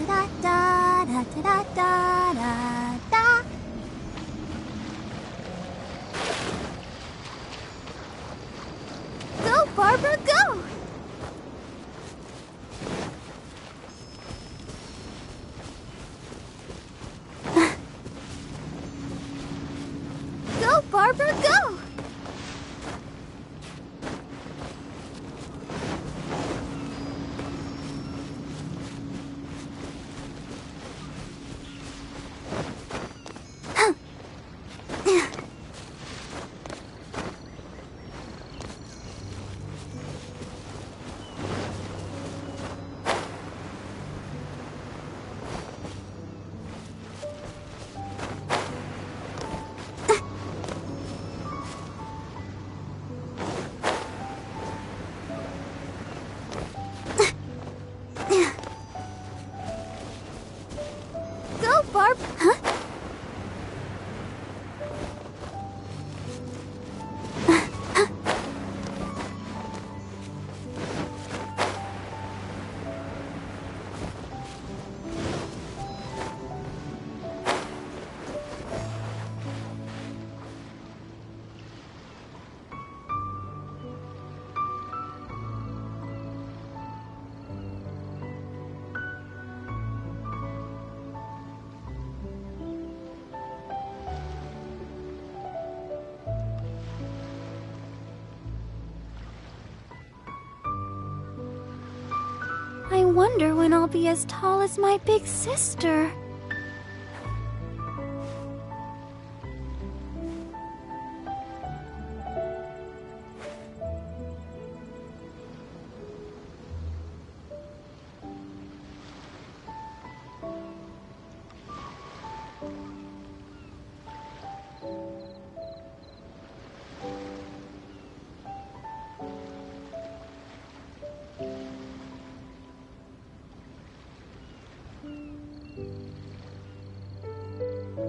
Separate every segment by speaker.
Speaker 1: da da da da da da da. Go, Barbara, go! Go, Barbara, go! Go, Barb! Huh? I wonder when I'll be as tall as my big sister.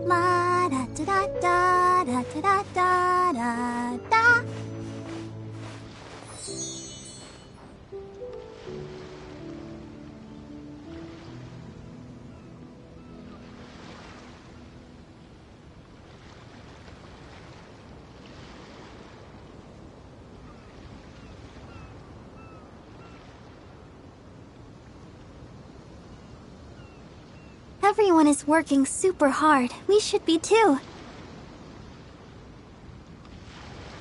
Speaker 1: La da da da da da da da da. Everyone is working super hard. We should be too.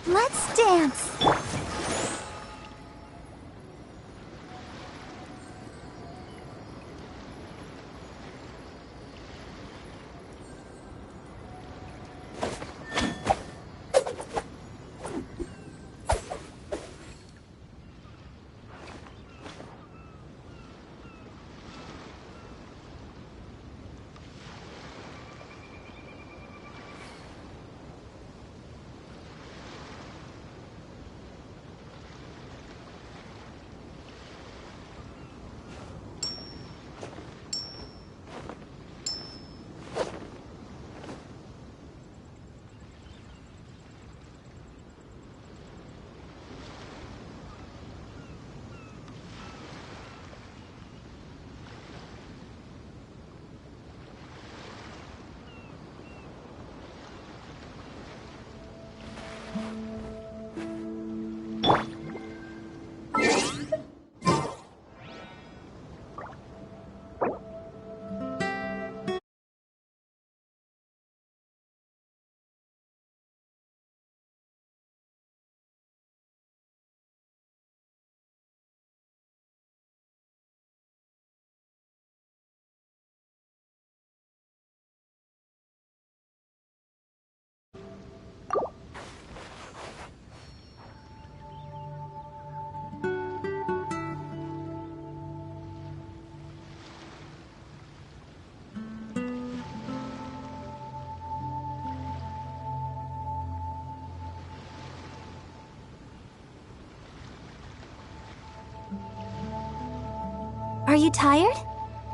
Speaker 1: Let's dance! Are you tired?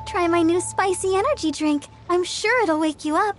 Speaker 1: Try my new spicy energy drink. I'm sure it'll wake you up.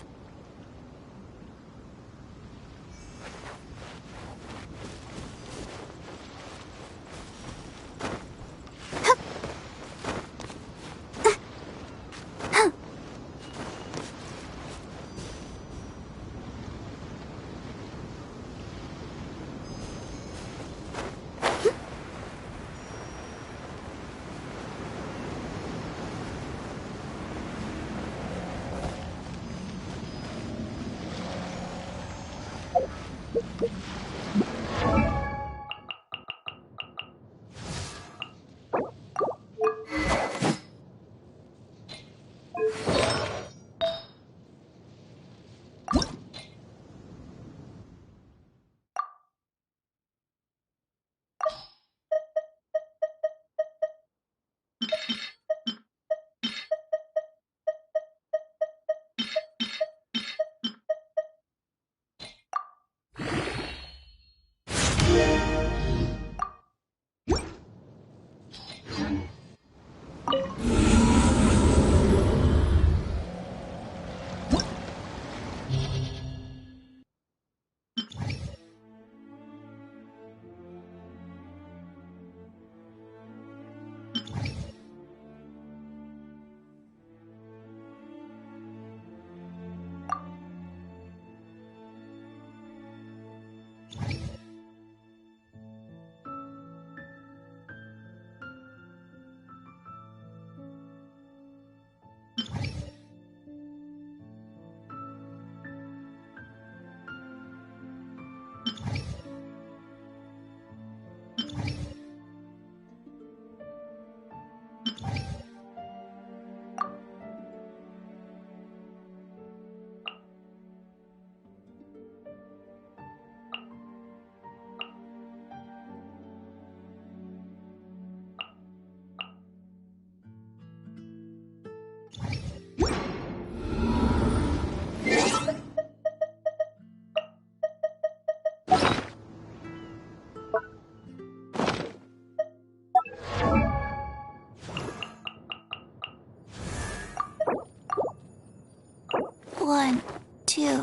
Speaker 1: 1, 2,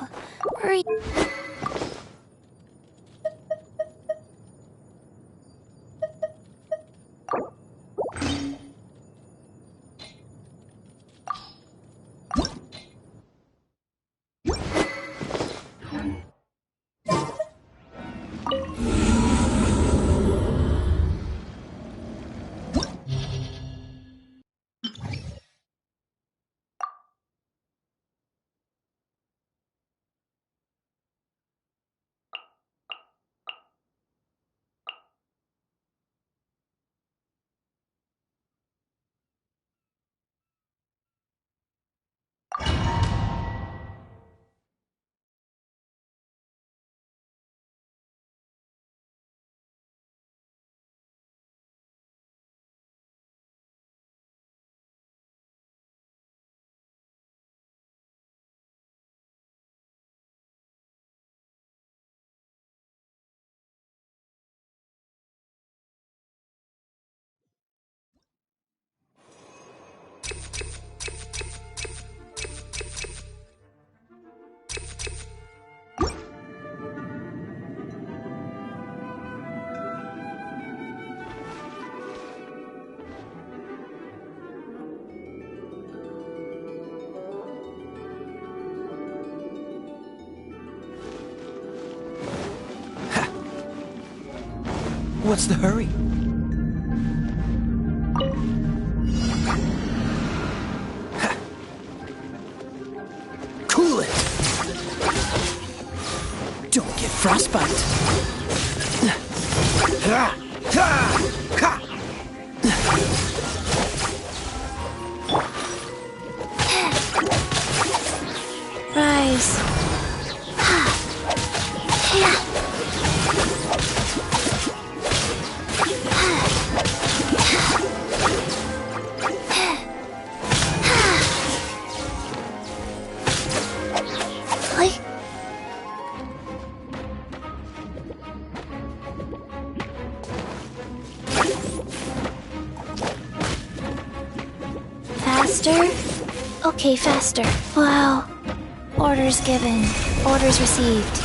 Speaker 1: 3.
Speaker 2: What's the hurry? Cool it! Don't get frostbite!
Speaker 1: Rise. Faster? Okay, faster. Wow. Orders given. Orders received.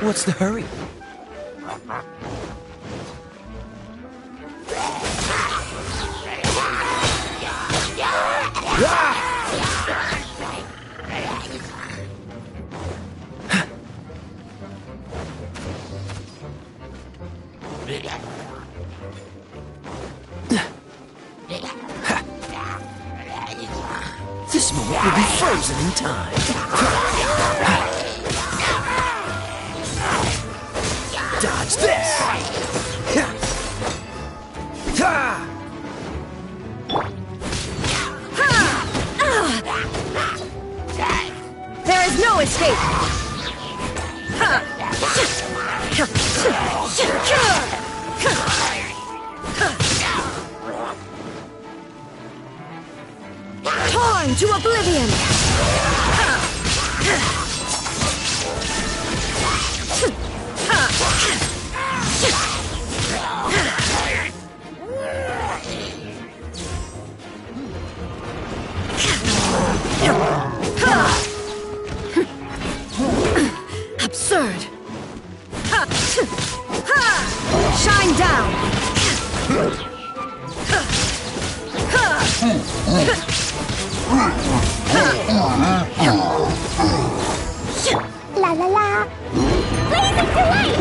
Speaker 2: What's the hurry? This moment will be frozen in time. Dodge this!
Speaker 3: There is no escape! Torn to oblivion! Absurd! Shine down!
Speaker 1: La la la! Blazing delight!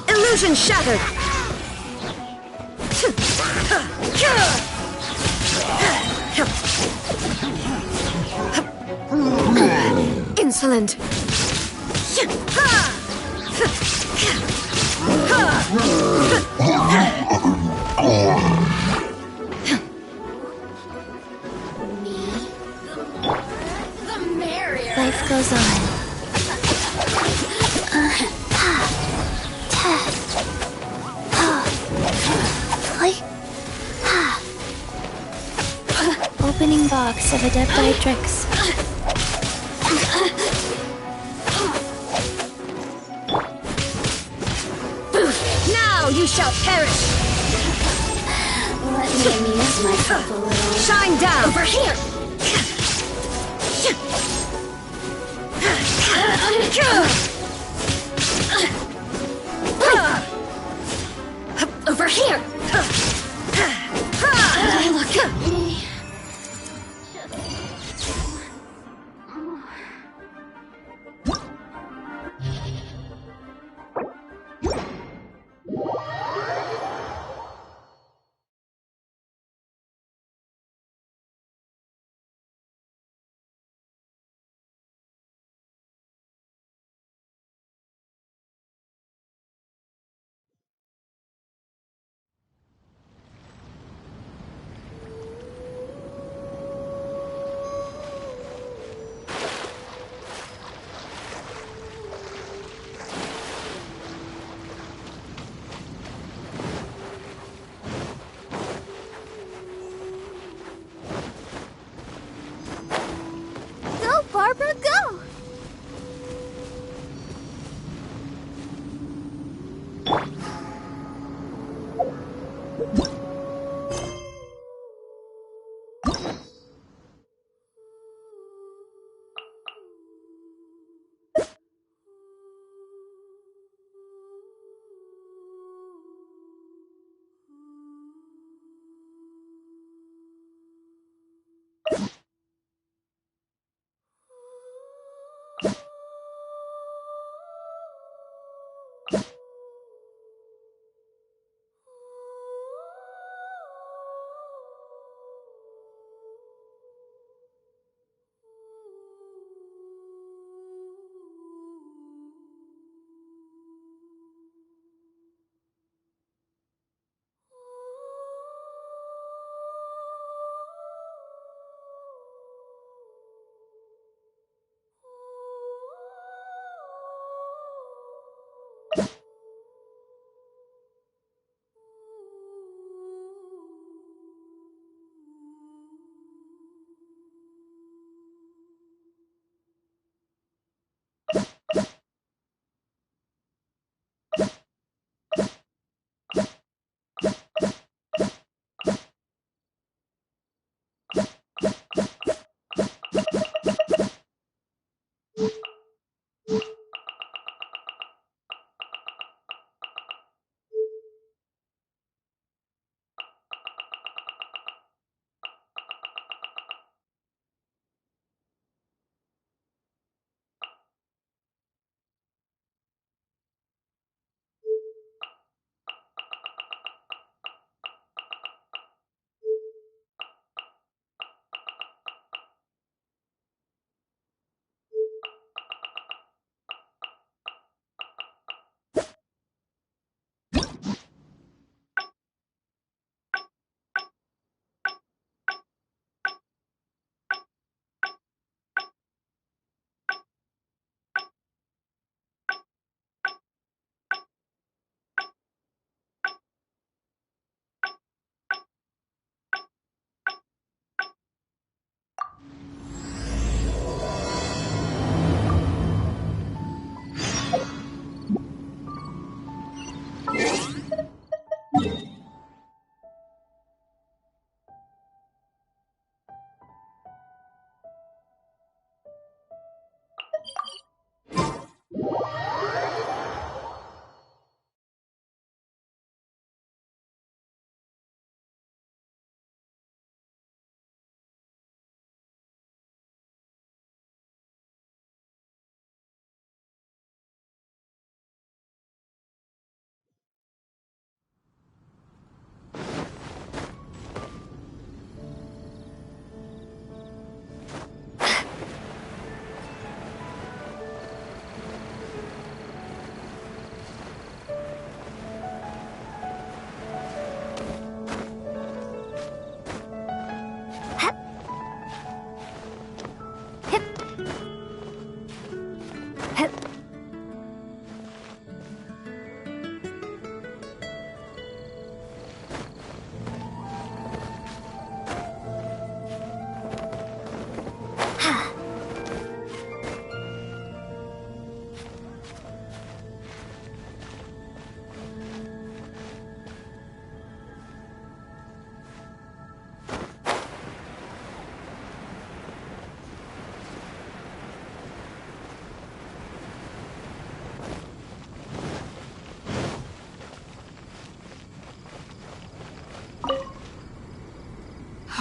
Speaker 1: Illusion shattered! Insolent! Life goes on. Opening box of Adepti-Trix.
Speaker 3: Now you shall perish!
Speaker 1: Let me amuse myself a little.
Speaker 3: Shine down!
Speaker 1: Over here! Over here! Look at me. Go, Barbara, go!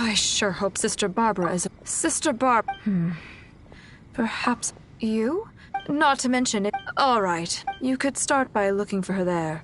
Speaker 4: I sure hope Sister Barbara is... Sister Barb... Perhaps you? Not to mention it... All right, you could start by looking for her there.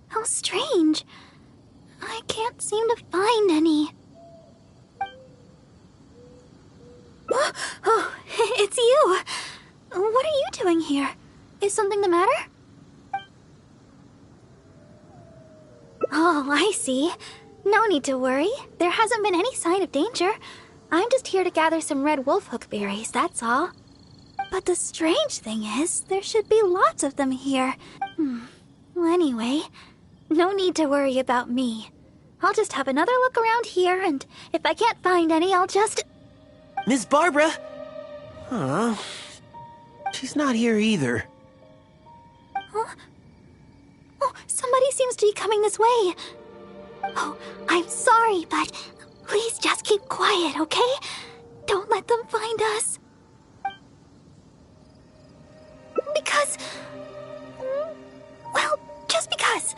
Speaker 1: How strange. I can't seem to find any. Oh, it's you. What are you doing here? Is something the matter? Oh, I see. No need to worry. There hasn't been any sign of danger. I'm just here to gather some red wolfhook berries, that's all. But the strange thing is, there should be lots of them here. Well, anyway, no need to worry about me. I'll just have another look around here, and if I can't find any, I'll just...
Speaker 2: Miss Barbara? Huh? She's not here either.
Speaker 1: Huh? Oh, somebody seems to be coming this way. Oh, I'm sorry, but please just keep quiet, okay? Don't let them find us. Because... well, just because.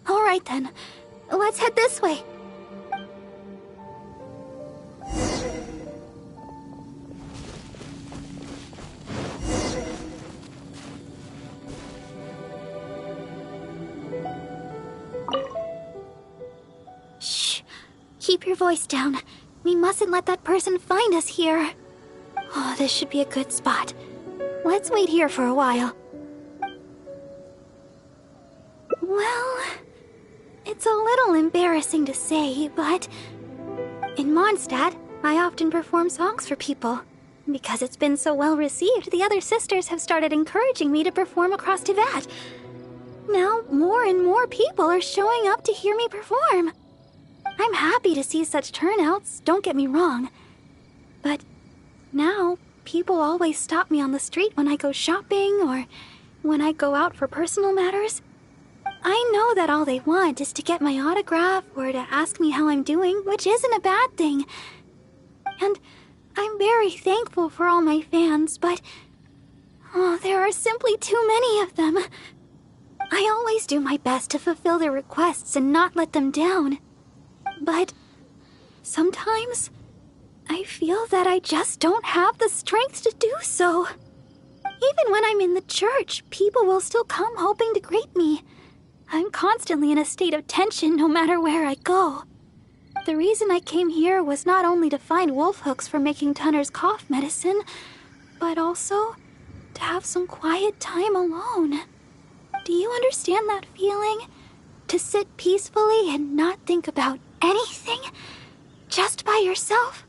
Speaker 1: Alright then, let's head this way. Shh. Keep your voice down. We mustn't let that person find us here. Oh, this should be a good spot. Let's wait here for a while. Well, it's a little embarrassing to say, but in Mondstadt, I often perform songs for people. Because it's been so well received, the other sisters have started encouraging me to perform across Teyvat. Now, more and more people are showing up to hear me perform. I'm happy to see such turnouts, don't get me wrong. But now, people always stop me on the street when I go shopping or when I go out for personal matters. I know that all they want is to get my autograph or to ask me how I'm doing, which isn't a bad thing. And I'm very thankful for all my fans, but Oh, there are simply too many of them. I always do my best to fulfill their requests and not let them down. But sometimes I feel that I just don't have the strength to do so. Even when I'm in the church, people will still come hoping to greet me. I'm constantly in a state of tension no matter where I go. The reason I came here was not only to find wolf hooks for making Tunner's cough medicine, but also to have some quiet time alone. Do you understand that feeling? To sit peacefully and not think about anything? Just by yourself?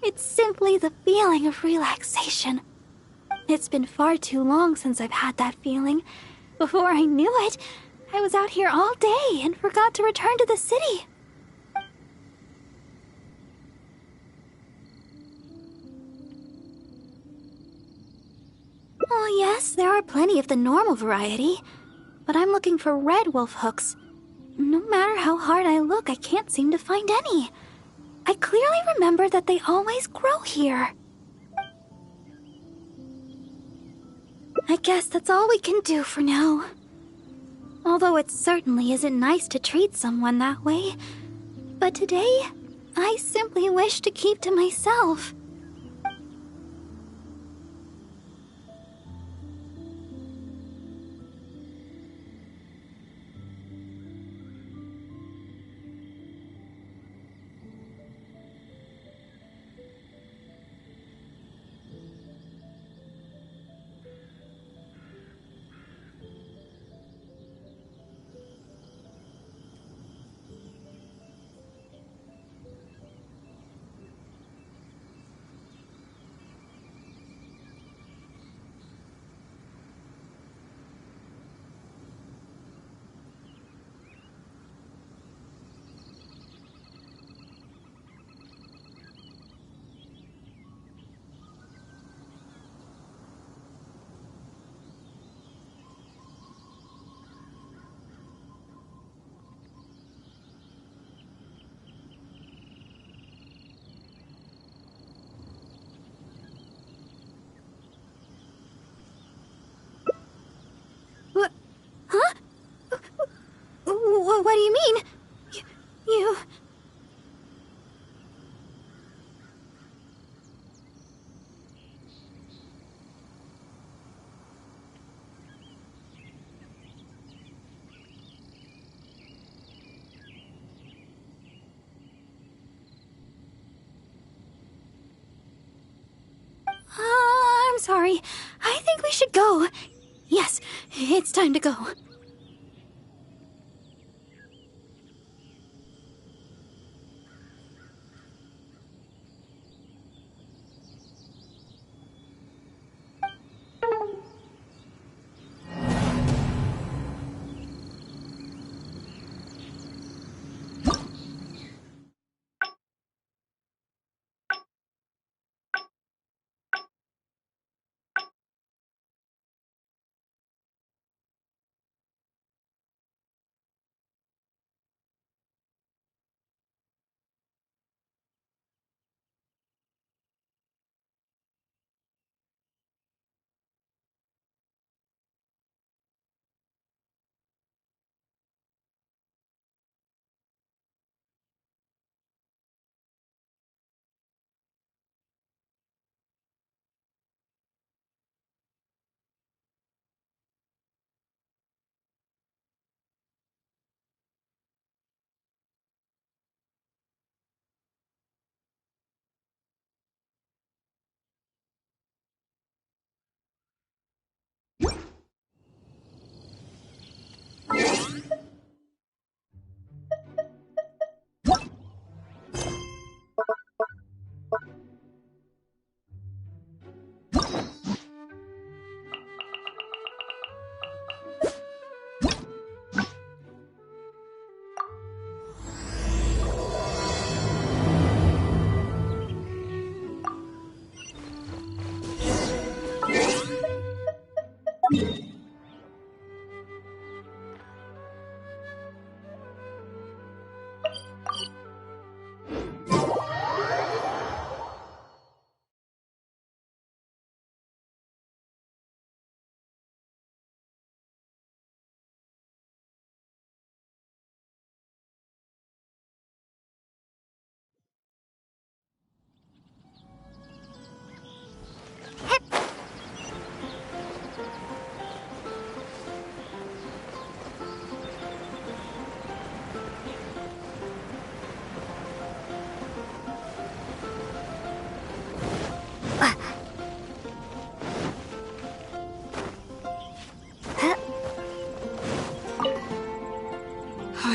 Speaker 1: It's simply the feeling of relaxation. It's been far too long since I've had that feeling. Before I knew it, I was out here all day and forgot to return to the city. Oh yes, there are plenty of the normal variety, but I'm looking for red wolf hooks. No matter how hard I look, I can't seem to find any. I clearly remember that they always grow here. I guess that's all we can do for now. Although it certainly isn't nice to treat someone that way. But today, I simply wish to keep to myself. What? Huh? What do you mean? You... I'm sorry. I think we should go. Yes, it's time to go.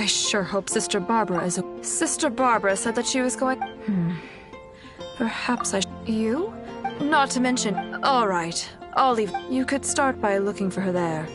Speaker 4: sure hope Sister Barbara is Sister Barbara said that she was going... Perhaps You? Not to mention... All right, I'll leave. You could start by looking for her there.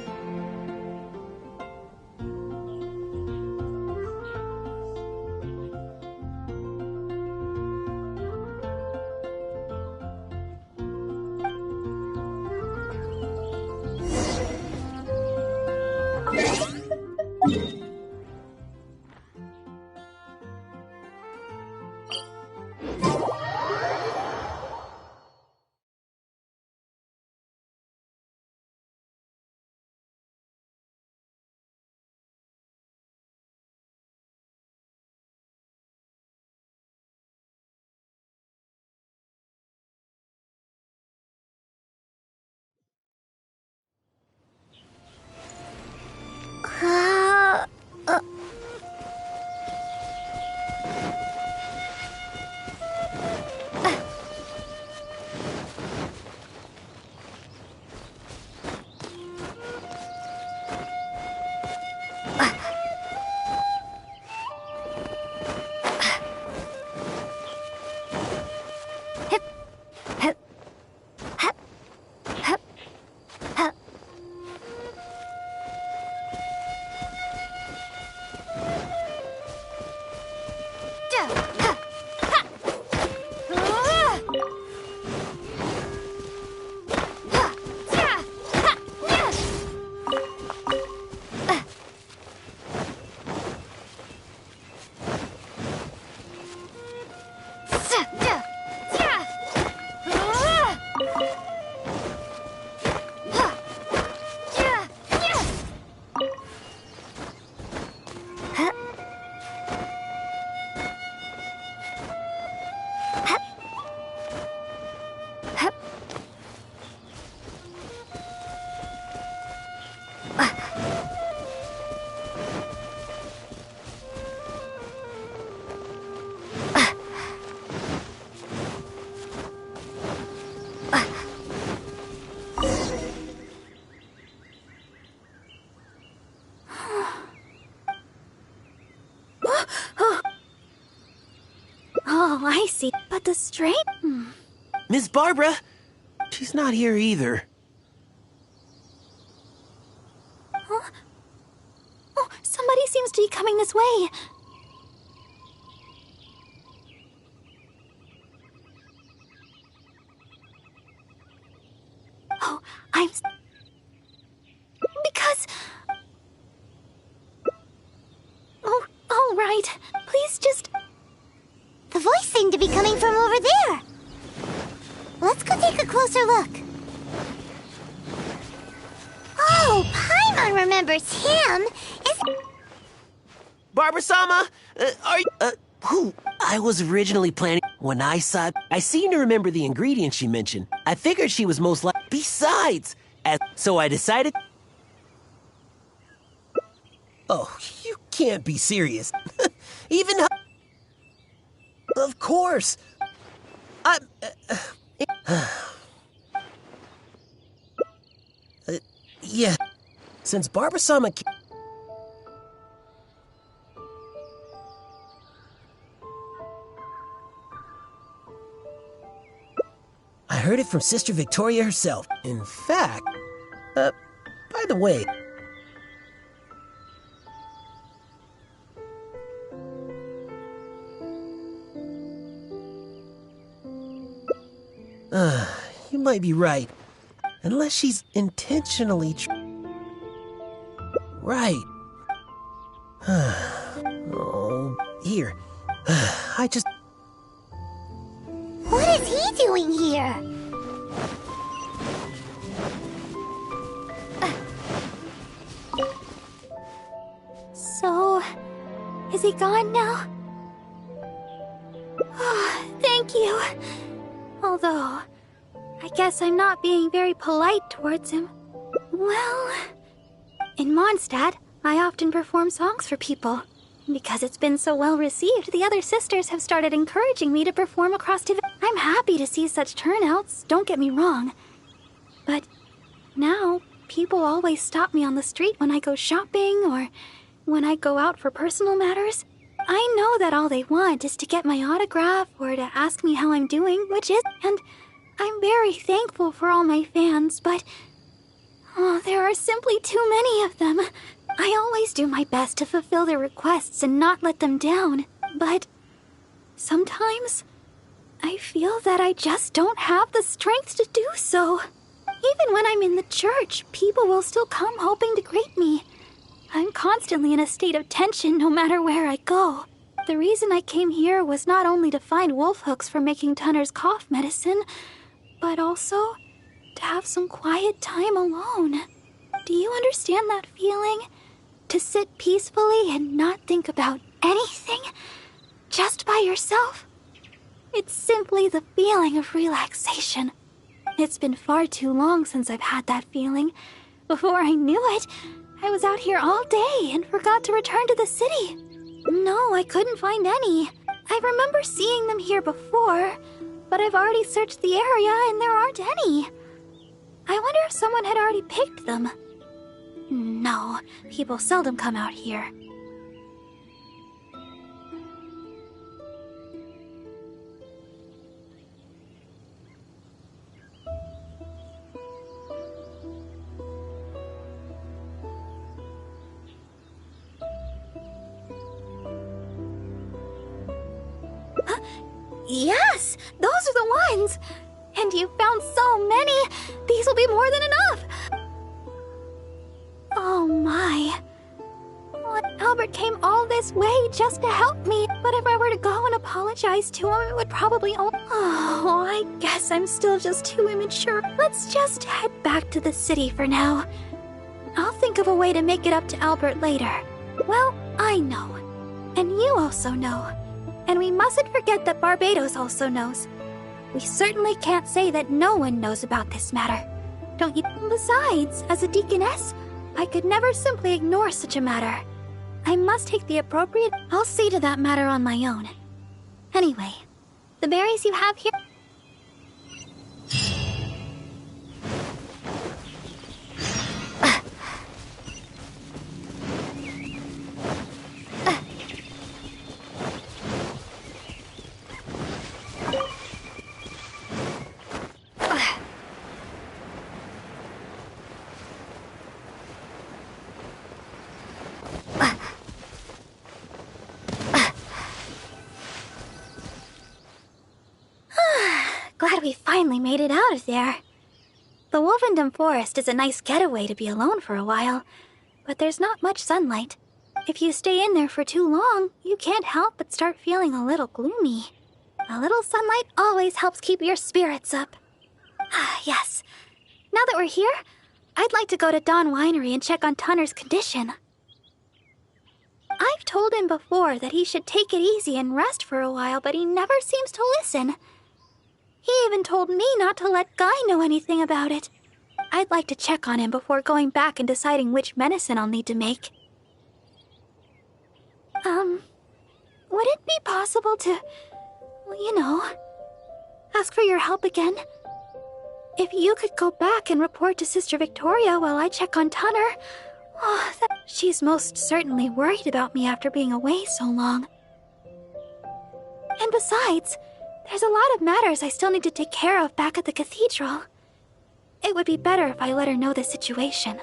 Speaker 1: Oh, I see. But the strain...
Speaker 2: Miss Barbara? She's not here either.
Speaker 1: Huh? Oh, somebody seems to be coming this way. Oh, because... Oh, all right. Please just...
Speaker 5: The voice seemed to be coming from over there. Let's go take a closer look. Oh, Paimon remembers him.
Speaker 2: Barbara-sama, are you... I was originally planning... When I seem to remember the ingredients she mentioned. I figured she was most likely... Besides, so I decided... Oh, you can't be serious. Even... Of course. Yeah. Since Barbara-sama... I heard it from Sister Victoria herself. In fact... by the way... You might be right. Unless she's intentionally right. Oh, here. I just...
Speaker 5: What is he doing here?
Speaker 1: So... Is he gone now? Oh, thank you. Although... I guess I'm not being very polite towards him. Well... In Mondstadt, I often perform songs for people. Because it's been so well received, the other sisters have started encouraging me to perform across to... I'm happy to see such turnouts, don't get me wrong. But now, people always stop me on the street when I go shopping or when I go out for personal matters, I know that all they want is to get my autograph or to ask me how I'm doing, and I'm very thankful for all my fans, but there are simply too many of them. I always do my best to fulfill their requests and not let them down, but sometimes I feel that I just don't have the strength to do so. Even when I'm in the church, people will still come hoping to greet me. I'm constantly in a state of tension no matter where I go. The reason I came here was not only to find wolf hooks for making Tunner's cough medicine, but also to have some quiet time alone. Do you understand that feeling? To sit peacefully and not think about anything, just by yourself? It's simply the feeling of relaxation. It's been far too long since I've had that feeling. Before I knew it, I was out here all day and forgot to return to the city. No, I couldn't find any. I remember seeing them here before, but I've already searched the area and there aren't any. I wonder if someone had already picked them. No, people seldom come out here. Yes, those are the ones! And you found so many! These will be more than enough! Oh my. Albert came all this way just to help me, but if I were to go and apologize to him, it would probably Oh, I guess I'm still just too immature. Let's just head back to the city for now. I'll think of a way to make it up to Albert later. Well, I know. And you also know. And we mustn't forget that Barbados also knows. We certainly can't say that no one knows about this matter. Don't you? Besides, as a deaconess, I could never simply ignore such a matter. I must take the appropriate... I'll see to that matter on my own. Anyway, the berries you have here... Glad we finally made it out of there. The Wolvendom Forest is a nice getaway to be alone for a while, but there's not much sunlight. If you stay in there for too long, you can't help but start feeling a little gloomy. A little sunlight always helps keep your spirits up. Yes. Now that we're here, I'd like to go to Dawn Winery and check on Tunner's condition. I've told him before that he should take it easy and rest for a while, but he never seems to listen. He even told me not to let Guy know anything about it. I'd like to check on him before going back and deciding which medicine I'll need to make. Would it be possible to, ask for your help again? If you could go back and report to Sister Victoria while I check on Tunner, she's most certainly worried about me after being away so long. And besides, there's a lot of matters I still need to take care of back at the cathedral. It would be better if I let her know the situation.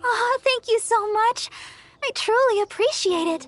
Speaker 1: Oh, thank you so much. I truly appreciate it.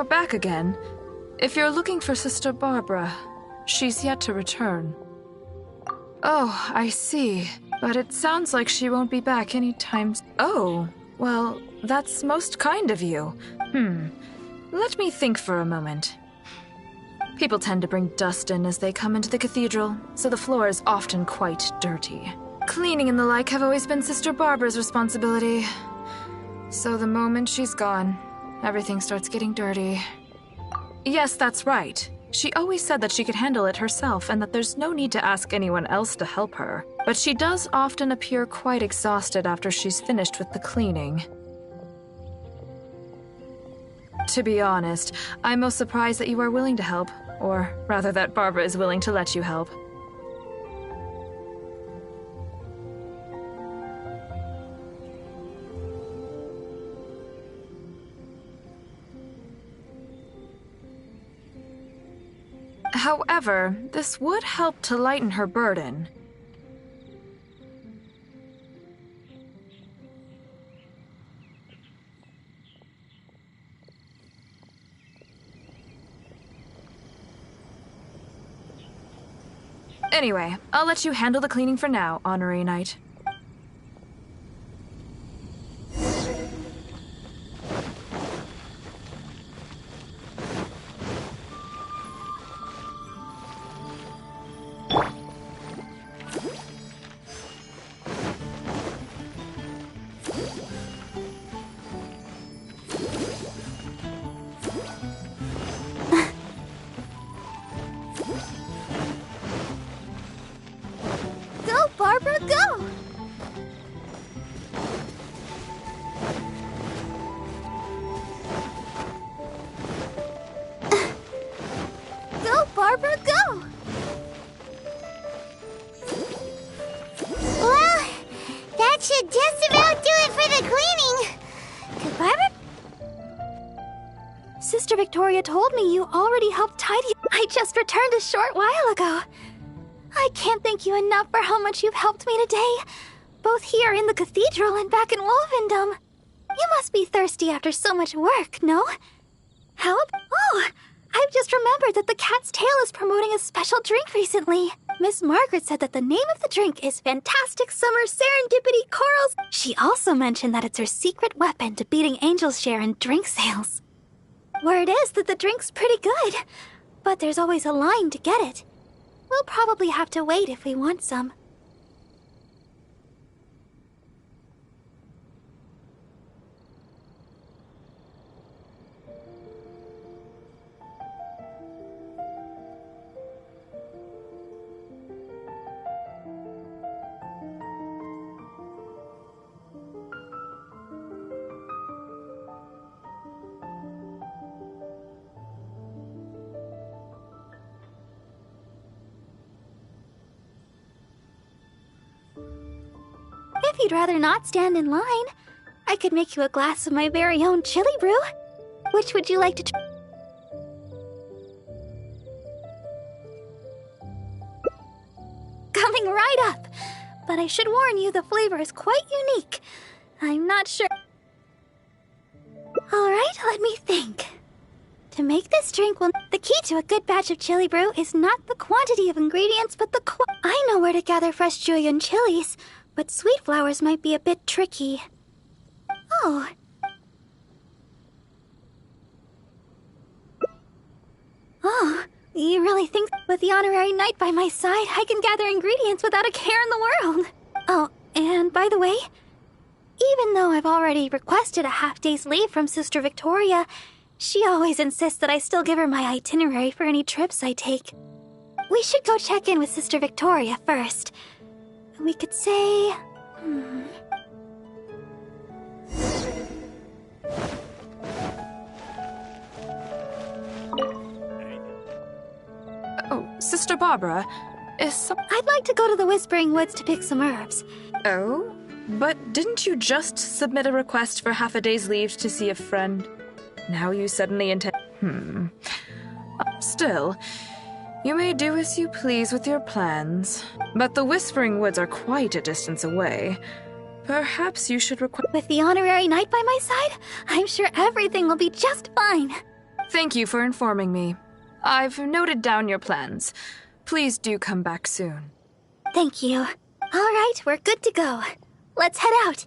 Speaker 4: you're back again. If you're looking for Sister Barbara, she's yet to return. Oh, I see. But it sounds like she won't be back anytime. Oh, well, that's most kind of you. Let me think for a moment. People tend to bring dust in as they come into the cathedral, so the floor is often quite dirty. Cleaning and the like have always been Sister Barbara's responsibility. So the moment she's gone, everything starts getting dirty. Yes, that's right. She always said that she could handle it herself and that there's no need to ask anyone else to help her. But she does often appear quite exhausted after she's finished with the cleaning. To be honest, I'm most surprised that you are willing to help, or rather that Barbara is willing to let you help. However, this would help to lighten her burden. Anyway, I'll let you handle the cleaning for now, Honorary Knight.
Speaker 1: Go, Barbara, go! Go, Barbara, go!
Speaker 5: Well, that should just about do it for the cleaning.
Speaker 1: Goodbye, Sister Victoria told me you already helped tidy. I just returned a short while ago. I can't thank you enough for how much you've helped me today, both here in the cathedral and back in Wolvendom. You must be thirsty after so much work, no? Help? Oh, I've just remembered that the Cat's Tail is promoting a special drink recently. Miss Margaret said that the name of the drink is Fantastic Summer Serendipity Corals. She also mentioned that it's her secret weapon to beating Angel's share in drink sales. Word is that the drink's pretty good, but there's always a line to get it. We'll probably have to wait if we want some. If you'd rather not stand in line, I could make you a glass of my very own chili brew. Which would you like to try? Coming right up. But I should warn you, the flavor is quite unique. I'm not sure. Alright, let me think. To make this drink, the key to a good batch of chili brew is not the quantity of ingredients, but the I know where to gather fresh Julian chilies, but sweet flowers might be a bit tricky. Oh. Oh, you really think with the Honorary Knight by my side, I can gather ingredients without a care in the world? Oh, and by the way, even though I've already requested a half-day's leave from Sister Victoria, she always insists that I still give her my itinerary for any trips I take. We should go check in with Sister Victoria first. We could say...
Speaker 4: Oh, Sister Barbara,
Speaker 1: I'd like to go to the Whispering Woods to pick some herbs.
Speaker 4: Oh? But didn't you just submit a request for half a day's leave to see a friend? Now you suddenly intend... Still, you may do as you please with your plans. But the Whispering Woods are quite a distance away. Perhaps you should request...
Speaker 1: With the Honorary Knight by my side, I'm sure everything will be just fine.
Speaker 4: Thank you for informing me. I've noted down your plans. Please do come back soon.
Speaker 1: Thank you. All right, we're good to go. Let's head out.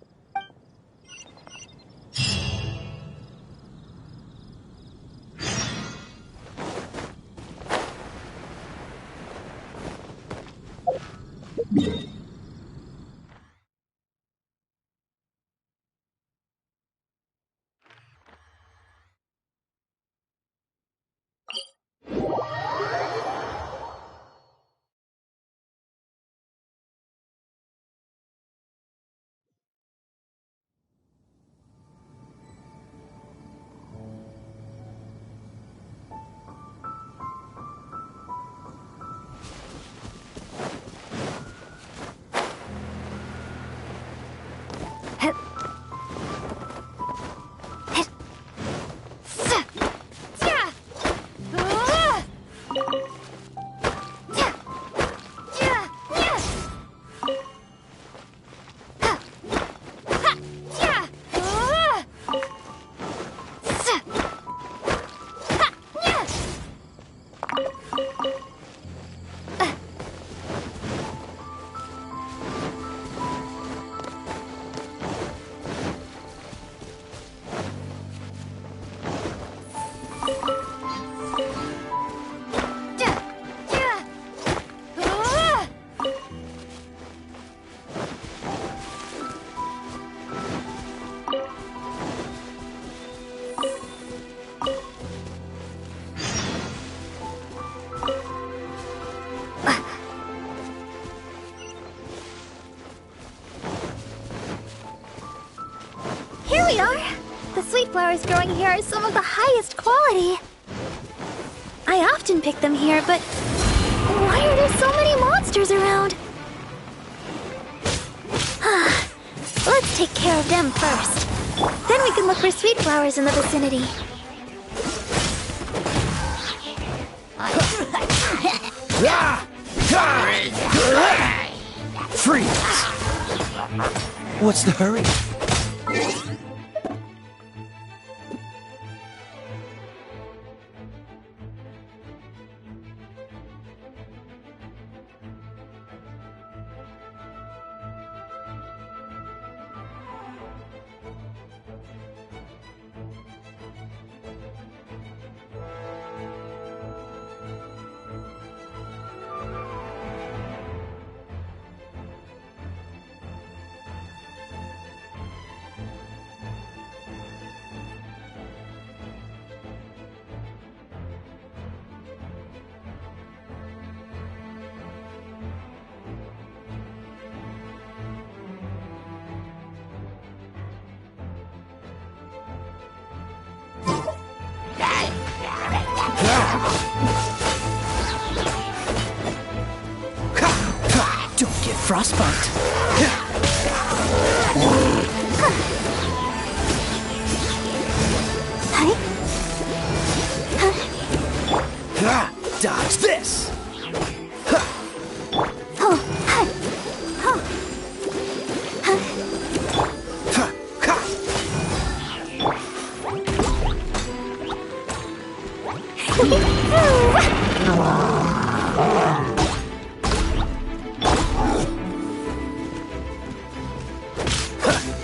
Speaker 1: Here we are! The sweet flowers growing here are some of the highest quality. I often pick them here, but why are there so many monsters around? Let's take care of them first. Then we can look for sweet flowers in the vicinity.
Speaker 2: Freeze! What's the hurry? Don't get frostbite. Dodge this.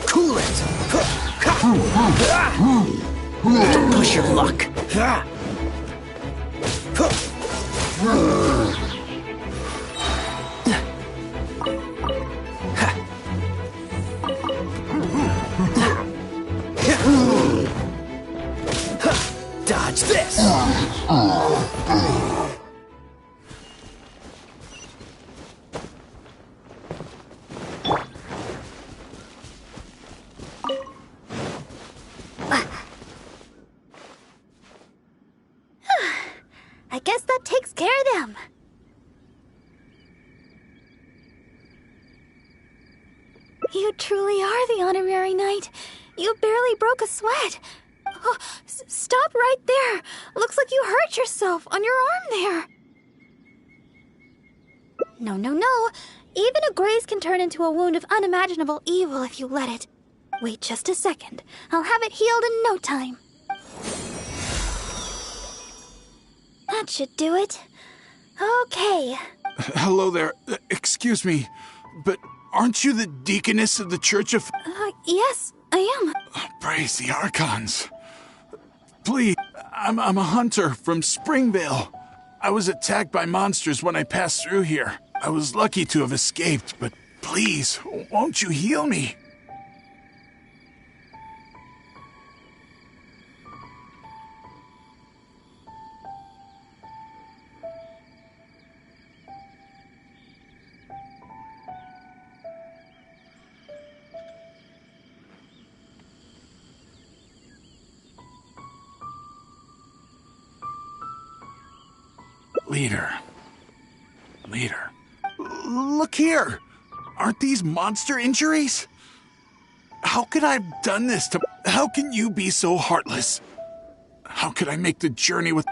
Speaker 2: Cool it. Don't push your luck. Dodge this.
Speaker 1: I guess that takes care of them. You truly are the honorary knight. You barely broke a sweat. Oh, stop right there. Looks like you hurt yourself on your arm there. No, no, no. Even a graze can turn into a wound of unimaginable evil if you let it. Wait just a second. I'll have it healed in no time. That should do it. Okay.
Speaker 6: Hello there. Excuse me, but aren't you the deaconess of the Church of...
Speaker 1: Yes, I am.
Speaker 6: Praise the Archons. Please, I'm a hunter from Springvale. I was attacked by monsters when I passed through here. I was lucky to have escaped, but please, won't you heal me? Leader. Look here! Aren't these monster injuries? How could I have done this to... How can you be so heartless? How could I make the journey with...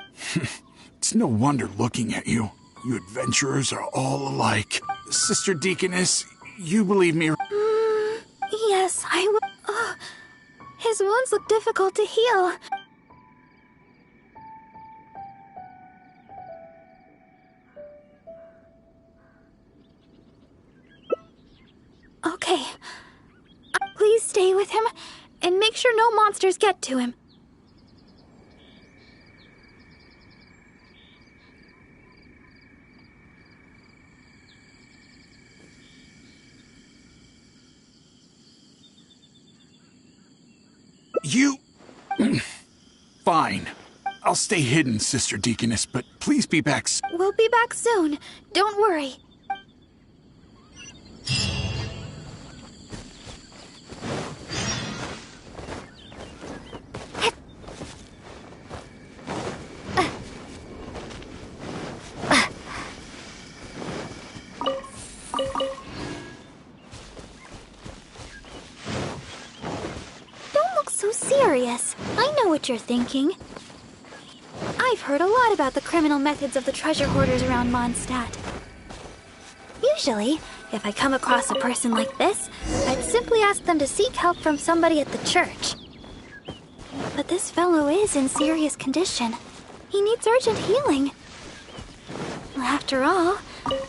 Speaker 6: It's no wonder looking at you. You adventurers are all alike. Sister Deaconess, you believe me...
Speaker 1: Yes, I will. His wounds look difficult to heal. Okay. Please stay with him, and make sure no monsters get to him.
Speaker 6: You... Fine. I'll stay hidden, Sister Deaconess, but please be back
Speaker 1: We'll be back soon. Don't worry. Serious. I know what you're thinking. I've heard a lot about the criminal methods of the treasure hoarders around Mondstadt. Usually, if I come across a person like this, I'd simply ask them to seek help from somebody at the church. But this fellow is in serious condition. He needs urgent healing. After all,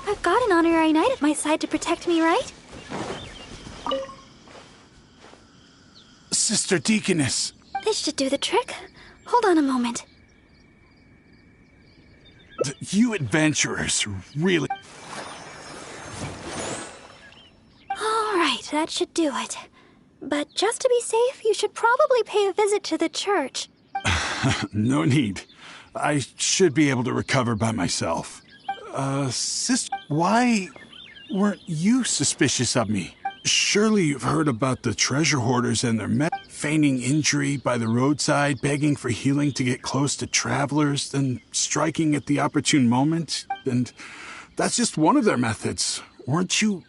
Speaker 1: I've got an honorary knight at my side to protect me, right?
Speaker 6: Sister Deaconess.
Speaker 1: This should do the trick. Hold on a moment.
Speaker 6: You adventurers really...
Speaker 1: All right, that should do it. But just to be safe, you should probably pay a visit to the church.
Speaker 6: No need. I should be able to recover by myself. Sister, why weren't you suspicious of me? Surely you've heard about the treasure hoarders and their feigning injury by the roadside, begging for healing to get close to travelers, then striking at the opportune moment. And that's just one of their methods. Weren't you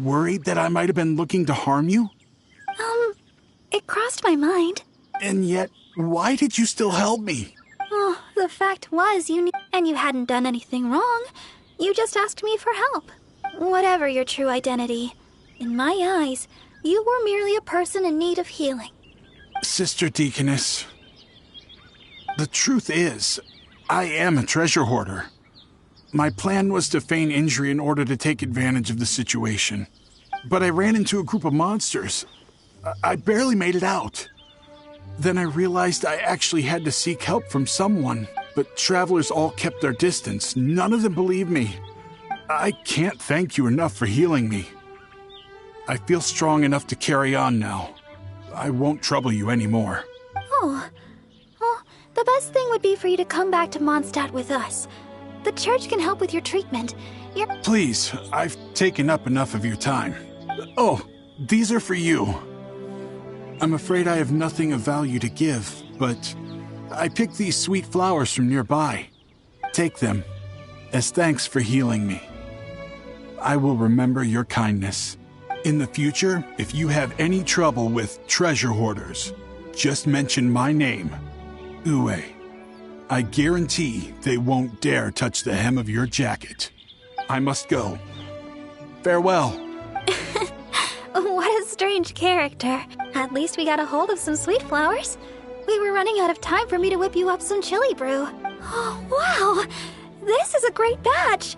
Speaker 6: worried that I might have been looking to harm you?
Speaker 1: It crossed my mind.
Speaker 6: And yet, why did you still help me?
Speaker 1: Oh, the fact was you hadn't done anything wrong. You just asked me for help. Whatever your true identity. In my eyes, you were merely a person in need of healing.
Speaker 6: Sister Deaconess, the truth is, I am a treasure hoarder. My plan was to feign injury in order to take advantage of the situation. But I ran into a group of monsters. I barely made it out. Then I realized I actually had to seek help from someone, but travelers all kept their distance. None of them believed me. I can't thank you enough for healing me. I feel strong enough to carry on now. I won't trouble you anymore.
Speaker 1: Oh, well, the best thing would be for you to come back to Mondstadt with us. The church can help with your treatment.
Speaker 6: Please, I've taken up enough of your time. Oh, these are for you. I'm afraid I have nothing of value to give, but I picked these sweet flowers from nearby. Take them, as thanks for healing me. I will remember your kindness. In the future, if you have any trouble with treasure hoarders, just mention my name, Uwe. I guarantee they won't dare touch the hem of your jacket. I must go. Farewell.
Speaker 1: What a strange character. At least we got a hold of some sweet flowers. We were running out of time for me to whip you up some chili brew. Oh, wow! This is a great batch!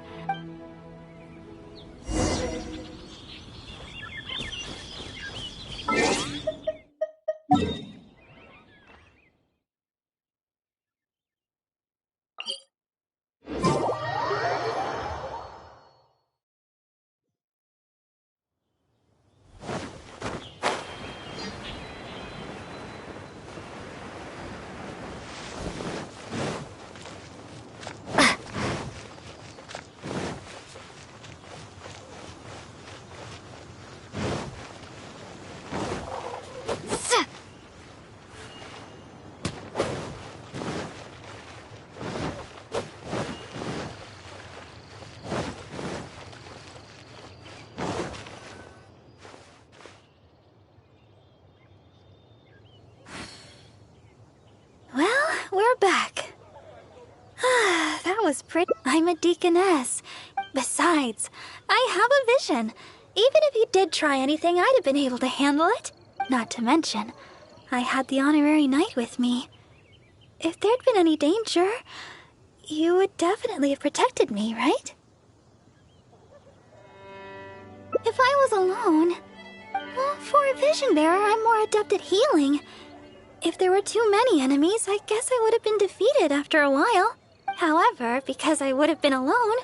Speaker 1: Well, we're back. That was pretty. I'm a deaconess. Besides, I have a vision. Even if you did try anything, I'd have been able to handle it. Not to mention, I had the honorary knight with me. If there'd been any danger, you would definitely have protected me, right? If I was alone, well, for a vision bearer, I'm more adept at healing. If there were too many enemies, I guess I would have been defeated after a while. However, because I would have been alone,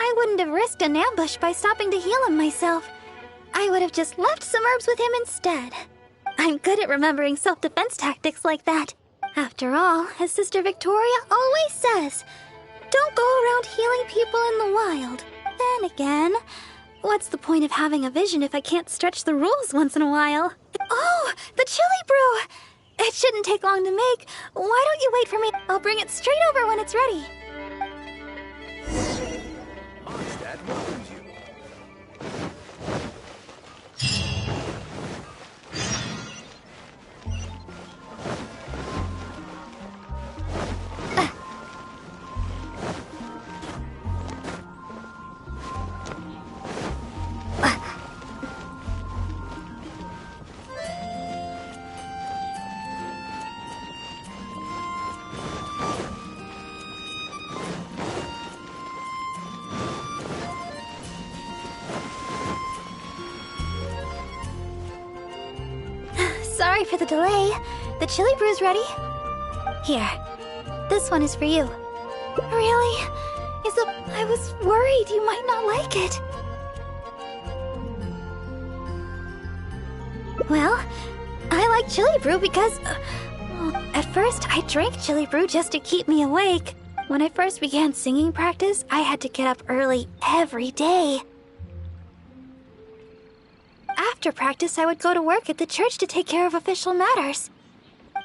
Speaker 1: I wouldn't have risked an ambush by stopping to heal him myself. I would have just left some herbs with him instead. I'm good at remembering self-defense tactics like that. After all, as Sister Victoria always says, don't go around healing people in the wild. Then again, what's the point of having a vision if I can't stretch the rules once in a while? Oh, the chili brew! It shouldn't take long to make. Why don't you wait for me? I'll bring it straight over when it's ready.
Speaker 7: Mondstadt welcomes you.
Speaker 1: Sorry for the delay. The chili brew's ready. Here, this one is for you. Really? I was worried you might not like it. Well, I like chili brew because... at first, I drank chili brew just to keep me awake. When I first began singing practice, I had to get up early every day. After practice, I would go to work at the church to take care of official matters.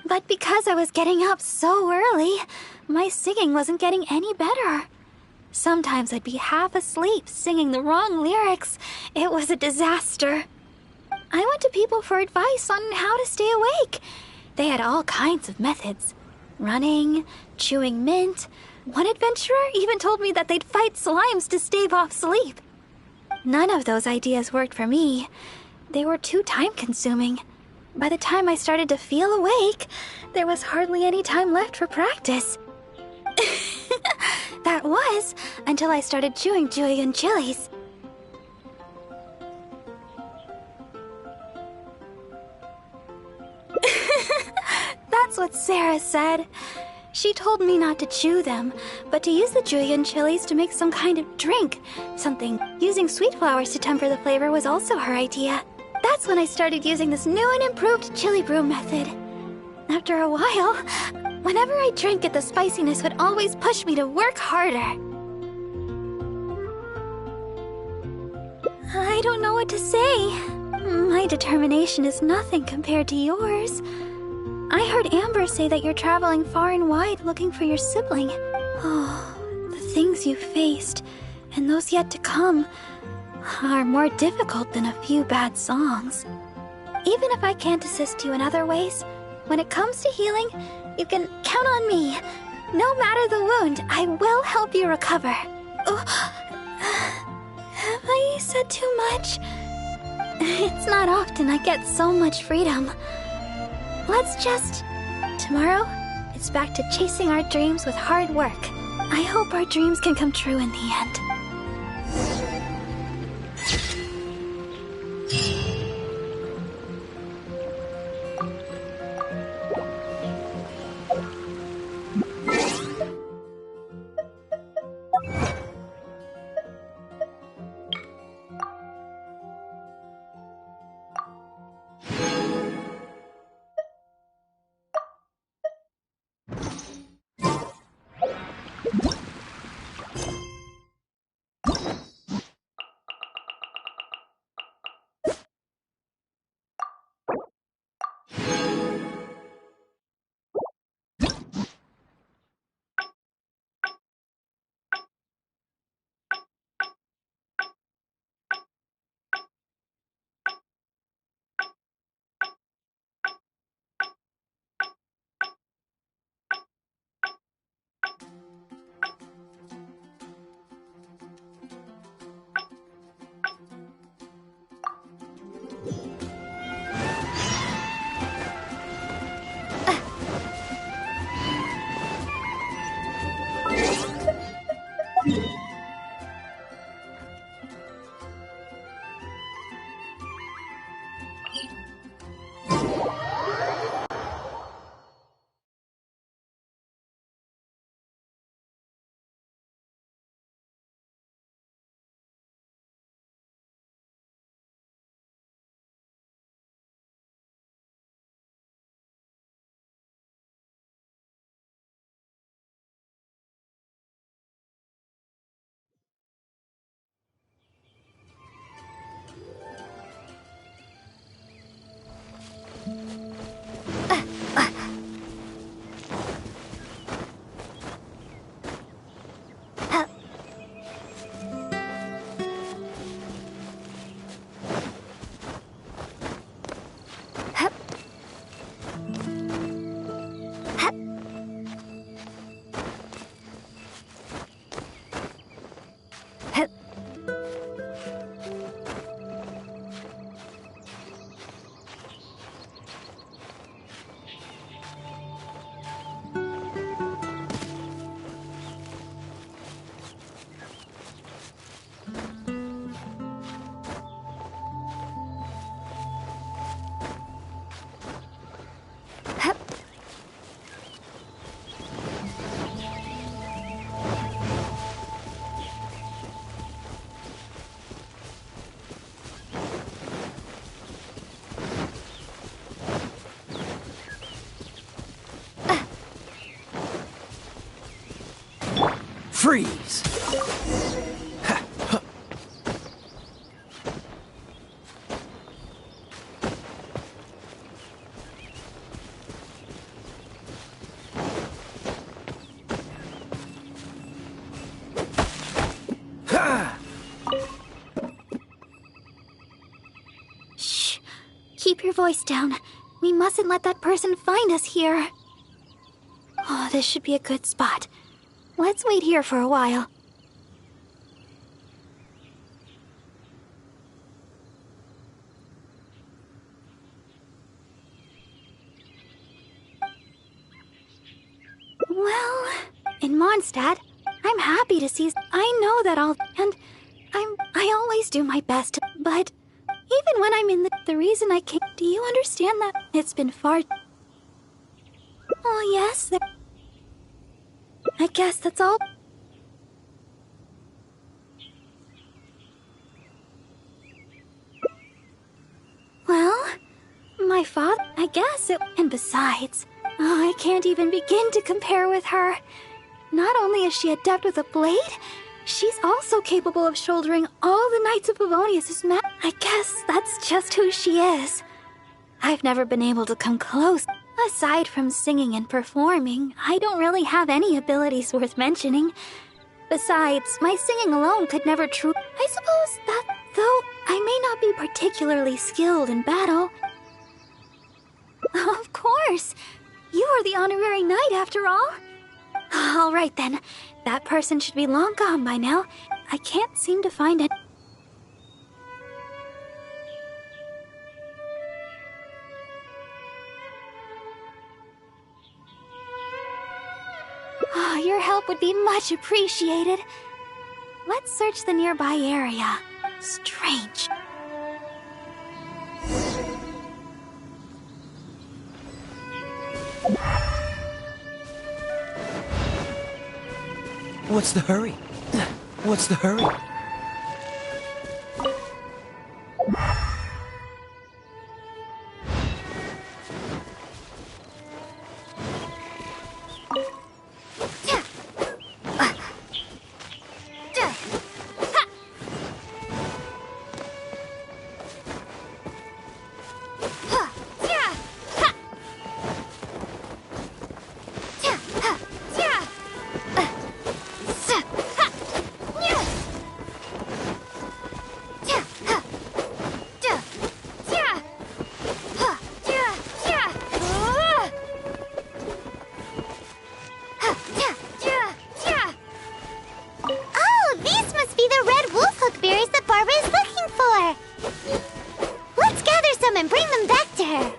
Speaker 1: But because I was getting up so early, my singing wasn't getting any better. Sometimes I'd be half asleep singing the wrong lyrics. It was a disaster. I went to people for advice on how to stay awake. They had all kinds of methods. Running, chewing mint. One adventurer even told me that they'd fight slimes to stave off sleep. None of those ideas worked for me. They were too time-consuming. By the time I started to feel awake, there was hardly any time left for practice. That was until I started chewing Julian chilies. That's what Sarah said. She told me not to chew them, but to use the Julian chilies to make some kind of drink. Something. Using sweet flowers to temper the flavor was also her idea. That's when I started using this new and improved chili brew method. After a while, whenever I drank it, the spiciness would always push me to work harder. I don't know what to say. My determination is nothing compared to yours. I heard Amber say that you're traveling far and wide looking for your sibling. Oh, the things you faced, and those yet to come, are more difficult than a few bad songs. Even if I can't assist you in other ways, when it comes to healing, you can count on me. No matter the wound, I will help you recover. Oh, have I said too much? It's not often I get so much freedom. Let's just... Tomorrow, it's gets back to chasing our dreams with hard work. I hope our dreams can come true in the end.
Speaker 2: Freeze!
Speaker 1: Shh. Keep your voice down. We mustn't let that person find us here. Oh, this should be a good spot. Let's wait here for a while. Well, in Mondstadt, I'm happy to see. I know that I always do my best, but even when I'm in the reason I came, do you understand that it's been far? Oh yes, I guess that's all. Well, my father, I guess it, and besides, I can't even begin to compare with her. Not only is she adept with a blade, she's also capable of shouldering all the Knights of Favonius' I guess that's just who she is. I've never been able to come close. Aside from singing and performing, I don't really have any abilities worth mentioning. Besides, my singing alone could never I suppose that, though I may not be particularly skilled in battle. Of course! You are the honorary knight, after all. All right, then. That person should be long gone by now. I can't seem to find it. Oh, your help would be much appreciated. Let's search the nearby area. Strange.
Speaker 2: What's the hurry? What's the hurry?
Speaker 5: Oh, these must be the red wolf hook berries that Barbara is looking for. Let's gather some and bring them back to her.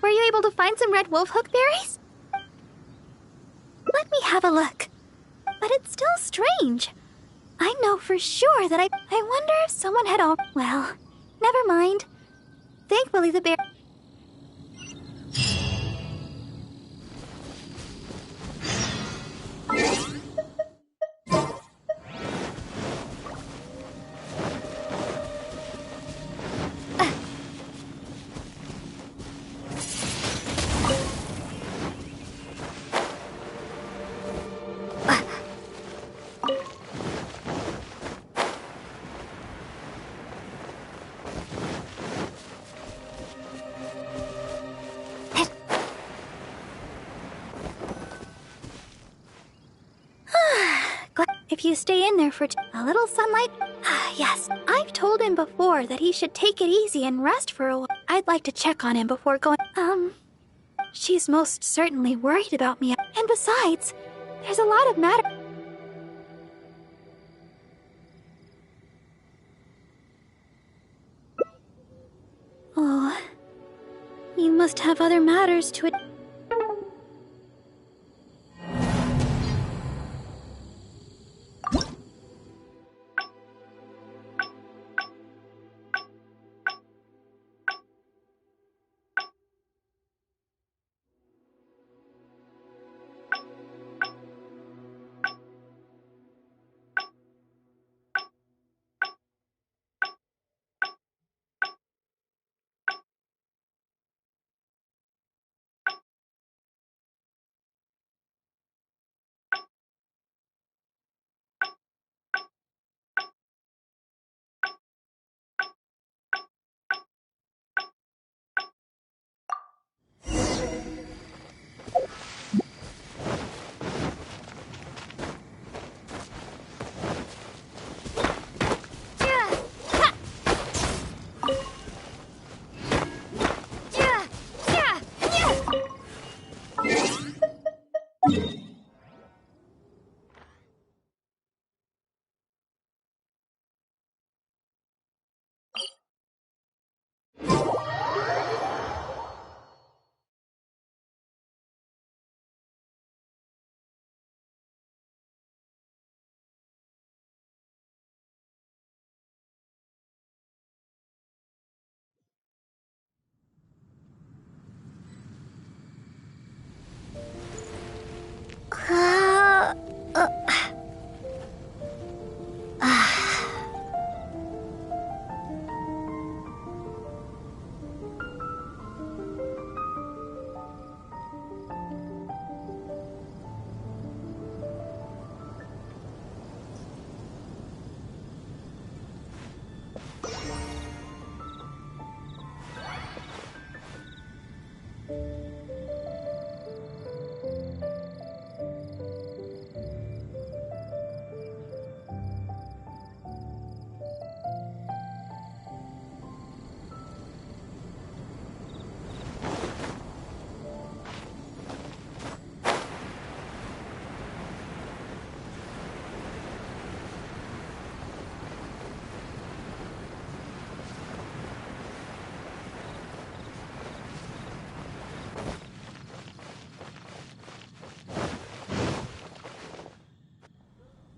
Speaker 1: Were you able to find some red wolf hook berries? Let me have a look. But it's still strange. I know for sure that I wonder if someone had all... Well, never mind. Thankfully the bear... If you stay in there for a little sunlight... Yes, I've told him before that he should take it easy and rest for a while. I'd like to check on him before going... She's most certainly worried about me. And besides, there's a lot of matter... Oh... You must have other matters to...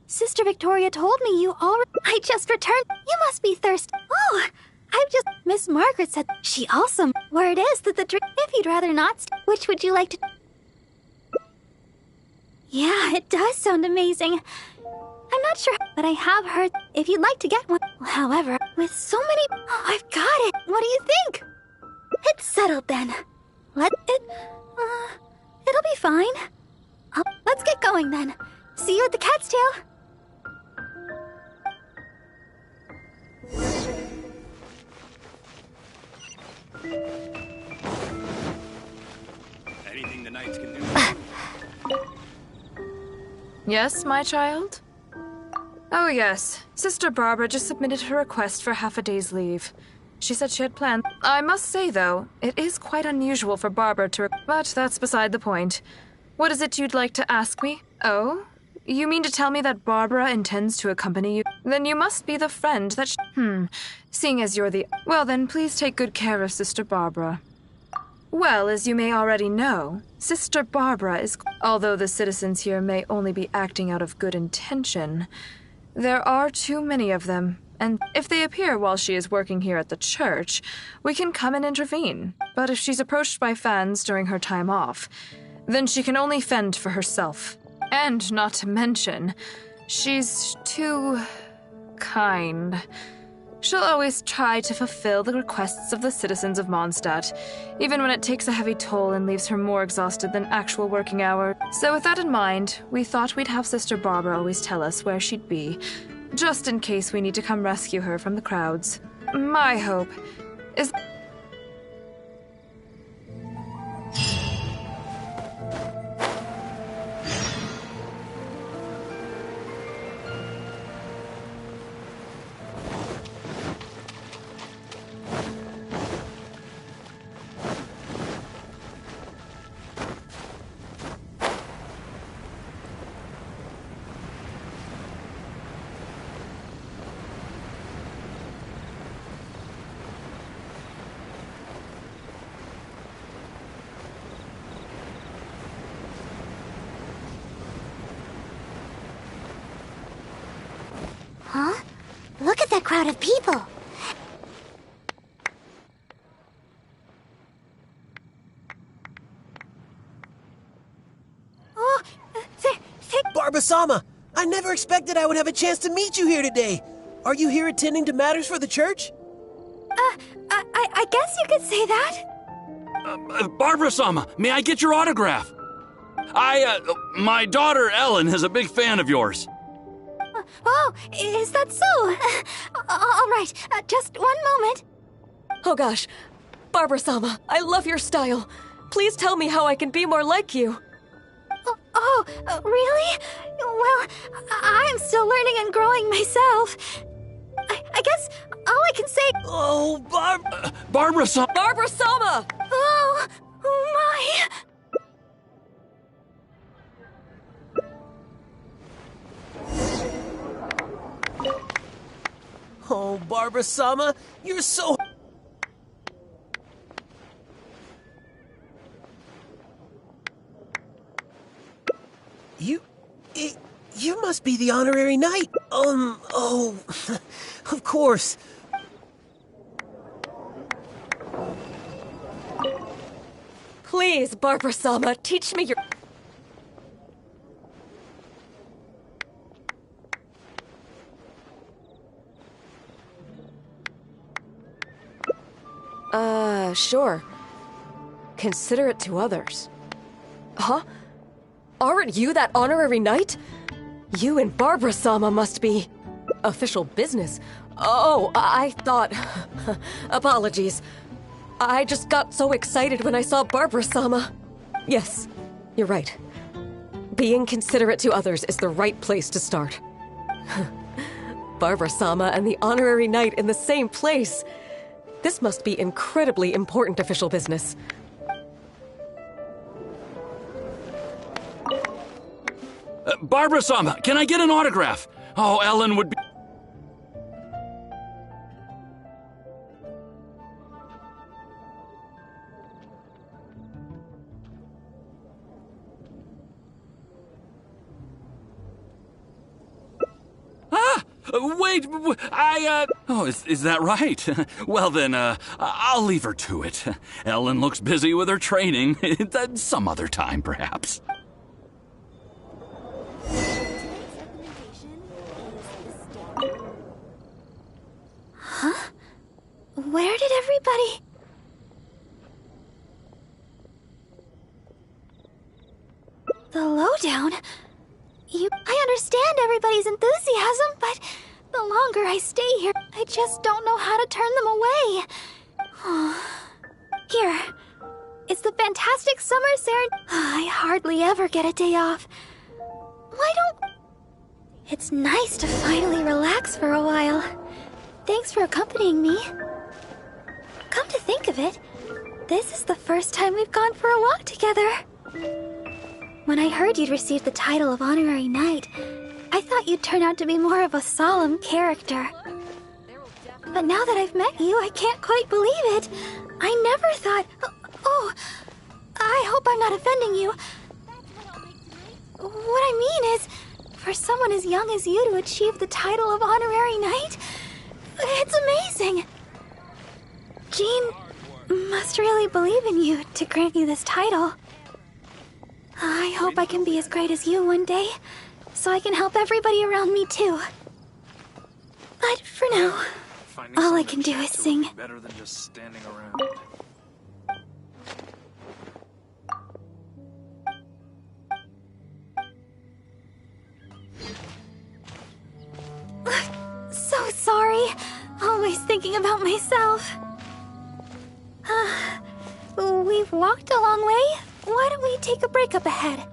Speaker 1: Sister Victoria told me you already... I just returned. You must be thirsty. Oh, I've just... Miss Margaret said she also... Word is that the drink... If you'd rather not... Which would you like to... Yeah, it does sound amazing. I'm not sure, but I have heard if you'd like to get one. However, with so many... Oh, I've got it. What do you think? It's settled then. Let it... It'll be fine. Let's get going then. See you at the Cat's Tail.
Speaker 7: Anything the knights can do.
Speaker 4: Yes, my child? Oh yes, Sister Barbara just submitted her request for half a day's leave. She said she had planned... I must say, though, it is quite unusual for Barbara to... But that's beside the point. What is it you'd like to ask me? Oh? You mean to tell me that Barbara intends to accompany you? Then you must be the friend that Seeing as you're the... Well then, please take good care of Sister Barbara. Well, as you may already know, Sister Barbara is... Although the citizens here may only be acting out of good intention, there are too many of them, and if they appear while she is working here at the church, we can come and intervene. But if she's approached by fans during her time off, then she can only fend for herself. And not to mention, she's too... kind. She'll always try to fulfill the requests of the citizens of Mondstadt, even when it takes a heavy toll and leaves her more exhausted than actual working hours. So with that in mind, we thought we'd have Sister Barbara always tell us where she'd be, just in case we need to come rescue her from the crowds. My hope is...
Speaker 5: Huh? Look at that crowd of people.
Speaker 1: Oh,
Speaker 2: Barbara-sama, I never expected I would have a chance to meet you here today. Are you here attending to matters for the church?
Speaker 1: I guess you could say that.
Speaker 7: Barbara-sama, may I get your autograph? My daughter Ellen is a big fan of yours.
Speaker 1: Oh, is that so? All right, just one moment.
Speaker 3: Oh gosh, Barbara-sama, I love your style. Please tell me how I can be more like you.
Speaker 1: Really? Well, I'm still learning and growing myself. I guess all I can say...
Speaker 2: Oh,
Speaker 7: Barbara-sama!
Speaker 3: Barbara-sama!
Speaker 1: Oh, my...
Speaker 2: Oh, Barbara-sama, you're so... You must be the honorary knight. Oh, of course.
Speaker 3: Please, Barbara-sama, teach me your... Sure. Consider it to others. Huh? Aren't you that honorary knight? You and Barbara-sama must be... official business. Oh, I thought... Apologies. I just got so excited when I saw Barbara-sama. Yes, you're right. Being considerate to others is the right place to start. Barbara-sama and the honorary knight in the same place. This must be incredibly important official business.
Speaker 7: Barbara-sama, can I get an autograph? Oh, Ellen would be... Wait, Oh, is that right? Well then, I'll leave her to it. Ellen looks busy with her training. Some other time, perhaps.
Speaker 1: Huh? Where did everybody... The lowdown? I understand everybody's enthusiasm, but the longer I stay here, I just don't know how to turn them away. Here. It's the fantastic summer I hardly ever get a day off. Why don't... It's nice to finally relax for a while. Thanks for accompanying me. Come to think of it, this is the first time we've gone for a walk together. When I heard you'd received the title of Honorary Knight, I thought you'd turn out to be more of a solemn character. But now that I've met you, I can't quite believe it. I never thought... no! I hope I'm not offending you. What I mean is, for someone as young as you to achieve the title of Honorary Knight, it's amazing! Jean must really believe in you to grant you this title. I hope I can be as great as you one day, so I can help everybody around me too. But for now, all I can do is sing.
Speaker 8: Better than just standing around.
Speaker 1: So sorry. Always thinking about myself. We've walked a long way. Why don't we take a break up ahead?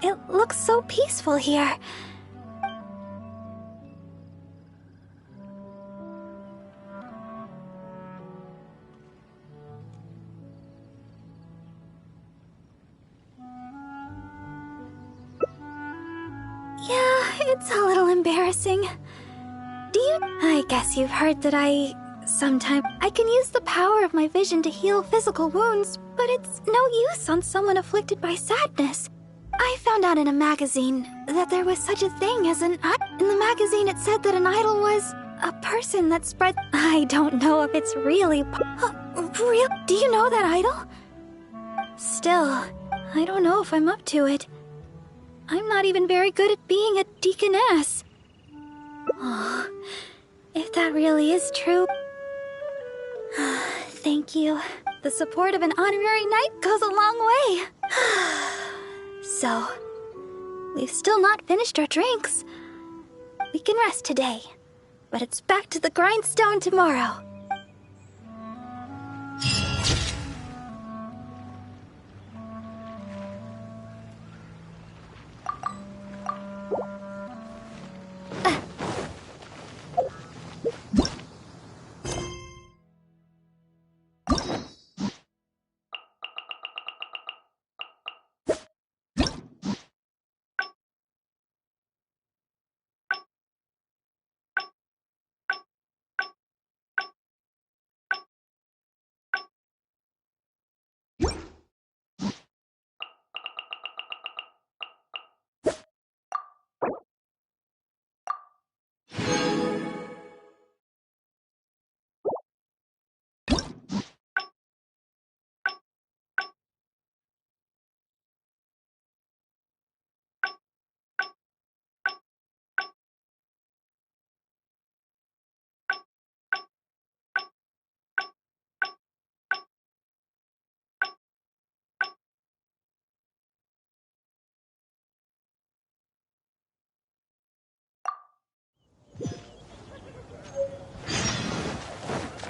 Speaker 1: It looks so peaceful here. Yeah, it's a little embarrassing. I guess you've heard that sometimes I can use the power of my vision to heal physical wounds, but it's no use on someone afflicted by sadness. I found out in a magazine that there was such a thing as an idol. In the magazine it said that an idol was a person that spread... I don't know if it's really... real? Do you know that idol? Still, I don't know if I'm up to it. I'm not even very good at being a deaconess. Oh, if that really is true... Thank you. The support of an honorary knight goes a long way. So, we've still not finished our drinks. We can rest today, but it's back to the grindstone tomorrow.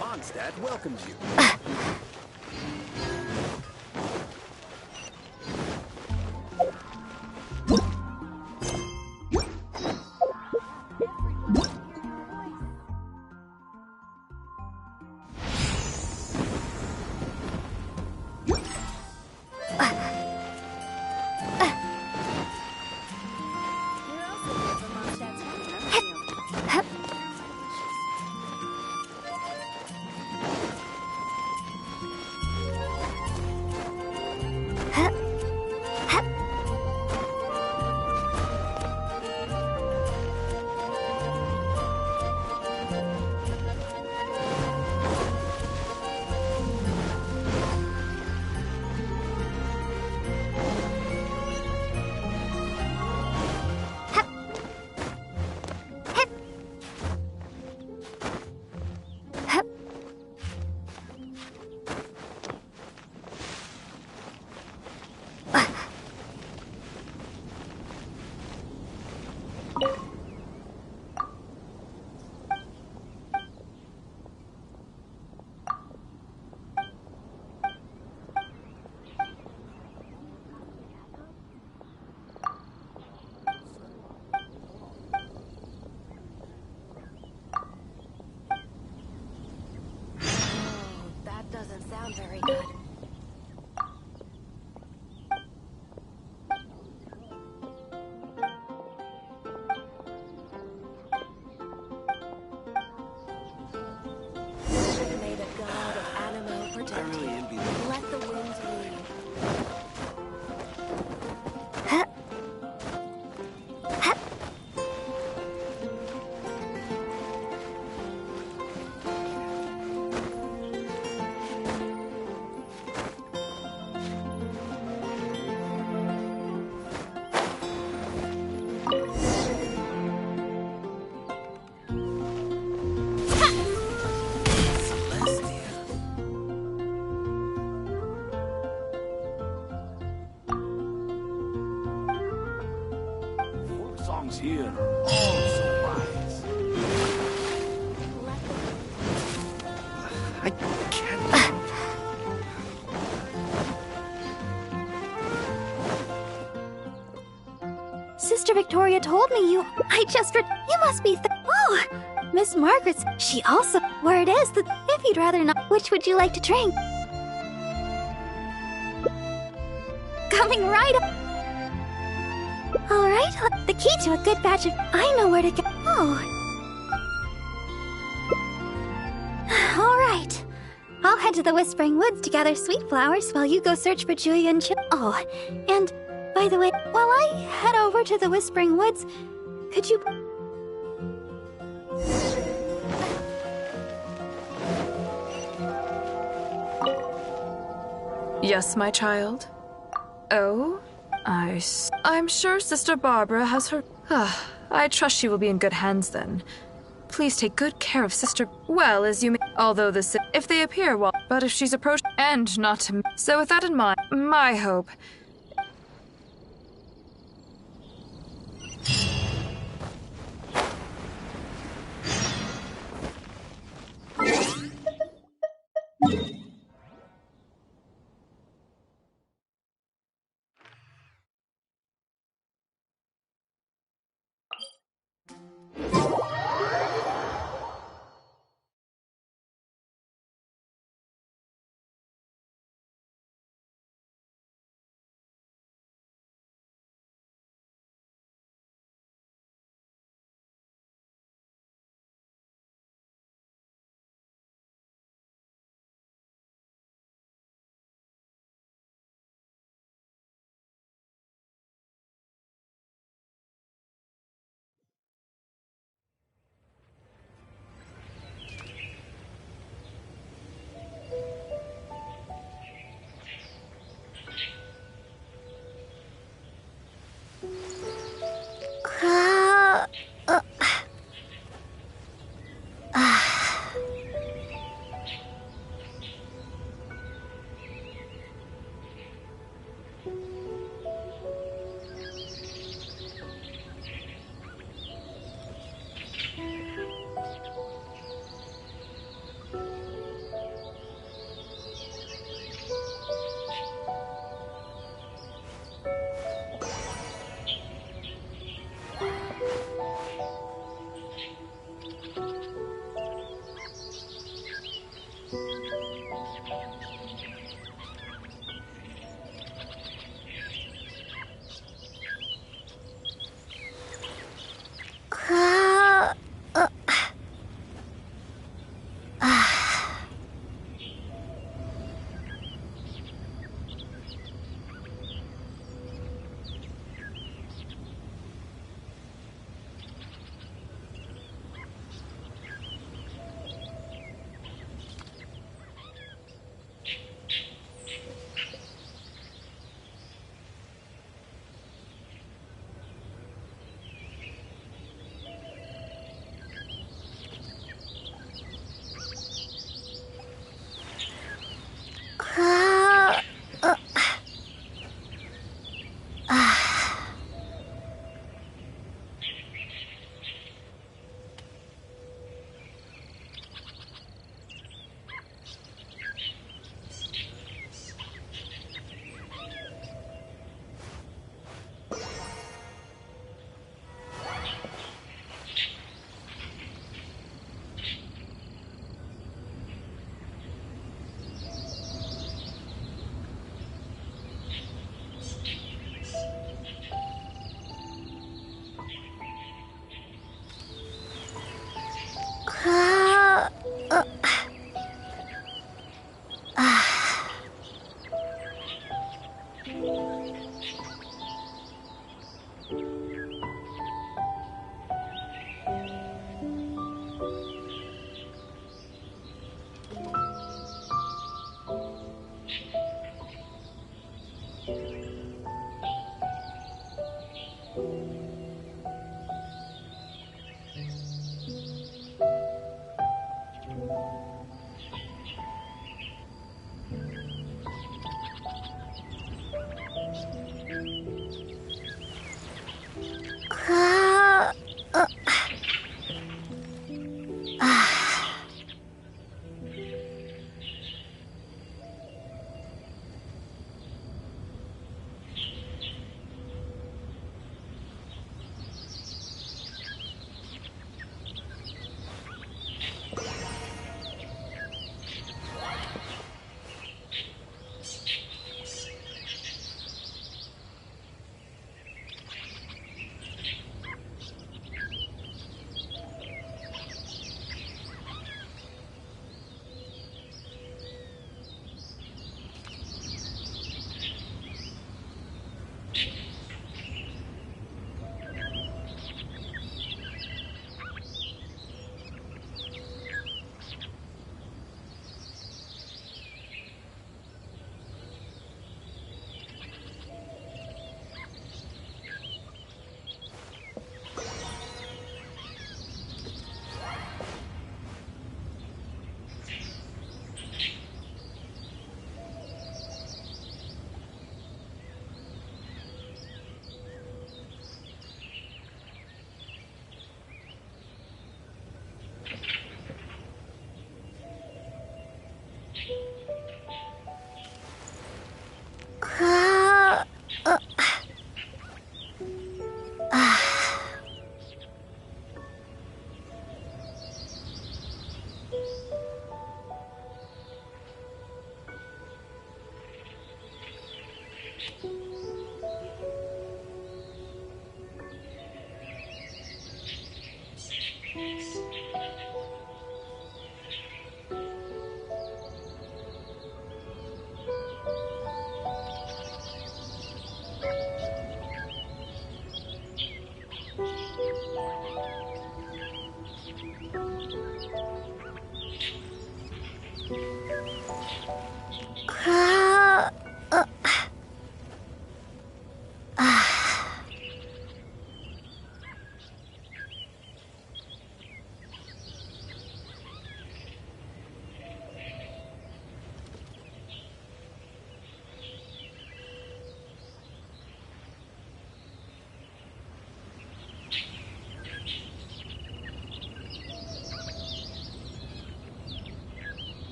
Speaker 9: Mondstadt welcomes you.
Speaker 3: Doesn't sound very good.
Speaker 9: Songs here are all so wise. I can't.
Speaker 1: Sister Victoria told me you. You must be. Oh, Miss Margaret's. She also. Where it is that if you'd rather not. Which would you like to drink? Coming right up. All right. The key to a good batch of. I know where to go. Oh. All right. I'll head to the Whispering Woods to gather sweet flowers while you go search for Julia and Chip. Oh, and by the way, while I head over to the Whispering Woods, could you...
Speaker 4: Yes, my child? Oh? I'm sure Sister Barbara has her... I trust she will be in good hands then. Please take good care of Sister... Well, as you may... Although if they appear while... But if she's approached... And not to... So with that in mind, my hope...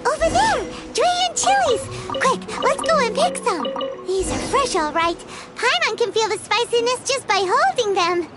Speaker 5: Over there! Dragon chilies! Quick, let's go and pick some. These are fresh, all right. Paimon can feel the spiciness just by holding them.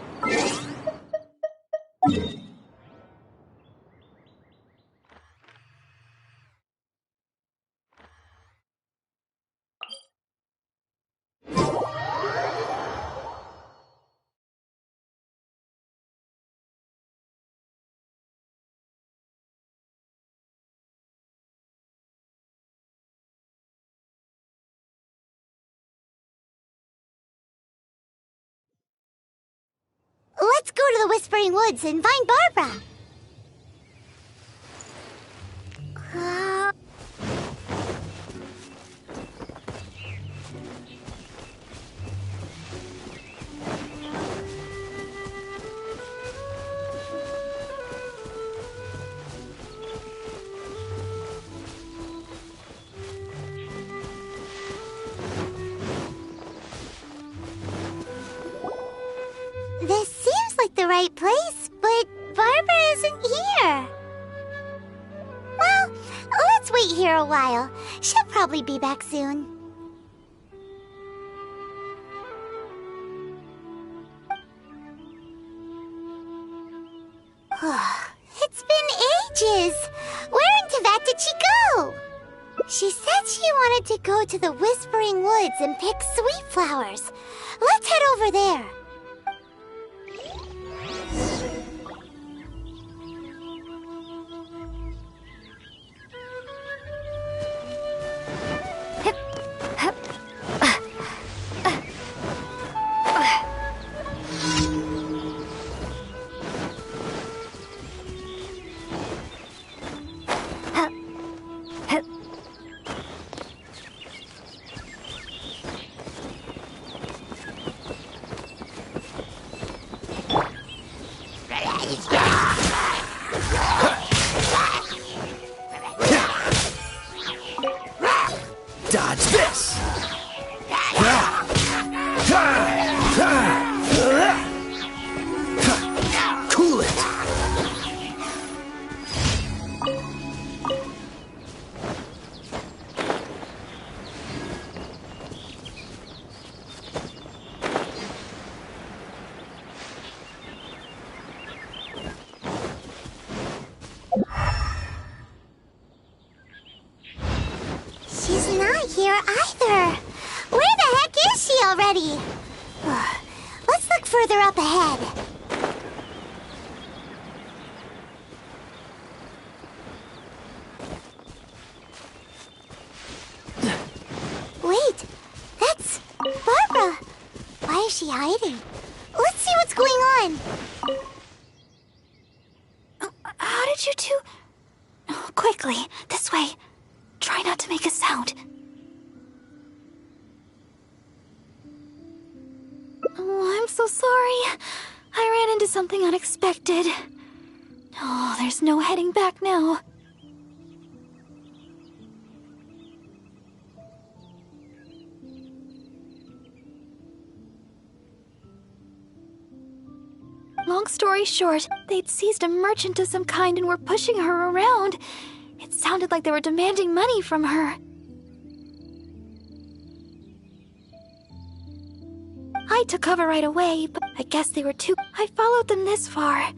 Speaker 5: Let's go to the Whispering Woods and find Barbara. This seems like the right place, but Barbara isn't here. Well, let's wait here a while. She'll probably be back soon. It's been ages. Where in Teyvat did she go? She said she wanted to go to the Whispering Woods and pick sweet flowers. Let's head over there.
Speaker 2: Dodge this! Cool it!
Speaker 5: She's not here either. Where the heck is she already? Let's look further up ahead. Wait, that's Barbara. Why is she hiding? Let's see what's going on.
Speaker 1: How did you two... Oh, quickly, this way. Try not to make a sound. Oh, I'm so sorry. I ran into something unexpected. Oh, there's no heading back now. Long story short, they'd seized a merchant of some kind and were pushing her around. It sounded like they were demanding money from her. I took cover right away, but I guess they were too... I followed them this far,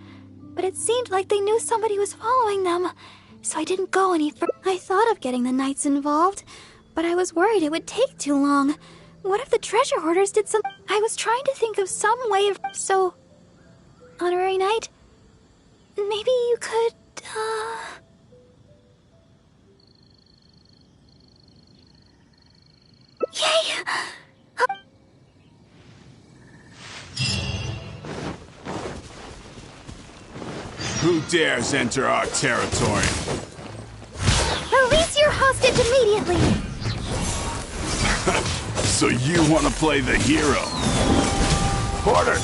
Speaker 1: but it seemed like they knew somebody was following them, so I didn't go any further. I thought of getting the knights involved, but I was worried it would take too long. What if the treasure hoarders did some... I was trying to think of some way of... So, Honorary Knight, maybe you could, Yay!
Speaker 6: Who dares enter our territory?
Speaker 1: Release your hostage immediately!
Speaker 6: So you want to play the hero? Porter,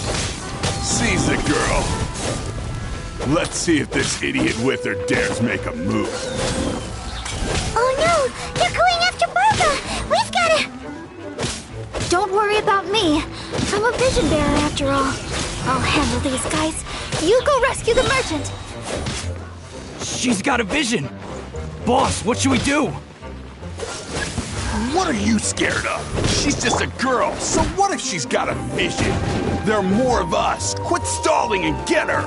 Speaker 6: seize the girl. Let's see if this idiot with her dares make a move.
Speaker 5: Oh
Speaker 1: I'm a vision bearer after all. I'll handle these guys. You go rescue the merchant.
Speaker 10: She's got a vision! Boss, what should we do?
Speaker 9: What are you scared of? She's just a girl, so what if she's got a vision? There are more of us. Quit stalling and get her!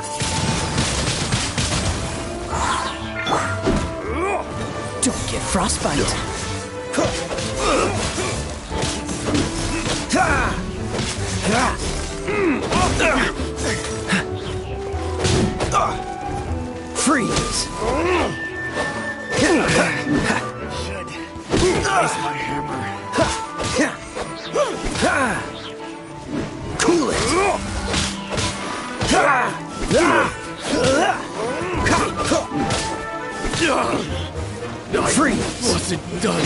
Speaker 2: Don't get frostbite. Freeze!
Speaker 9: Where's my hammer?
Speaker 2: Cool it! Freeze!
Speaker 9: Wasn't done.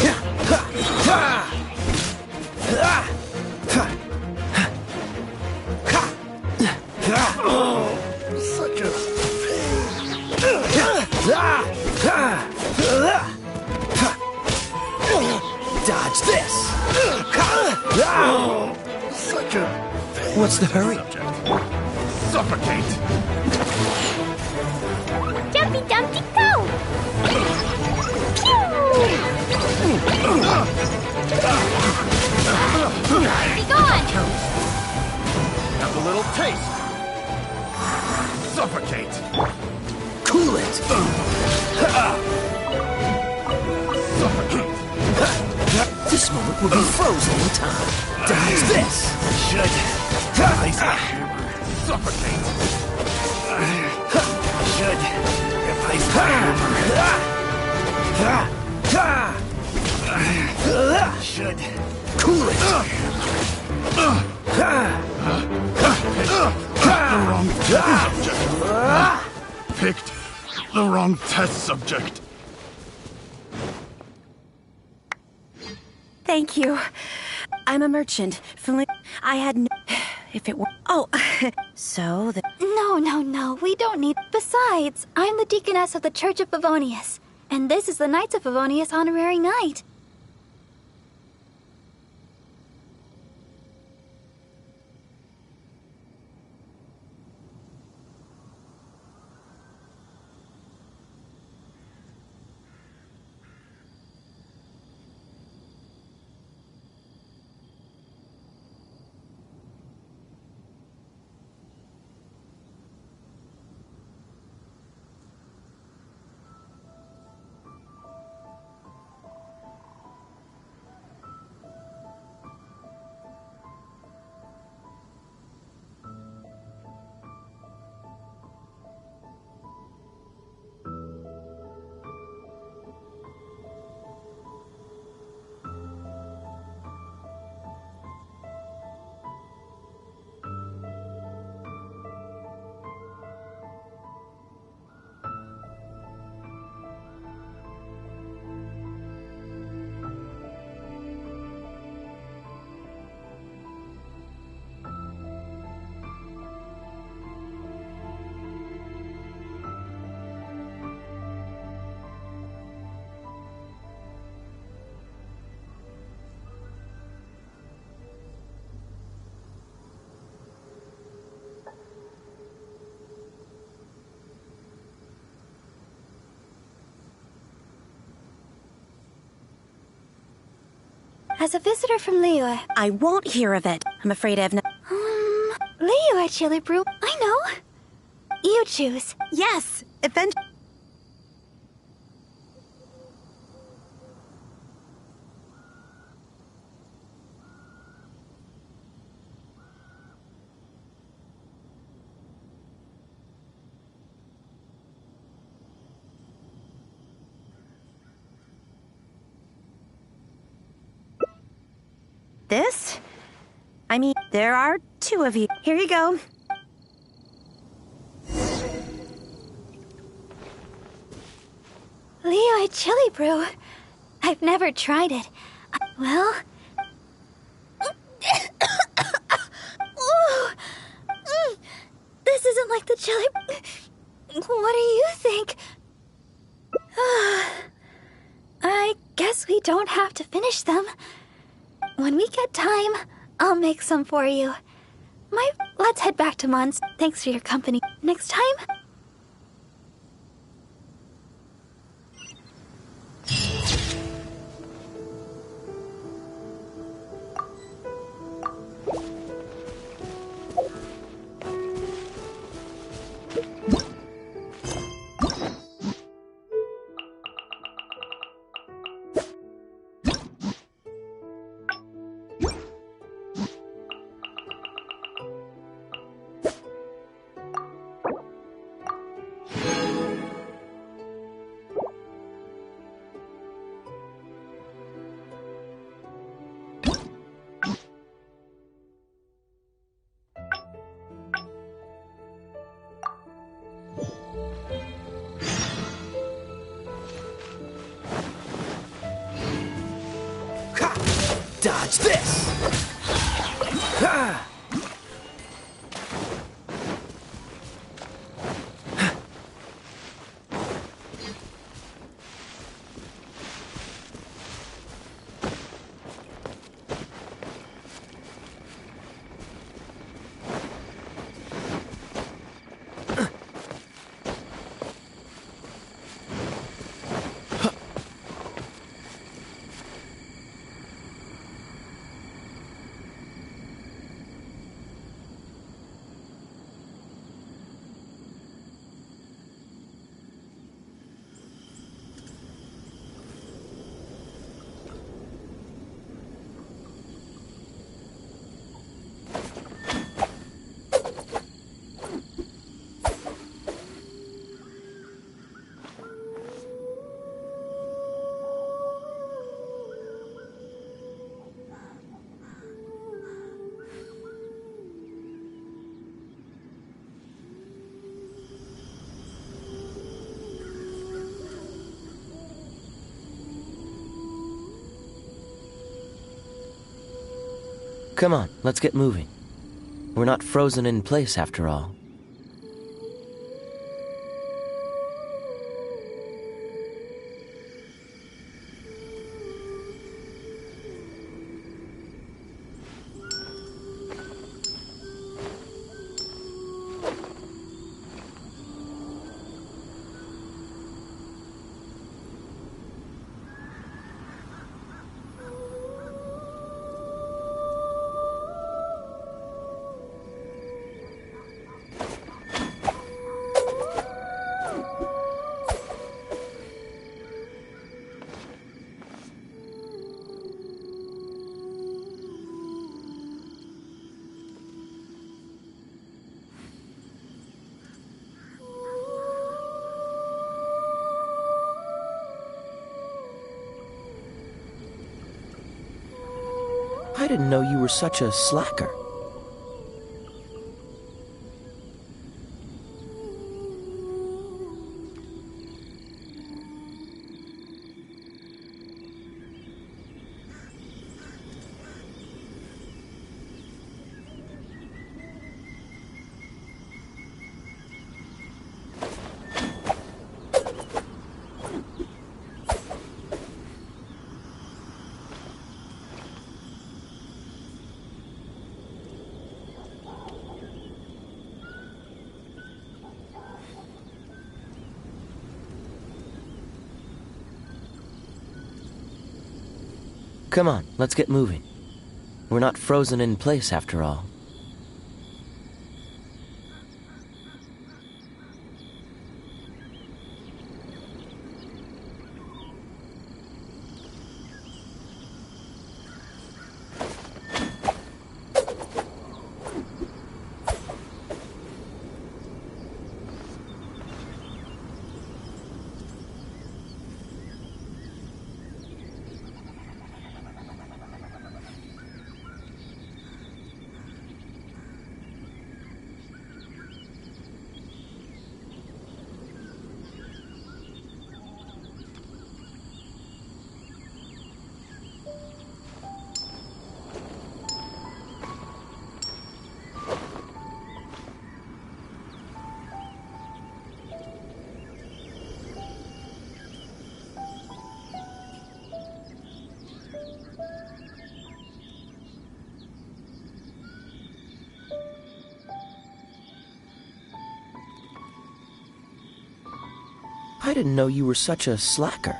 Speaker 9: Such a
Speaker 2: Dodge this!
Speaker 9: Such a
Speaker 2: What's the hurry?
Speaker 9: suffocate.
Speaker 5: Jumpy Dumpty go! Be gone!
Speaker 9: Have a little taste. Suffocate.
Speaker 2: Cool it!
Speaker 9: Suffocate.
Speaker 2: This moment will be frozen in time. Dodge this!
Speaker 9: Should replace my hammer. Suffocate. Should replace my hammer. Should
Speaker 2: Cool it!
Speaker 9: picked the wrong test subject.
Speaker 11: Thank you. I'm a merchant from I had no... If it were... Oh, so the...
Speaker 1: No, we don't need... Besides, I'm the deaconess of the Church of Favonius, and this is the Knights of Favonius Honorary Knight. As a visitor from Liyue...
Speaker 11: I won't hear of it. I'm afraid I have no...
Speaker 1: Liyue, Chili Brew. I know. You choose.
Speaker 11: Yes, eventually... This? I mean, there are two of you. Here you go.
Speaker 1: Liyue Chili Brew. I've never tried it. Well... Ooh. This isn't like the chili... What do you think? I guess we don't have to finish them. When we get time, I'll make some for you. Let's head back to Mons. Thanks for your company. Next time?
Speaker 2: Dodge this!
Speaker 12: Come on, let's get moving. We're not frozen in place after all. I didn't know you were such a slacker. Come on, let's get moving. We're not frozen in place after all. I didn't know you were such a slacker.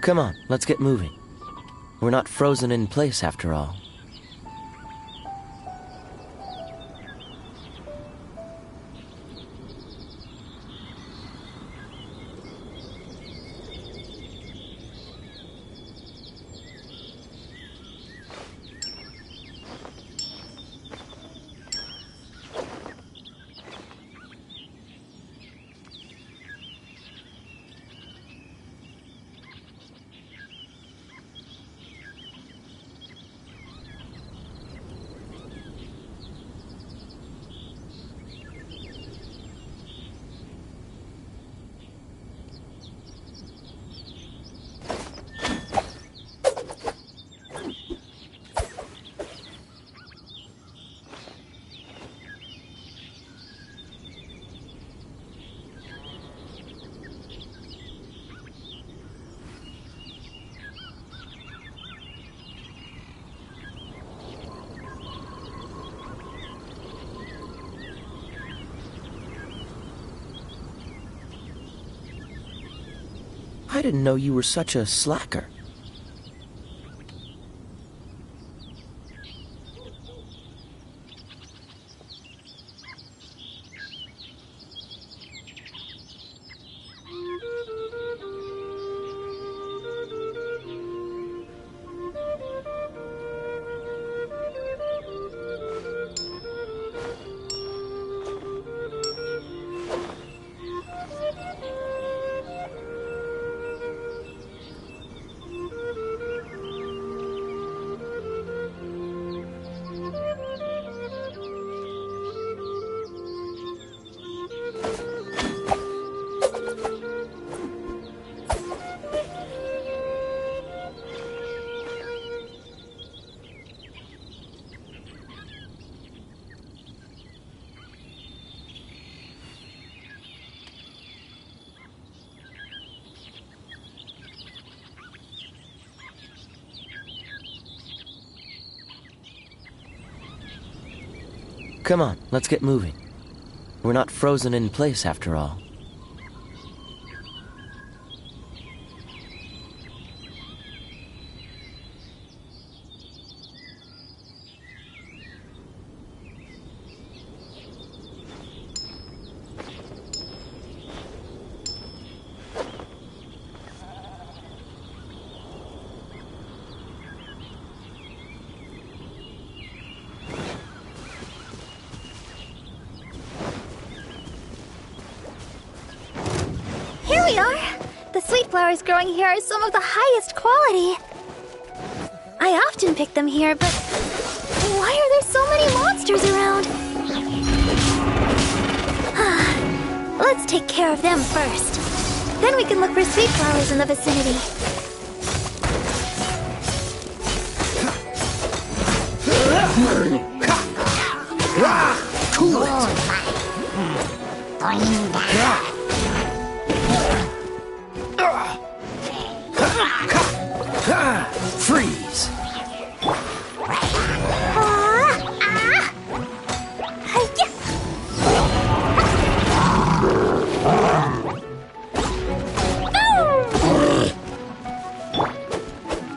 Speaker 12: Come on, let's get moving. We're not frozen in place after all. I didn't know you were such a slacker. Come on, let's get moving. We're not frozen in place after all.
Speaker 1: Here we are! The sweet flowers growing here are some of the highest quality. I often pick them here, but why are there so many monsters around? Let's take care of them first. Then we can look for sweet flowers in the vicinity.
Speaker 5: Cool it! Bring back!
Speaker 10: Freeze!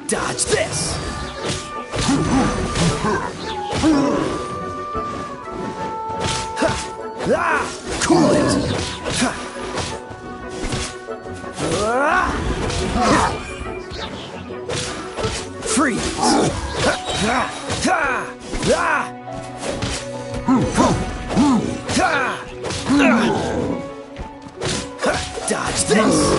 Speaker 10: Dodge this! Cool it! Freeze! Dodge this!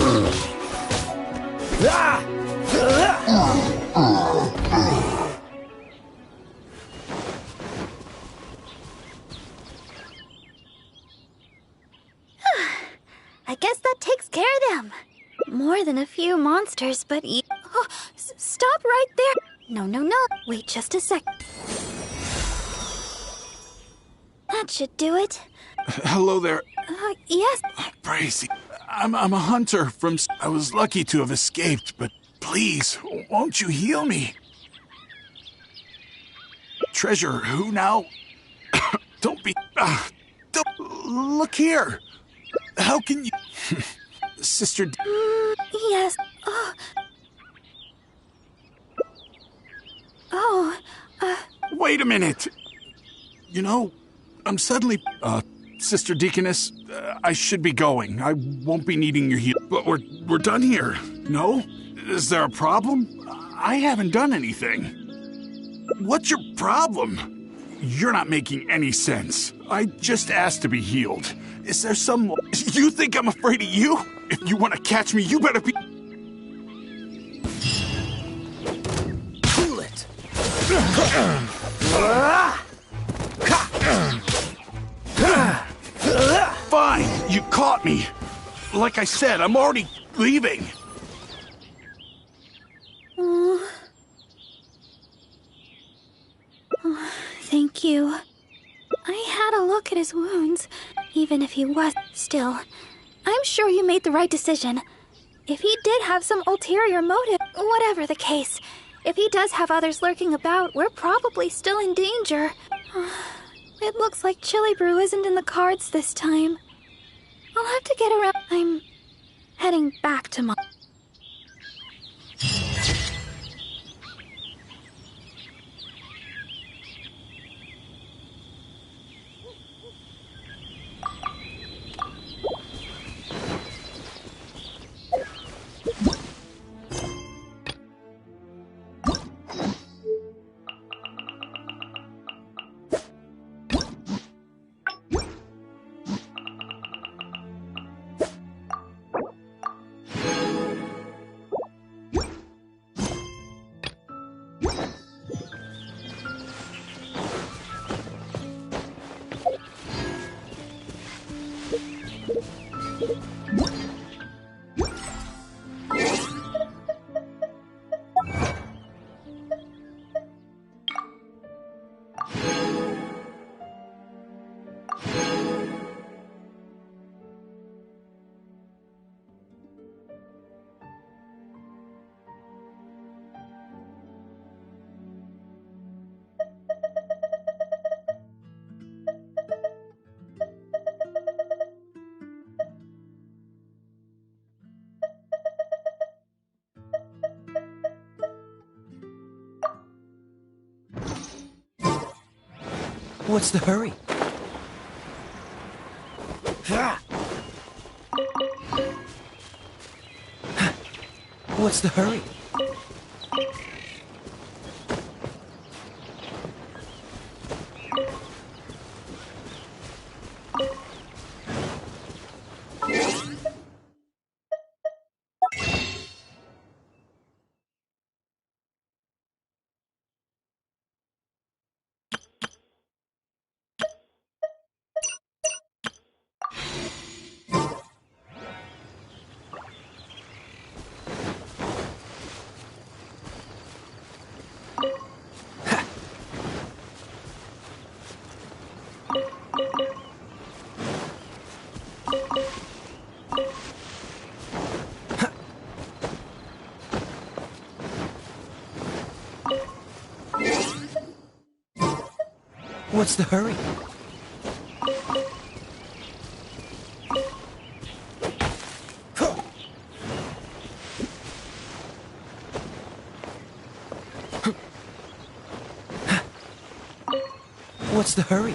Speaker 1: guess that takes care of them. More than a few monsters, but oh, stop right there. No, no, no. Wait just a sec. That should do it.
Speaker 6: Hello there.
Speaker 1: Yes.
Speaker 6: Bracy, I'm a hunter from... I was lucky to have escaped, but please, won't you heal me? Treasure, who now? Don't be... look here. How can you... Sister...
Speaker 1: Yes.
Speaker 6: Wait a minute. You know, I'm suddenly... Sister Deaconess, I should be going. I won't be needing your heal. But we're done here. No? Is there a problem? I haven't done anything. What's your problem? You're not making any sense. I just asked to be healed. Is there some... You think I'm afraid of you? If you want to catch me, you better be...
Speaker 2: Cool it.
Speaker 6: Fine, you caught me. Like I said, I'm already leaving.
Speaker 1: Thank you. I had a look at his wounds, even if he was still. I'm sure you made the right decision. If he did have some ulterior motive, whatever the case, if he does have others lurking about, we're probably still in danger. It looks like Chili Brew isn't in the cards this time. I'll have to get around. I'm heading back to Mom.
Speaker 2: What's the hurry? What's the hurry? What's the hurry? What's the hurry?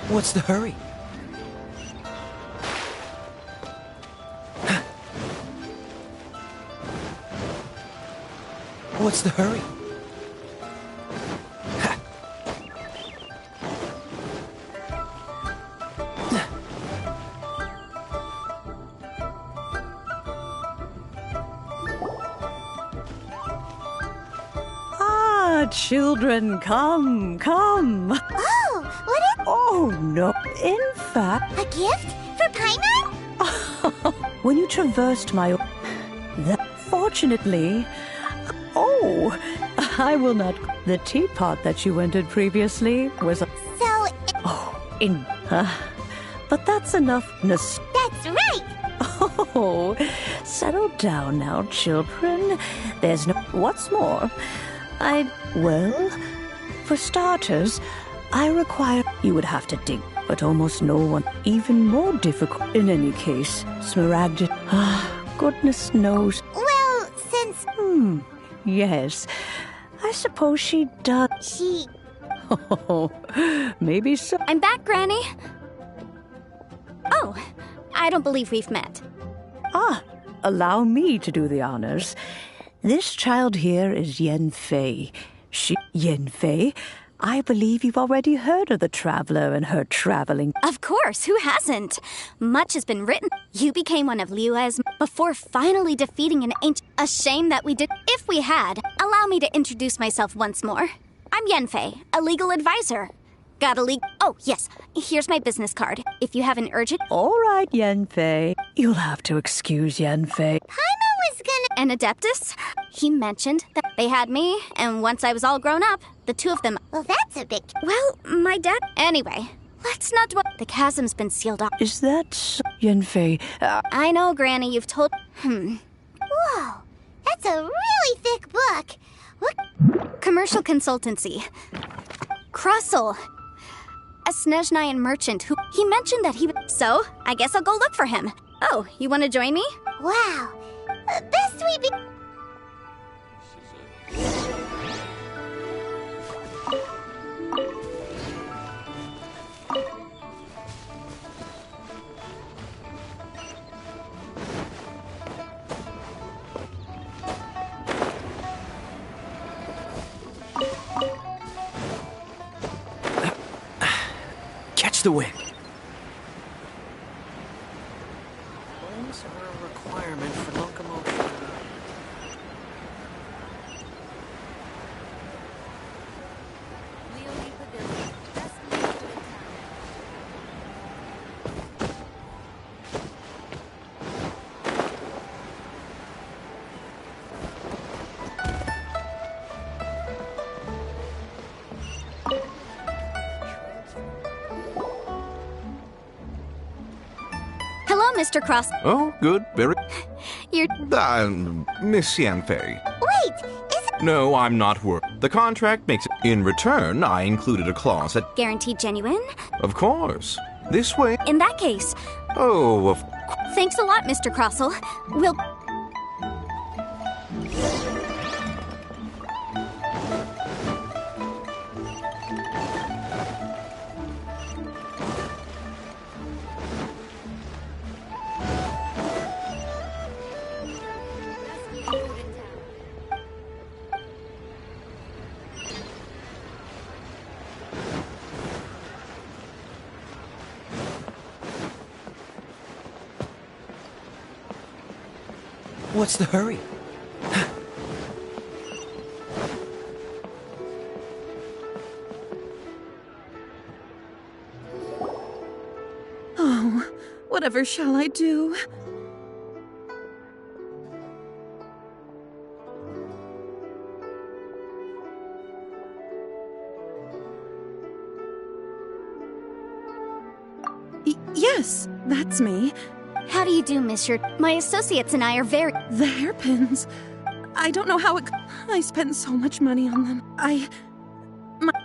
Speaker 12: What's the hurry? What's the hurry?
Speaker 13: Children, come, come.
Speaker 5: Oh, what is...
Speaker 13: Oh, no. In fact...
Speaker 5: A gift? For Paimon?
Speaker 13: When you traversed my... Fortunately... Oh, I will not... The teapot that you entered previously was...
Speaker 5: So...
Speaker 13: Oh, in... but that's enough...
Speaker 5: That's right!
Speaker 13: Oh, settle down now, children. There's no... What's more... Well, for starters, I require... You would have to dig, but almost no one. Even more difficult. In any case, Smaragda... goodness knows.
Speaker 5: Well, since...
Speaker 13: Yes. I suppose she does.
Speaker 5: She...
Speaker 13: Oh, maybe so.
Speaker 1: I'm back, Granny. Oh, I don't believe we've met.
Speaker 13: Allow me to do the honors. This child here is Yen Fei. Yen Fei, I believe you've already heard of the traveler and her traveling.
Speaker 1: Of course, who hasn't? Much has been written. You became one of Liu's before finally defeating an ancient... A shame that we did... If we had, allow me to introduce myself once more. I'm Yen Fei, a legal advisor. Got a legal... Oh, yes, here's my business card. If you have an urgent...
Speaker 13: All right, Yen Fei. You'll have to excuse Yen Fei.
Speaker 5: Paimon was gonna...
Speaker 1: An Adeptus? He mentioned that they had me, and once I was all grown up, the two of them...
Speaker 5: Well, that's a big...
Speaker 1: Well, my dad... Anyway, let's not dwell... The chasm's been sealed off.
Speaker 13: Is that... Yen Fei?
Speaker 1: I know, Granny, you've told...
Speaker 5: Whoa, that's a really thick book. What?
Speaker 1: Commercial consultancy. Crossel. A Snezhnayan merchant who... He mentioned that he... So, I guess I'll go look for him. Oh, you want to join me?
Speaker 5: Wow. Best we be...
Speaker 12: Catch the wind. Wings are a requirement for locomotion.
Speaker 1: Hello, Mr. Cross.
Speaker 14: Oh, good. Very...
Speaker 1: You're...
Speaker 14: Miss Yanfei.
Speaker 5: Wait, is it...
Speaker 14: No, I'm not worried. The contract makes it... In return, I included a clause that...
Speaker 1: Guaranteed genuine?
Speaker 14: Of course. This way...
Speaker 1: In that case...
Speaker 14: Oh, of...
Speaker 1: Thanks a lot, Mr. Crossel. We'll...
Speaker 12: What's the hurry?
Speaker 13: Oh, whatever shall I do? Yes, that's me.
Speaker 1: How do you do, Monsieur? My associates and I are very...
Speaker 13: The hairpins. I don't know how it... I spent so much money on them.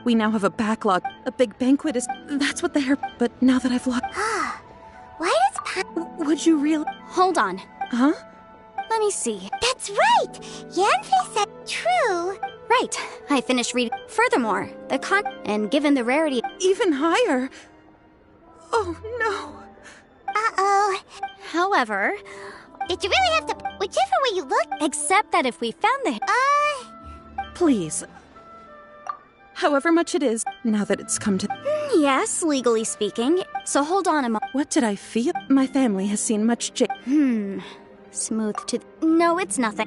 Speaker 13: We now have a backlog. A big banquet is... That's what the hair... But now that I've lost...
Speaker 5: Why does
Speaker 13: Would you really...
Speaker 1: Hold on.
Speaker 13: Huh?
Speaker 1: Let me see.
Speaker 5: That's right! Yanfei said true.
Speaker 1: Right. I finished reading. Furthermore, the And given the rarity...
Speaker 13: Even higher.
Speaker 11: Oh, no.
Speaker 5: Uh-oh.
Speaker 1: However,
Speaker 5: Did you really have to... Whichever way you look...
Speaker 1: except that if we found the...
Speaker 11: Please. However much it is, now that it's come to...
Speaker 1: Yes, legally speaking. So hold on a moment.
Speaker 11: What did I feel? My family has seen much
Speaker 1: Smooth to... No, it's nothing.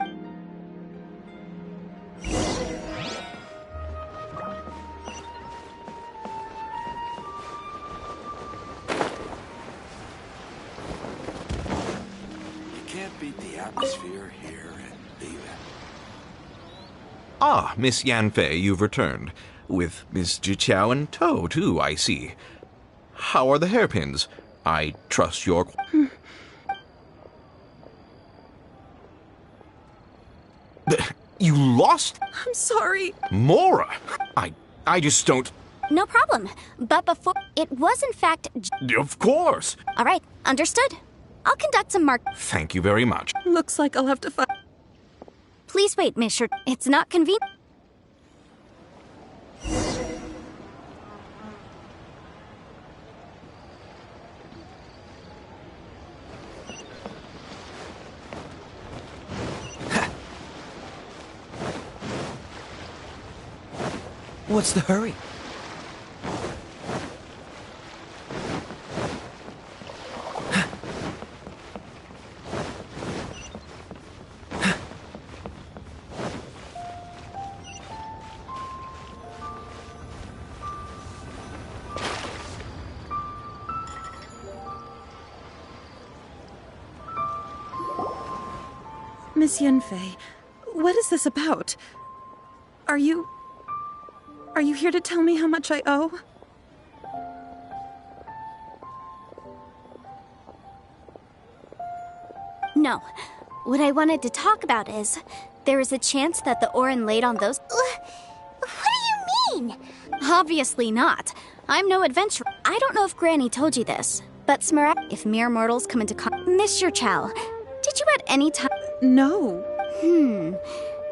Speaker 9: Can't beat the atmosphere here and leave it.
Speaker 14: Ah, Miss Yanfei, you've returned. With Miss Jiqiao in tow, too, I see. How are the hairpins? I trust your... You lost?
Speaker 11: I'm sorry.
Speaker 14: Mora! I just don't...
Speaker 1: No problem. But before... It was in fact...
Speaker 14: Of course!
Speaker 1: All right, understood. I'll conduct some mark...
Speaker 14: Thank you very much.
Speaker 11: Looks like I'll have to find...
Speaker 1: Please wait, Miss Short. It's not convenient.
Speaker 12: What's the hurry?
Speaker 11: Miss Yanfei, what is this about? Are you here to tell me how much I owe?
Speaker 1: No. What I wanted to talk about is... There is a chance that the Orin laid on those...
Speaker 5: What do you mean?
Speaker 1: Obviously not. I'm no adventurer. I don't know if Granny told you this, but if mere mortals come into Mr. Chow, did you at any time...
Speaker 11: No.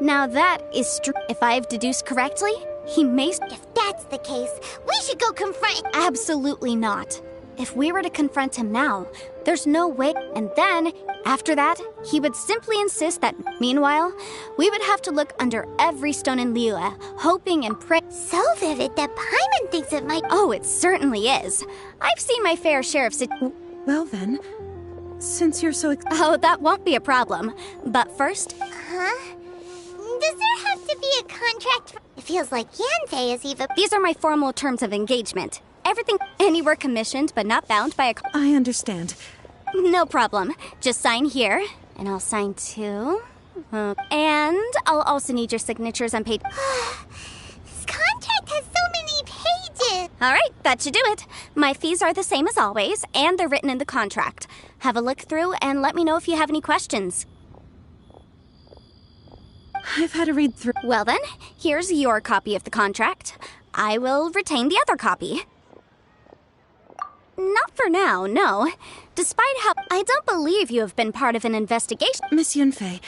Speaker 1: Now that is if I've deduced correctly, he may...
Speaker 5: If that's the case, we should go confront...
Speaker 1: Absolutely not. If we were to confront him now, there's no way... And then, after that, he would simply insist that... Meanwhile, we would have to look under every stone in Liyue, hoping and praying...
Speaker 5: So vivid that Paimon thinks it might...
Speaker 1: Oh, it certainly is. I've seen my fair share of...
Speaker 11: Well then, since you're so...
Speaker 1: Oh, that won't be a problem. But first...
Speaker 5: Huh? Does there have to be a contract? It feels like Yanfei is even...
Speaker 1: These are my formal terms of engagement. Everything anywhere commissioned but not bound by a...
Speaker 11: I understand.
Speaker 1: No problem. Just sign here, and I'll sign too. And I'll also need your signatures on page...
Speaker 5: This contract has so many pages!
Speaker 1: All right, that should do it. My fees are the same as always, and they're written in the contract. Have a look through and let me know if you have any questions.
Speaker 11: I've had to read through...
Speaker 1: Well then, here's your copy of the contract. I will retain the other copy. Not for now, no. Despite how... I don't believe you have been part of an investigation.
Speaker 11: Miss Yunfei,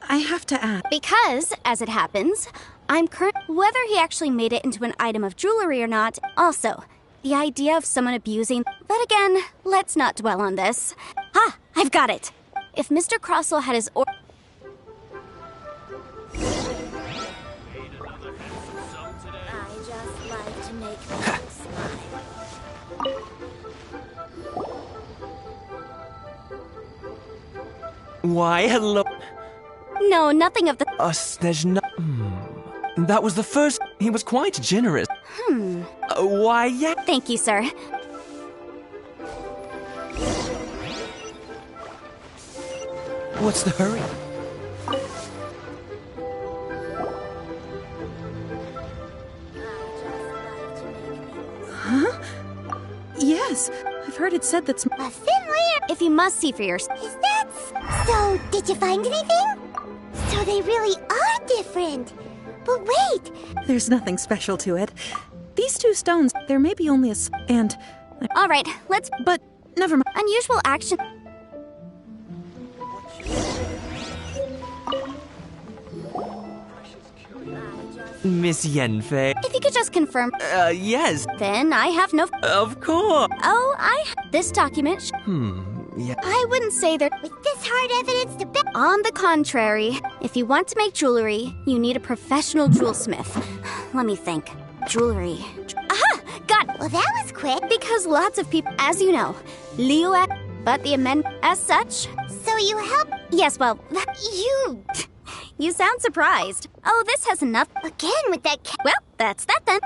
Speaker 11: I have to ask...
Speaker 1: Because, as it happens, I'm whether he actually made it into an item of jewelry or not. Also, the idea of someone abusing... But again, let's not dwell on this. Ah, I've got it. If Mr. Crossell had his...
Speaker 10: Why, hello.
Speaker 1: No, nothing of the...
Speaker 10: Snezhna... That was the first... He was quite generous. Why, yeah...
Speaker 1: Thank you, sir.
Speaker 12: What's the hurry?
Speaker 11: Huh? Yes, I've heard it said that's...
Speaker 5: A thin layer...
Speaker 1: If you must see for yourself...
Speaker 5: Is that... So, did you find anything? So they really are different. But wait...
Speaker 11: There's nothing special to it. These two stones, there may be only a... And...
Speaker 1: All right, let's...
Speaker 11: But, never mind.
Speaker 1: Unusual action...
Speaker 10: Miss Yenfei.
Speaker 1: If you could just confirm.
Speaker 10: Yes.
Speaker 1: Then I have no.
Speaker 10: Of course.
Speaker 1: Oh, this document.
Speaker 10: Yeah.
Speaker 1: I wouldn't say that.
Speaker 5: With this hard evidence to back.
Speaker 1: On the contrary, if you want to make jewelry, you need a professional jewelsmith. Let me think. Jewelry. Aha! Got it.
Speaker 5: Well, that was quick.
Speaker 1: Because lots of people, as you know, Leo, but the amendment as such.
Speaker 5: So you help.
Speaker 1: Yes, well, you sound surprised. Oh, this has enough.
Speaker 5: Again with that
Speaker 1: Well, that's that then.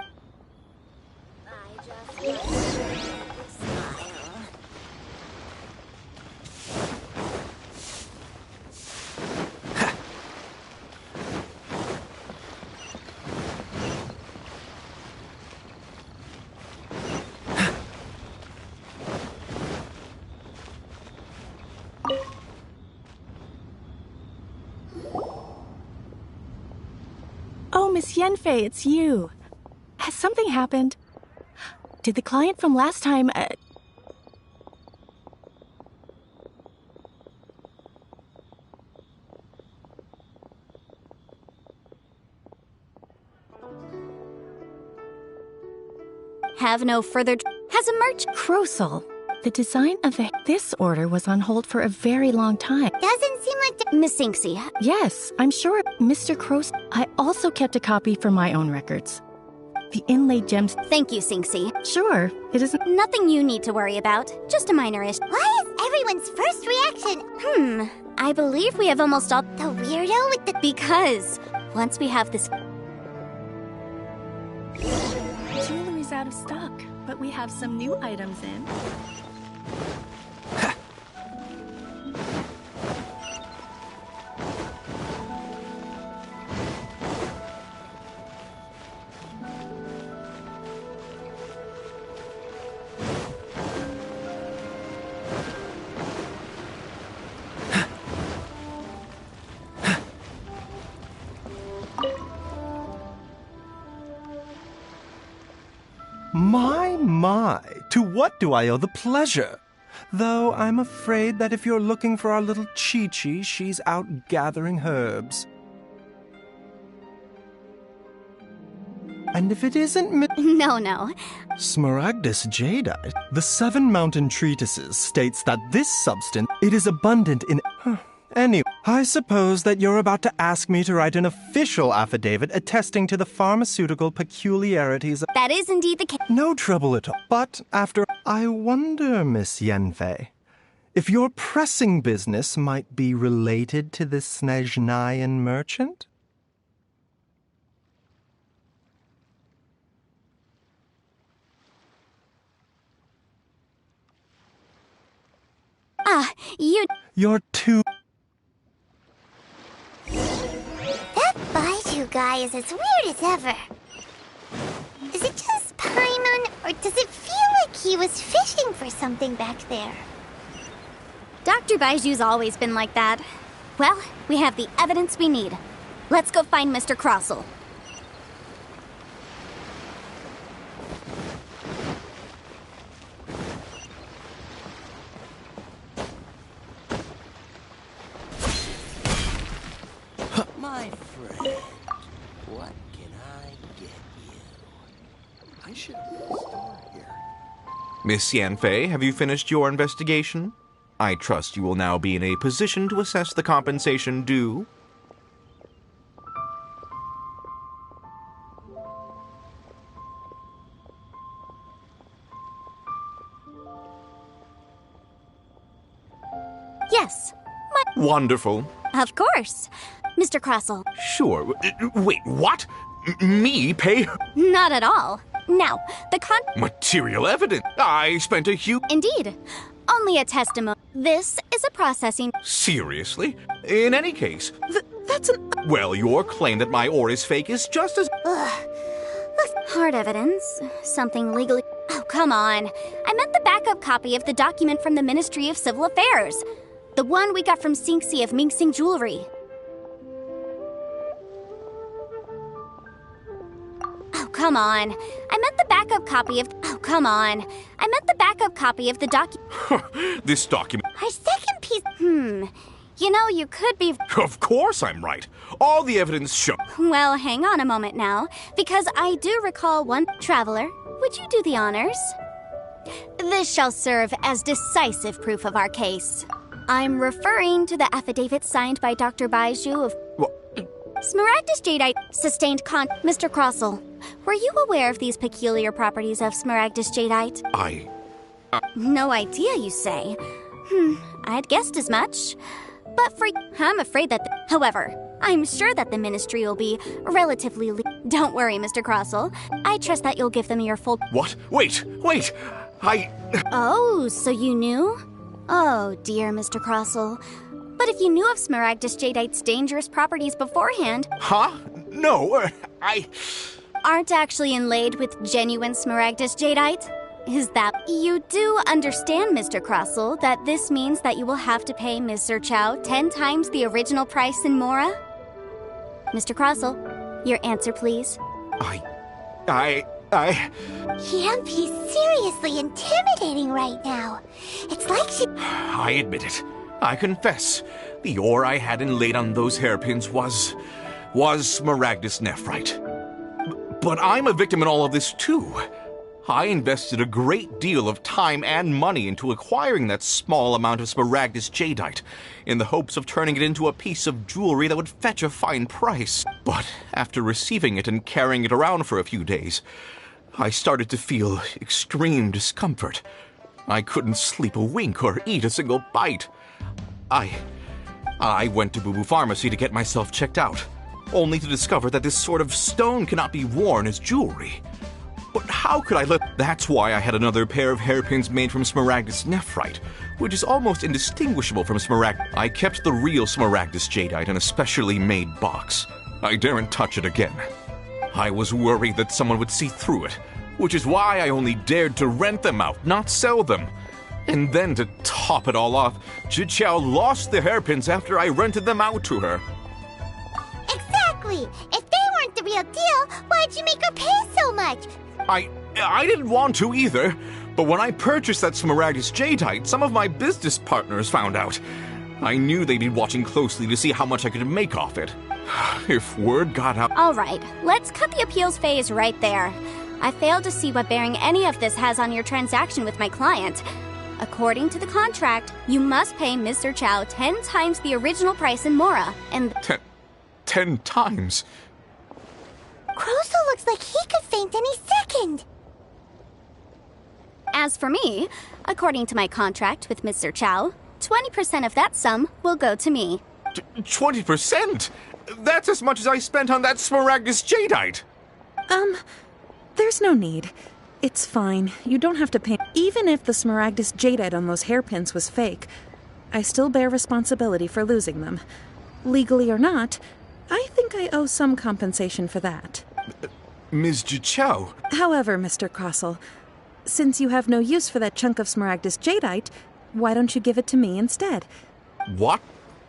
Speaker 15: Oh, Miss Yenfei, it's you. Has something happened? Did the client from last time,
Speaker 1: Have no further... Has emerged...
Speaker 15: Crosel. The design of this order was on hold for a very long time.
Speaker 5: Doesn't seem like...
Speaker 1: Miss Sinksy.
Speaker 15: Yes, I'm sure Mr. Crosel. I also kept a copy for my own records. The inlaid gems...
Speaker 1: Thank you, Sinksy.
Speaker 15: Sure, it isn't...
Speaker 1: Nothing you need to worry about. Just a minor issue.
Speaker 5: Why is everyone's first reaction?
Speaker 1: I believe we have almost all...
Speaker 5: The weirdo with the...
Speaker 1: Because once we have this...
Speaker 15: Jewelry's out of stock, but we have some new items in.
Speaker 16: My, to what do I owe the pleasure? Though I'm afraid that if you're looking for our little Chi-Chi, she's out gathering herbs. And if it isn't
Speaker 1: No.
Speaker 16: Smaragdus jadeite, the 7 Mountain Treatises states that this substance, it is abundant in... Anyway, I suppose that you're about to ask me to write an official affidavit attesting to the pharmaceutical peculiarities of...
Speaker 1: That is indeed the case.
Speaker 16: No trouble at all. But after... I wonder, Miss Yenfei, if your pressing business might be related to this Snezhnayan merchant? You're too...
Speaker 5: That Baiju guy is as weird as ever. Is it just Paimon, or does it feel like he was fishing for something back there?
Speaker 1: Dr. Baiju's always been like that. Well, we have the evidence we need. Let's go find Mr. Crossell.
Speaker 2: My friend, what can I get you? I should have put a store here.
Speaker 14: Miss Yanfei, have you finished your investigation? I trust you will now be in a position to assess the compensation due.
Speaker 1: Yes.
Speaker 14: Wonderful.
Speaker 1: Of course. Mr. Crossell.
Speaker 14: Sure. Wait, what? Me pay?
Speaker 1: Not at all. Now,
Speaker 14: Material evidence. I spent a huge...
Speaker 1: Indeed. Only a testimony. This is a processing...
Speaker 14: Seriously? In any case...
Speaker 1: That's an...
Speaker 14: Well, your claim that my ore is fake is just as...
Speaker 1: Hard evidence. Something legally... Oh, come on. I meant the backup copy of the document from the Ministry of Civil Affairs. The one we got from Sinxi of Mingsing Jewelry. Oh, come on. I meant the backup copy of... Oh, come on. I meant the backup copy of the document...
Speaker 14: This document...
Speaker 5: Our second piece...
Speaker 1: You know, you could be...
Speaker 14: Of course I'm right. All the evidence shows.
Speaker 1: Well, hang on a moment now, because I do recall one... Traveler, would you do the honors? This shall serve as decisive proof of our case. I'm referring to the affidavit signed by Dr. Baiju of... Smaragdus Jadeite sustained Mr. Crossell, were you aware of these peculiar properties of Smaragdus Jadeite? No idea, you say? I'd guessed as much. But I'm afraid that... However, I'm sure that the Ministry will be relatively... Don't worry, Mr. Crossell. I trust that you'll give them your full...
Speaker 14: What? Wait!
Speaker 1: Oh, so you knew? Oh, dear, Mr. Crossell. But if you knew of Smaragdus Jadeite's dangerous properties beforehand...
Speaker 14: Huh? No,
Speaker 1: Aren't actually inlaid with genuine Smaragdus Jadeite? Is that... You do understand, Mr. Crossell, that this means that you will have to pay Ms. Chow 10 times the original price in Mora? Mr. Crossell, your answer, please.
Speaker 5: Yanfei's seriously intimidating right now. It's like she...
Speaker 14: I admit it. I confess. The ore I had inlaid on those hairpins was Smaragdus Nephrite. But I'm a victim in all of this, too. I invested a great deal of time and money into acquiring that small amount of Smaragdus Jadeite, in the hopes of turning it into a piece of jewelry that would fetch a fine price. But after receiving it and carrying it around for a few days, I started to feel extreme discomfort. I couldn't sleep a wink or eat a single bite. I went to Boo Boo Pharmacy to get myself checked out, only to discover that this sort of stone cannot be worn as jewelry. But how could I let... That's why I had another pair of hairpins made from Smaragdus Nephrite, which is almost indistinguishable from I kept the real Smaragdus Jadeite in a specially made box. I daren't touch it again. I was worried that someone would see through it, which is why I only dared to rent them out, not sell them. And then to top it all off, Jiqiao lost the hairpins after I rented them out to her.
Speaker 5: Exactly! If they weren't the real deal, why'd you make her pay so much?
Speaker 14: I didn't want to either, but when I purchased that Smaragdus Jadeite, some of my business partners found out. I knew they'd be watching closely to see how much I could make off it. If word got out...
Speaker 1: All right, let's cut the appeals phase right there. I failed to see what bearing any of this has on your transaction with my client. According to the contract, you must pay Mr. Chow 10 times the original price in Mora, and...
Speaker 14: 10 times?
Speaker 5: Crossell looks like he could faint any second.
Speaker 1: As for me, according to my contract with Mr. Chow, 20% of that sum will go to me.
Speaker 14: 20%? That's as much as I spent on that Smaragdus Jadeite.
Speaker 11: There's no need. It's fine. You don't have to pay. Even if the Smaragdus Jadeite on those hairpins was fake, I still bear responsibility for losing them. Legally or not, I think I owe some compensation for that.
Speaker 14: Ms. Jiqiao.
Speaker 11: However, Mr. Crossell, since you have no use for that chunk of Smaragdus Jadeite, why don't you give it to me instead?
Speaker 14: What?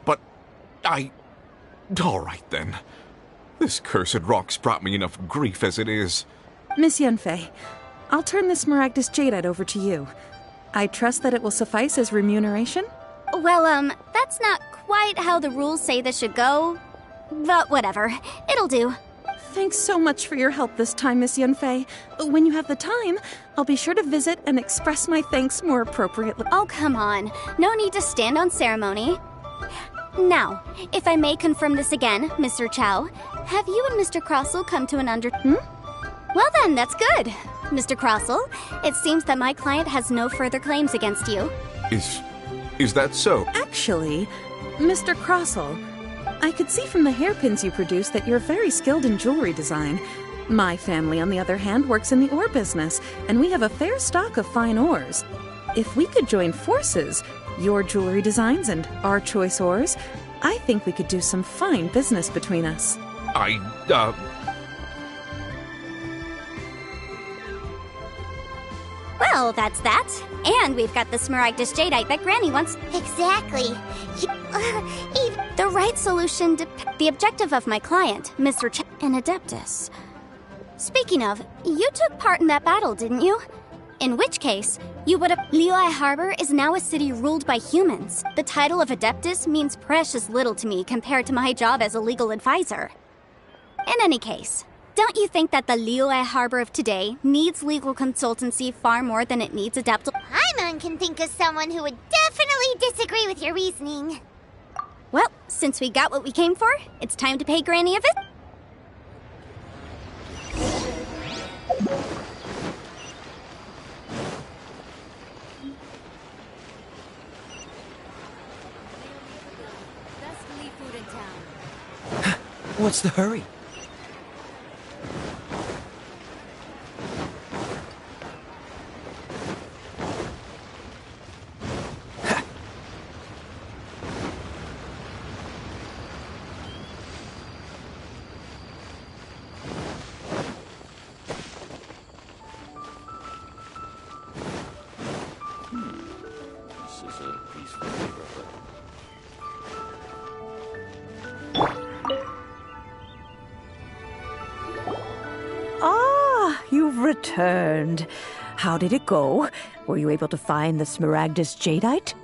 Speaker 14: But all right, then. This cursed rock's brought me enough grief as it is.
Speaker 11: Miss Yanfei, I'll turn the Smaragdus Jadeite over to you. I trust that it will suffice as remuneration?
Speaker 1: Well, that's not quite how the rules say this should go. But whatever, it'll do.
Speaker 11: Thanks so much for your help this time, Miss Yanfei. When you have the time, I'll be sure to visit and express my thanks more appropriately.
Speaker 1: Oh, come on. No need to stand on ceremony. Now, if I may confirm this again, Mr. Chow, have you and Mr. Crossell come to an Well then, that's good. Mr. Crossell, it seems that my client has no further claims against you.
Speaker 14: Is that so?
Speaker 11: Actually, Mr. Crossell, I could see from the hairpins you produce that you're very skilled in jewelry design. My family, on the other hand, works in the ore business, and we have a fair stock of fine ores. If we could join forces, your jewelry designs and our choice ores, I think we could do some fine business between us.
Speaker 1: Well, that's that. And we've got the Smaragdus Jadeite that Granny wants.
Speaker 5: Exactly.
Speaker 1: The right solution the objective of my client, Mr. an Adeptus. Speaking of, you took part in that battle, didn't you? In which case, you would have. Liyue Harbor is now a city ruled by humans. The title of Adeptus means precious little to me compared to my job as a legal advisor. In any case, don't you think that the Liyue Harbor of today needs legal consultancy far more than it needs Adeptus?
Speaker 5: Paimon can think of someone who would definitely disagree with your reasoning.
Speaker 1: Well, since we got what we came for, it's time to pay Granny a visit.
Speaker 12: What's the hurry?
Speaker 17: This is a peaceful neighborhood.
Speaker 13: Ah, you've returned. How did it go? Were you able to find the Smaragdus Jadeite?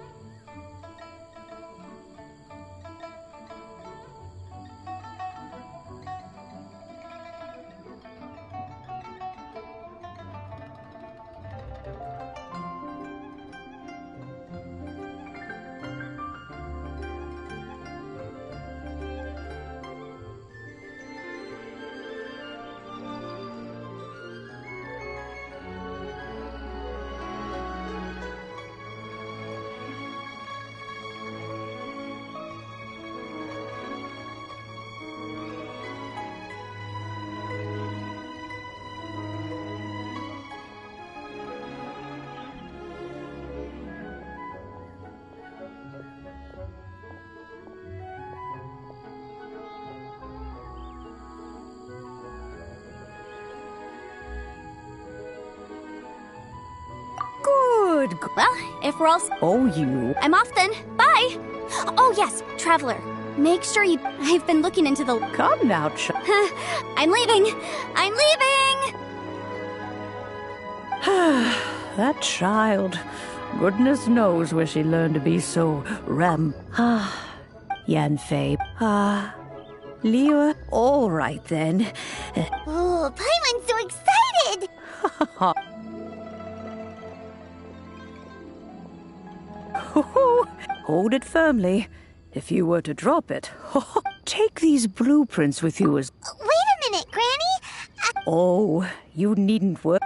Speaker 13: Good.
Speaker 1: Well, if we're all...
Speaker 13: Oh, you.
Speaker 1: I'm off then. Bye! Oh, yes, Traveler. Make sure you... I've been looking into the...
Speaker 13: Come now,
Speaker 1: I'm leaving! I'm leaving!
Speaker 13: That child. Goodness knows where she learned to be so Yanfei. Liyue. All right, then.
Speaker 5: Oh, Paimon's so excited!
Speaker 13: Hold it firmly. If you were to drop it, take these blueprints with you as...
Speaker 5: Wait a minute, Granny!
Speaker 13: Oh, you needn't worry.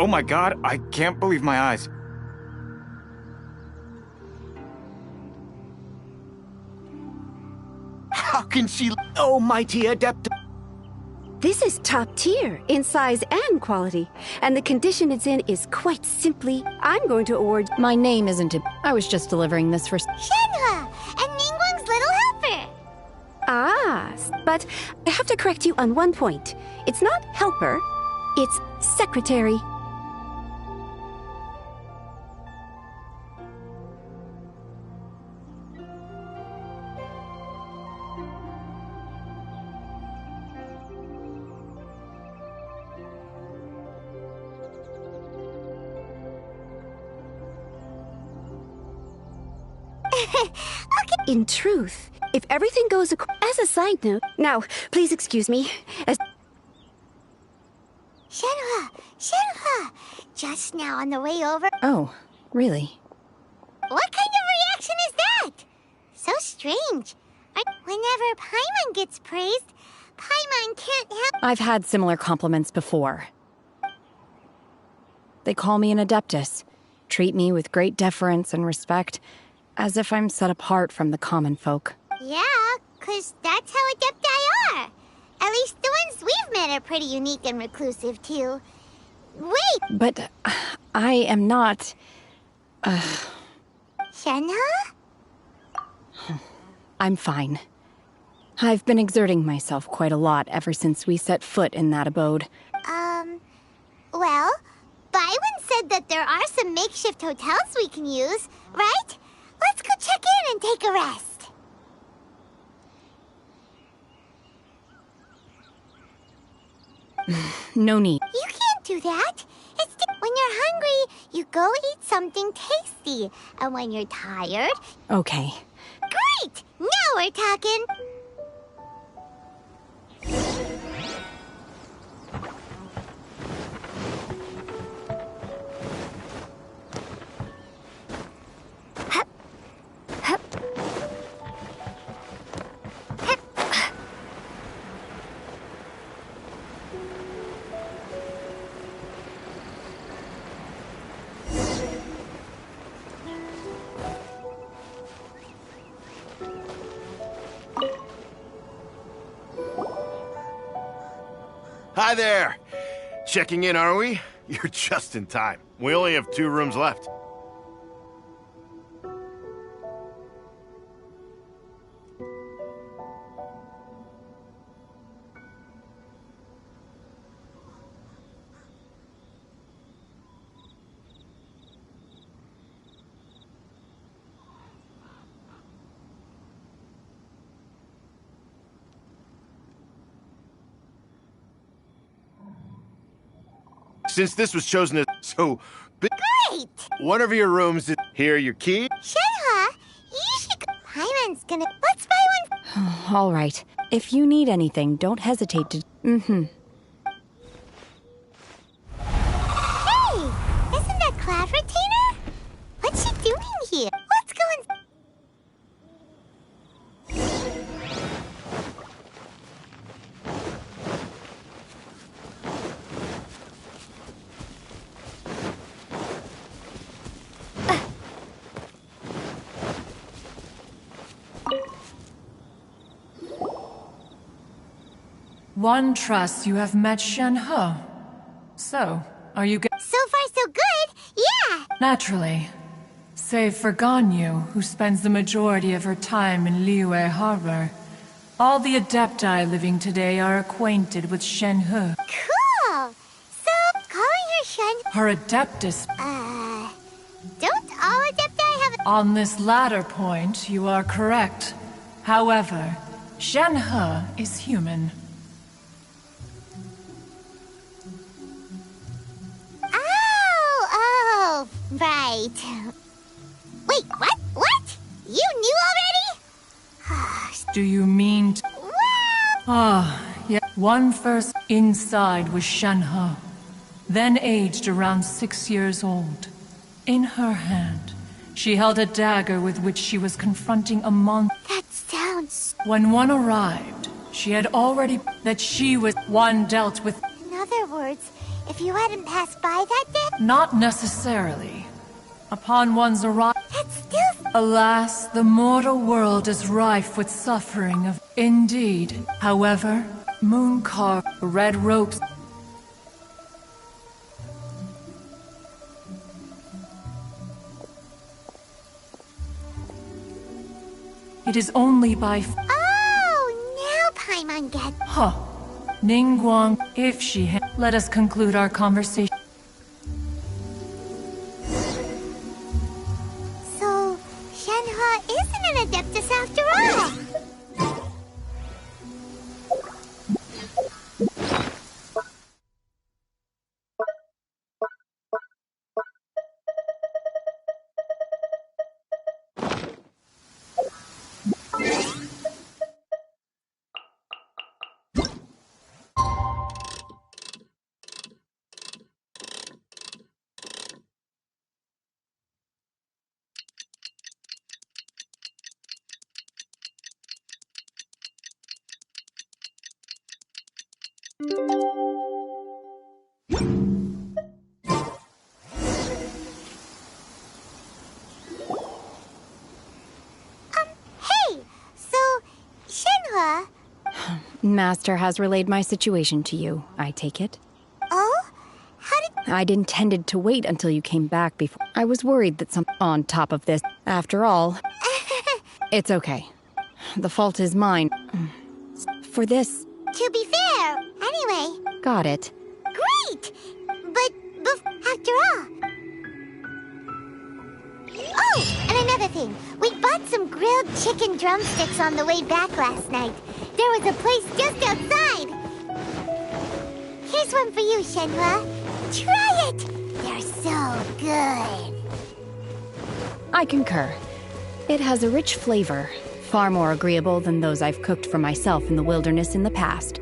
Speaker 18: Oh my god, I can't believe my eyes.
Speaker 2: How can she... Oh, mighty adept...
Speaker 19: This is top tier in size and quality, and the condition it's in is quite simply, I'm going to award...
Speaker 20: My name isn't it. I was just delivering this for...
Speaker 5: Shenhe, and Ningguang's little helper.
Speaker 19: Ah, but I have to correct you on one point. It's not helper, it's secretary.
Speaker 5: Okay.
Speaker 19: In truth, if everything goes as a side note... Now, please excuse me, as...
Speaker 5: Shenhe, just now on the way over...
Speaker 20: Oh, really?
Speaker 5: What kind of reaction is that? So strange. Whenever Paimon gets praised, Paimon can't help...
Speaker 20: I've had similar compliments before. They call me an adeptus, treat me with great deference and respect, as if I'm set apart from the common folk.
Speaker 5: Yeah, 'cause that's how adepti are. At least the ones we've met are pretty unique and reclusive, too. Wait!
Speaker 20: But I am not...
Speaker 5: Shenhe?
Speaker 20: I'm fine. I've been exerting myself quite a lot ever since we set foot in that abode.
Speaker 5: Well, Byron said that there are some makeshift hotels we can use, right? Let's go check in and take a rest.
Speaker 20: No need.
Speaker 5: You can't do that. When you're hungry, you go eat something tasty. And when you're tired...
Speaker 20: Okay.
Speaker 5: Great! Now we're talking.
Speaker 21: Hi there! Checking in, are we? You're just in time. We only have 2 rooms left. Since this was chosen as so big,
Speaker 5: great!
Speaker 21: One of your rooms is here. Your key.
Speaker 5: Shenhe, you should go. Paimon's gonna. Let's buy one.
Speaker 20: All right. If you need anything, don't hesitate to...
Speaker 5: Hey, isn't that Cloud Retainer? What's she doing here? Let's go and...
Speaker 22: One trusts you have met Shenhe. So, are you
Speaker 5: So far, so good, yeah!
Speaker 22: Naturally. Save for Ganyu, who spends the majority of her time in Liyue Harbor. All the Adepti living today are acquainted with Shenhe.
Speaker 5: Cool! So, calling her Shenhe...
Speaker 22: Her Adeptus...
Speaker 5: don't all Adepti have...
Speaker 22: On this latter point, you are correct. However, Shenhe is human.
Speaker 5: Oh, right. Wait, what? What? You knew already?
Speaker 22: Do you mean to... yeah. One first inside was Shenhe, then aged around 6 years old. In her hand, she held a dagger with which she was confronting a monster.
Speaker 5: That sounds...
Speaker 22: When one arrived, she had already... That she was one dealt with...
Speaker 5: In other words, if you hadn't passed by that day?
Speaker 22: Not necessarily. Upon one's arrival...
Speaker 5: That's still...
Speaker 22: Alas, the mortal world is rife with suffering of... Indeed. However, moon carved red ropes... It is only by...
Speaker 5: Oh, now Paimon gets...
Speaker 22: Huh. Ningguang, if she let us conclude our conversation.
Speaker 5: So, Shenhe isn't an Adeptus after all! Hey! So, Shenhe...
Speaker 20: Master has relayed my situation to you, I take it.
Speaker 5: Oh? How did...
Speaker 20: I'd intended to wait until you came back before. I was worried that some... On top of this, after all... It's okay. The fault is mine. For this...
Speaker 5: To be fair, anyway...
Speaker 20: Got it.
Speaker 5: Great! But, after all... Oh, and another thing. We bought some grilled chicken drumsticks on the way back last night. There was a place just outside. Here's one for you, Shenhua. Try it! They're so good.
Speaker 20: I concur. It has a rich flavor, far more agreeable than those I've cooked for myself in the wilderness in the past.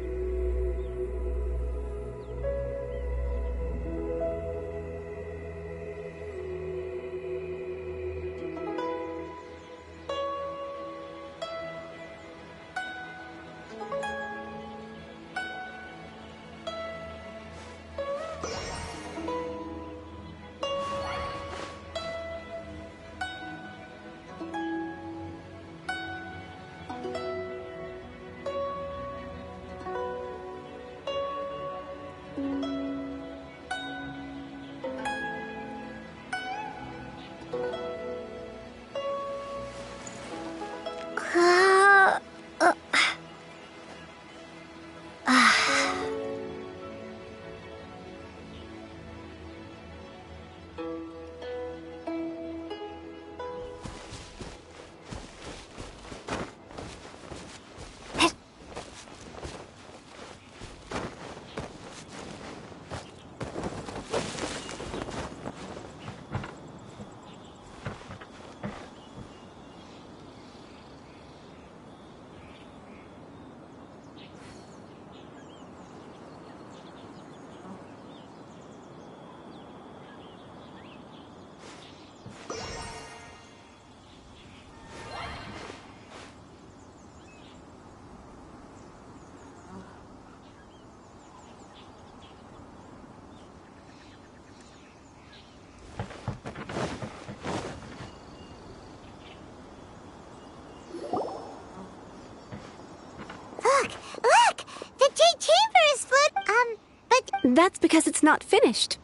Speaker 5: Look! The Jade Chamber is but...
Speaker 19: That's because it's not finished.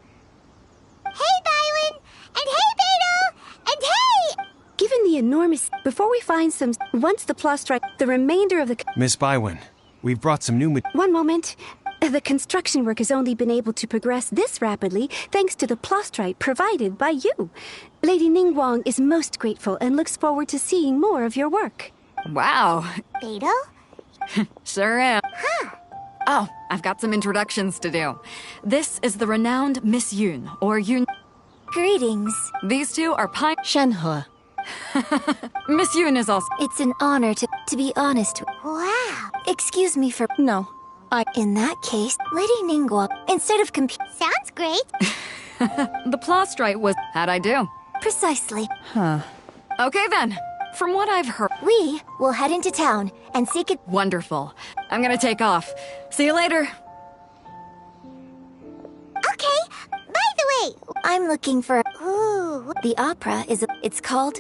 Speaker 5: Hey, Bywin! And hey, Beto! And hey!
Speaker 19: Given the enormous... Before we find some... Once the plus strike, the remainder of the...
Speaker 7: Miss Bywin, we've brought some new...
Speaker 19: One moment. The construction work has only been able to progress this rapidly thanks to the plastrite provided by you. Lady Ningguang is most grateful and looks forward to seeing more of your work.
Speaker 8: Wow.
Speaker 5: Beto?
Speaker 8: Sure am.
Speaker 5: Huh.
Speaker 8: Oh, I've got some introductions to do. This is the renowned Miss Yun, or Yun...
Speaker 1: Greetings.
Speaker 8: These two are
Speaker 20: Shenhe.
Speaker 8: Miss Yun is also...
Speaker 1: It's an honor to be honest.
Speaker 5: Wow.
Speaker 1: Excuse me for...
Speaker 20: No.
Speaker 1: In that case, Lady Ningguang, instead of
Speaker 5: Sounds great.
Speaker 8: The plastrite was... How'd I do?
Speaker 1: Precisely.
Speaker 20: Huh.
Speaker 8: Okay then. From what I've heard...
Speaker 1: We will head into town and seek it...
Speaker 8: Wonderful. I'm gonna take off. See you later.
Speaker 5: Okay. Wait, I'm looking for... Ooh. The opera is... It's called...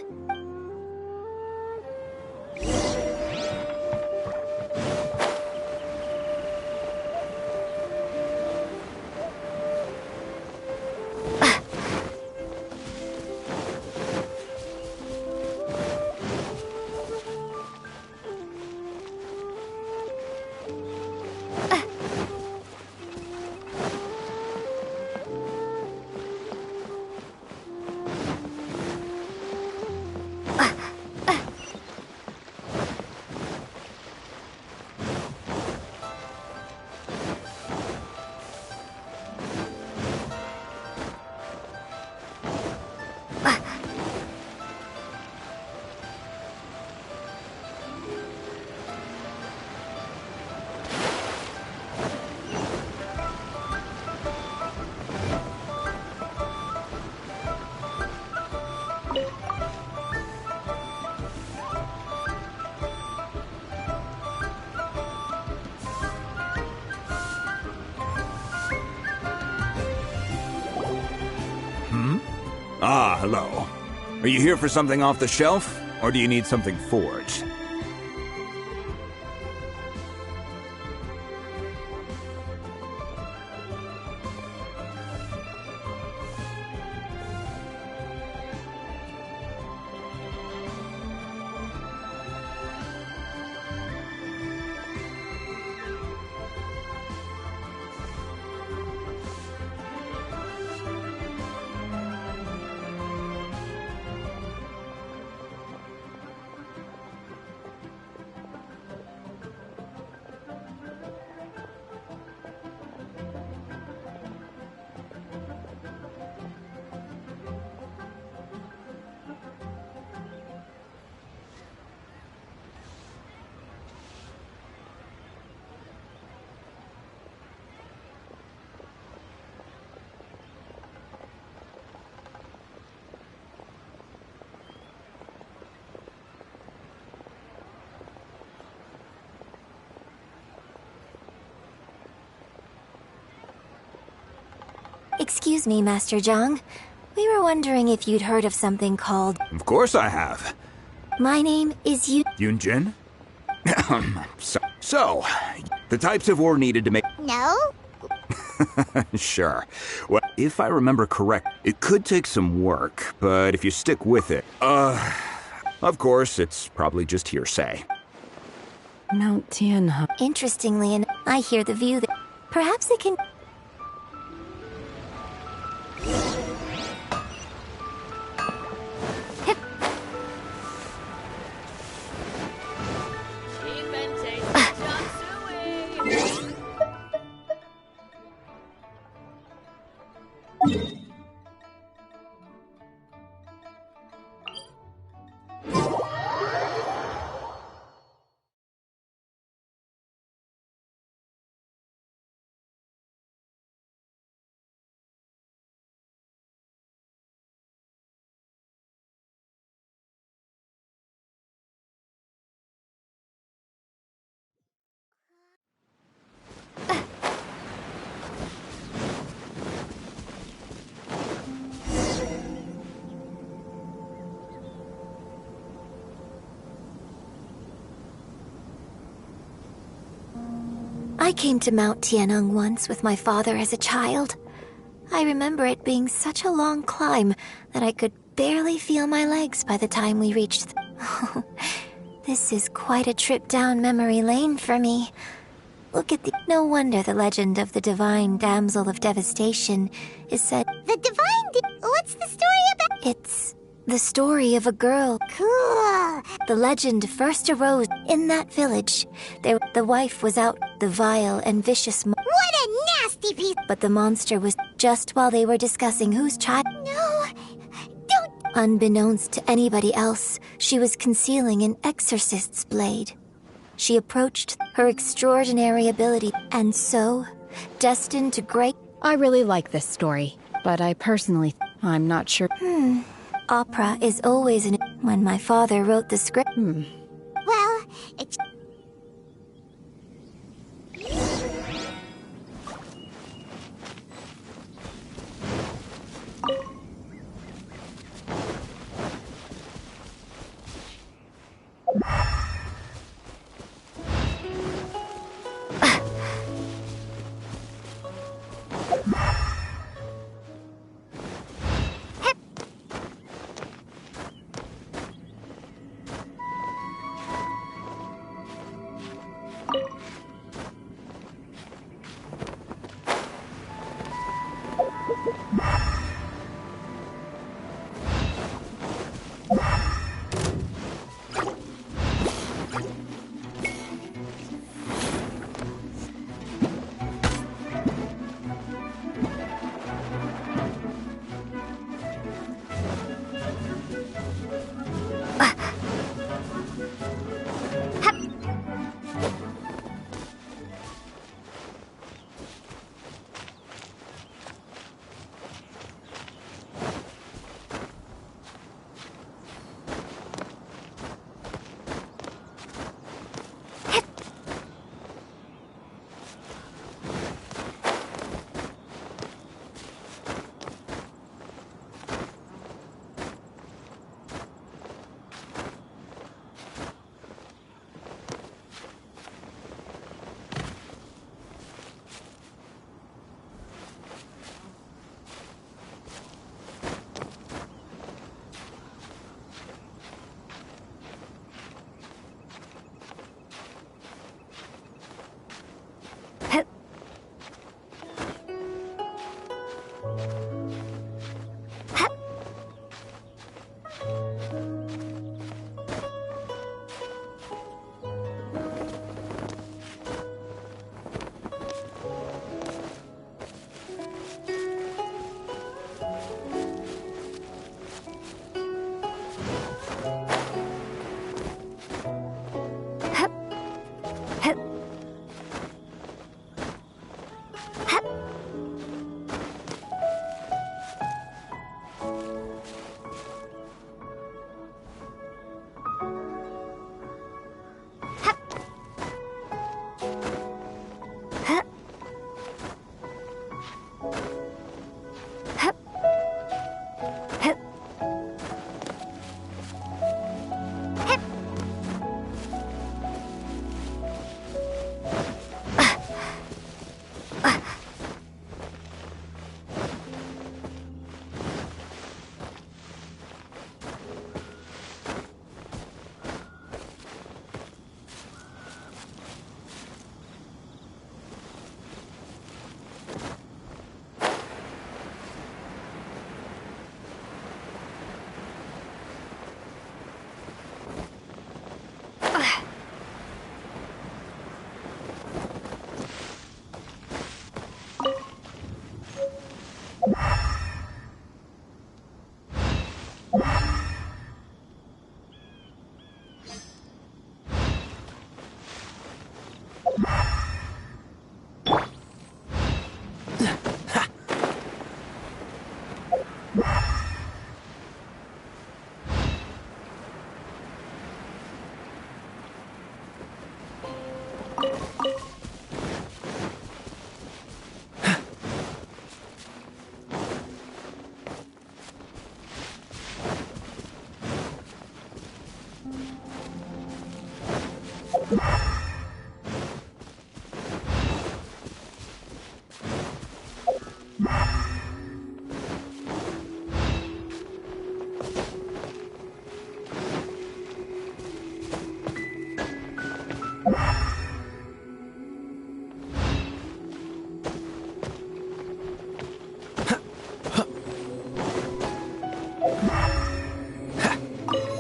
Speaker 3: Ah, hello. Are you here for something off the shelf, or do you need something forged?
Speaker 5: Excuse me, Master Zhang. We were wondering if you'd heard of something called...
Speaker 3: Of course I have.
Speaker 5: My name is
Speaker 3: Yunjin? so, the types of ore needed to make...
Speaker 5: No?
Speaker 3: Sure. Well, if I remember correct, it could take some work, but if you stick with it... of course, it's probably just hearsay.
Speaker 20: Mount Tianhe.
Speaker 5: Interestingly enough, I hear the view that... Perhaps it can... I came to Mount Tianhe once with my father as a child. I remember it being such a long climb that I could barely feel my legs by the time we reached This is quite a trip down memory lane for me. Look at the... No wonder the legend of the divine damsel of devastation is said... The divine... What's the story about? It's... the story of a girl. Cool. The legend first arose in that village. The wife was out, the vile and vicious... What a nasty piece! But the monster was just while they were discussing whose child... No, don't... Unbeknownst to anybody else, she was concealing an exorcist's blade. She approached her extraordinary ability, and so, destined to great...
Speaker 20: I really like this story, but I personally... I'm not sure...
Speaker 5: Opera is always an... When my father wrote the script... Well, it's...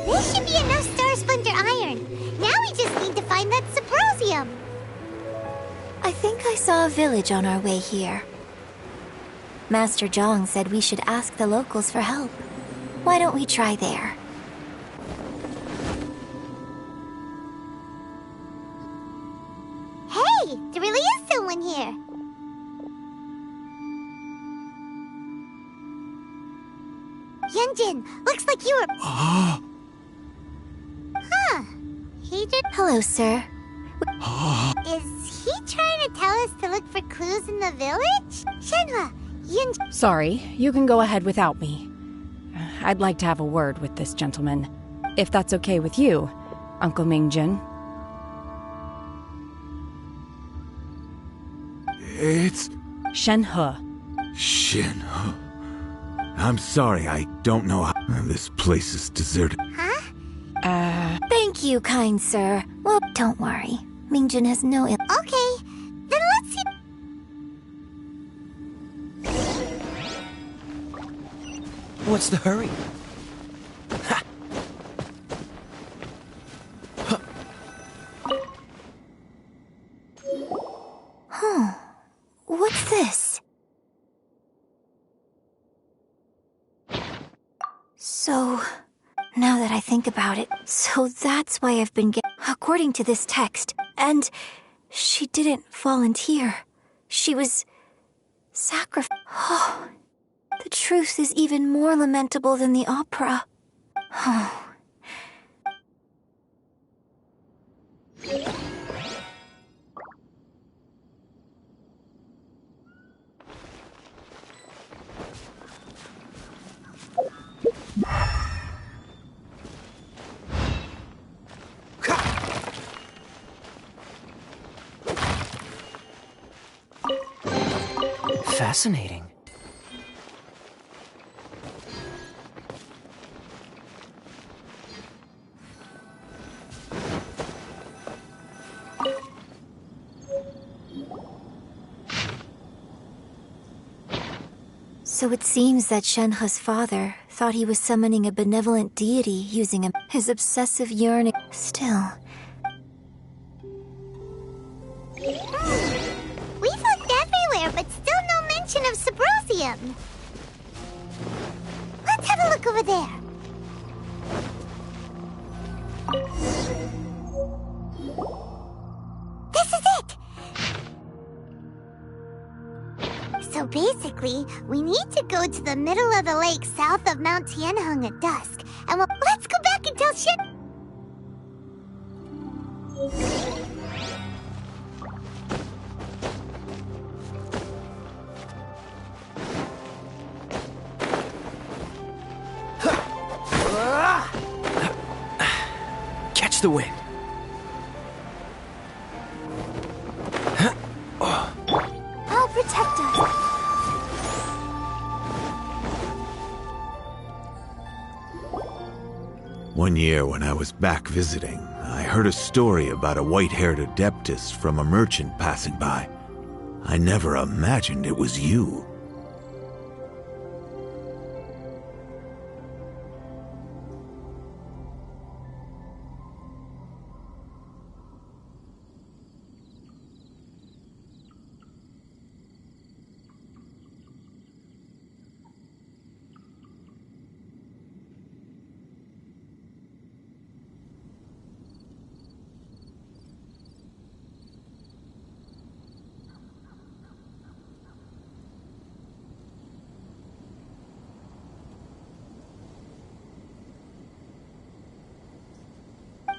Speaker 5: This should be enough Star Splinter iron. Now we just need to find that Saprosium.
Speaker 4: I think I saw a village on our way here. Master Zhang said we should ask the locals for help. Why don't we try there?
Speaker 5: Hey, there really is someone here. Yunjin, looks like you were... Huh. He did...
Speaker 4: Hello, sir.
Speaker 5: Is he trying to tell us to look for clues in the village? Shenhua, Yunjin...
Speaker 20: Sorry, you can go ahead without me. I'd like to have a word with this gentleman. If that's okay with you, Uncle Mingjin.
Speaker 6: It's...
Speaker 20: Shenhe.
Speaker 6: Shenhe. I'm sorry, I don't know how... This place is deserted.
Speaker 4: Thank you, kind sir. Well, don't worry. Mingjin has no ill...
Speaker 5: Okay, then let's see...
Speaker 2: What's the hurry?
Speaker 4: Huh. What's this? So, now that I think about it, so that's why I've been according to this text, and she didn't volunteer. She was sacrificed. Oh, the truth is even more lamentable than the opera. Oh.
Speaker 2: Fascinating.
Speaker 4: So it seems that Shenhe's father thought he was summoning a benevolent deity using his obsessive yearning. Still...
Speaker 5: We've looked everywhere, but still no mention of Saprosium. Let's have a look over there. This is it! So basically, we need to go to the middle of the lake south of Mount Tianheng at dusk, and let's go back and tell
Speaker 2: Catch the wind.
Speaker 4: I'll protect us.
Speaker 6: One year when I was back visiting, I heard a story about a white-haired adeptus from a merchant passing by. I never imagined it was you.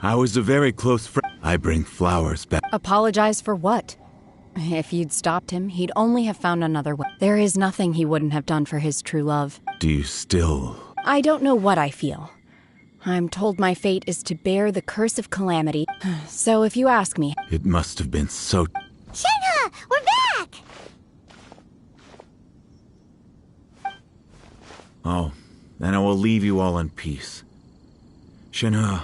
Speaker 6: I was a very close friend. I bring flowers back.
Speaker 20: Apologize for what? If you'd stopped him, he'd only have found another way. There is nothing he wouldn't have done for his true love.
Speaker 6: Do you still...
Speaker 20: I don't know what I feel. I'm told my fate is to bear the curse of calamity. So if you ask me...
Speaker 6: It must have been so...
Speaker 5: Shenhe, we're back!
Speaker 6: Oh, then I will leave you all in peace. Shenhe,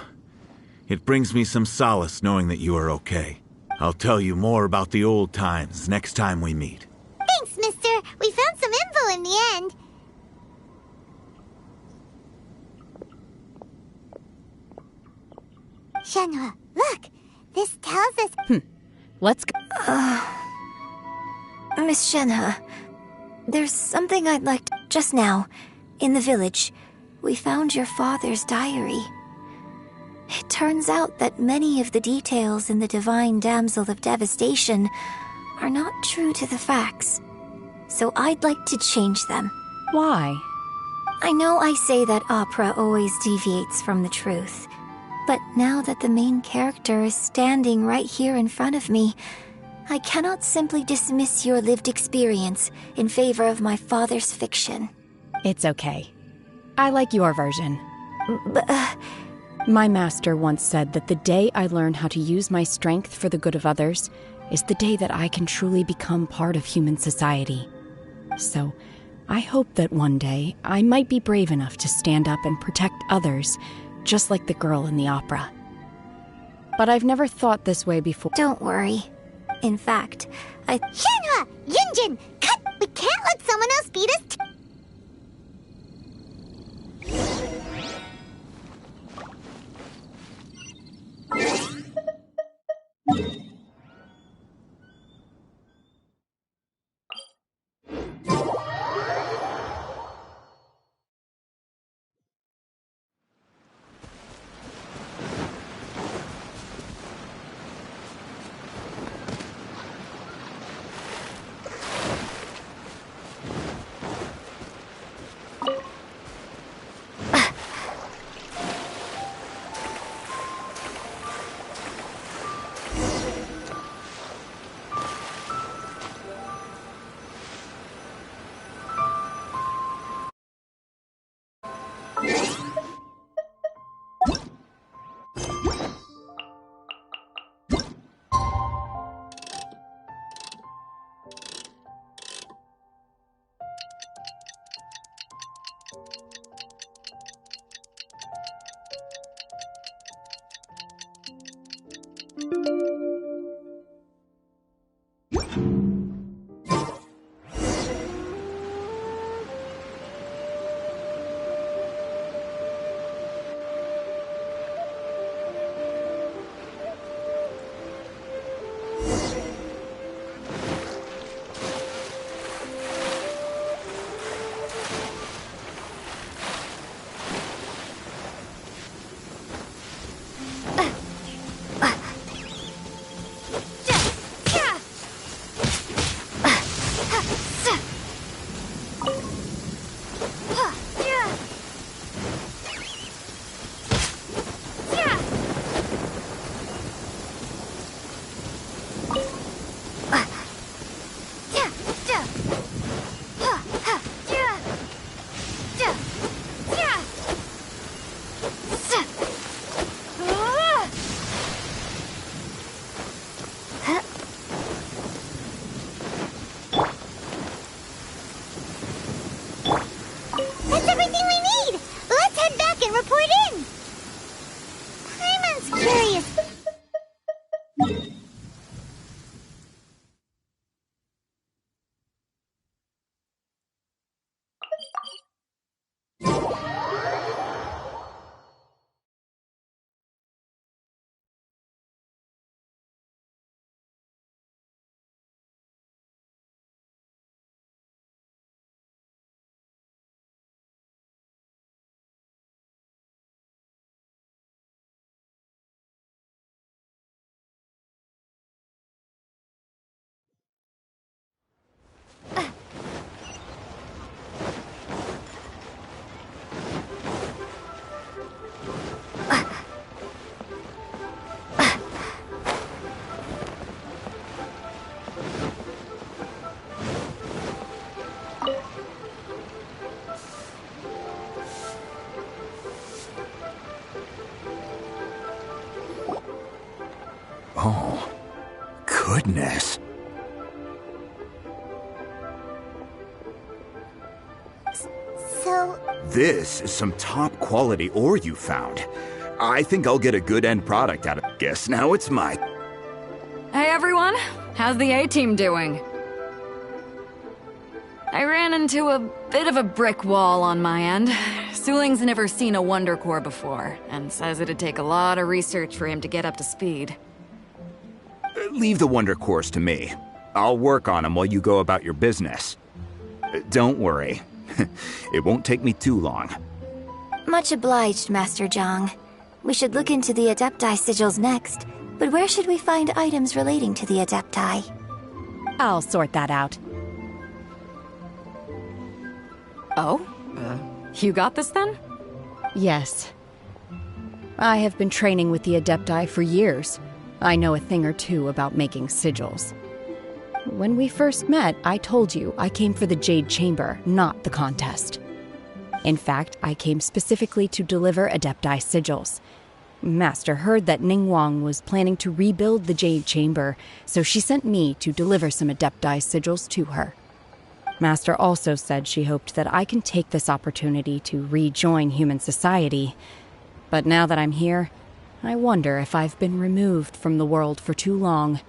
Speaker 6: it brings me some solace knowing that you are okay. I'll tell you more about the old times next time we meet.
Speaker 5: Thanks, mister. We found some info in the end. Shenhe, look! This tells us...
Speaker 20: Let's go.
Speaker 4: Miss Shenhe, there's something I'd like to... Just now, in the village, we found your father's diary. It turns out that many of the details in the Divine Damsel of Devastation are not true to the facts. So I'd like to change them.
Speaker 20: Why?
Speaker 4: I know I say that opera always deviates from the truth, but now that the main character is standing right here in front of me, I cannot simply dismiss your lived experience in favor of my father's fiction.
Speaker 20: It's okay. I like your version.
Speaker 4: But,
Speaker 20: My master once said that the day I learn how to use my strength for the good of others is the day that I can truly become part of human society. So, I hope that one day I might be brave enough to stand up and protect others, just like the girl in the opera. But I've never thought this way before.
Speaker 4: Don't worry. In fact,
Speaker 5: Shenhe! Yunjin! Cut! We can't let someone else beat us
Speaker 3: Oh, goodness.
Speaker 5: So...
Speaker 3: This is some top quality ore you found. I think I'll get a good end product out of it. Guess now it's my...
Speaker 8: Hey everyone, how's the A-team doing? I ran into a bit of a brick wall on my end. Suling's never seen a Wonder Core before, and says it'd take a lot of research for him to get up to speed.
Speaker 3: Leave the Wonder Cores to me. I'll work on them while you go about your business. Don't worry. It won't take me too long.
Speaker 4: Much obliged, Master Zhang. We should look into the Adepti sigils next, but where should we find items relating to the Adepti?
Speaker 20: I'll sort that out.
Speaker 8: Oh? You got this then?
Speaker 20: Yes. I have been training with the Adepti for years. I know a thing or two about making sigils. When we first met, I told you I came for the Jade Chamber, not the contest. In fact, I came specifically to deliver Adepti sigils. Master heard that Ningguang was planning to rebuild the Jade Chamber, so she sent me to deliver some Adepti sigils to her. Master also said she hoped that I can take this opportunity to rejoin human society. But now that I'm here, I wonder if I've been removed from the world for too long.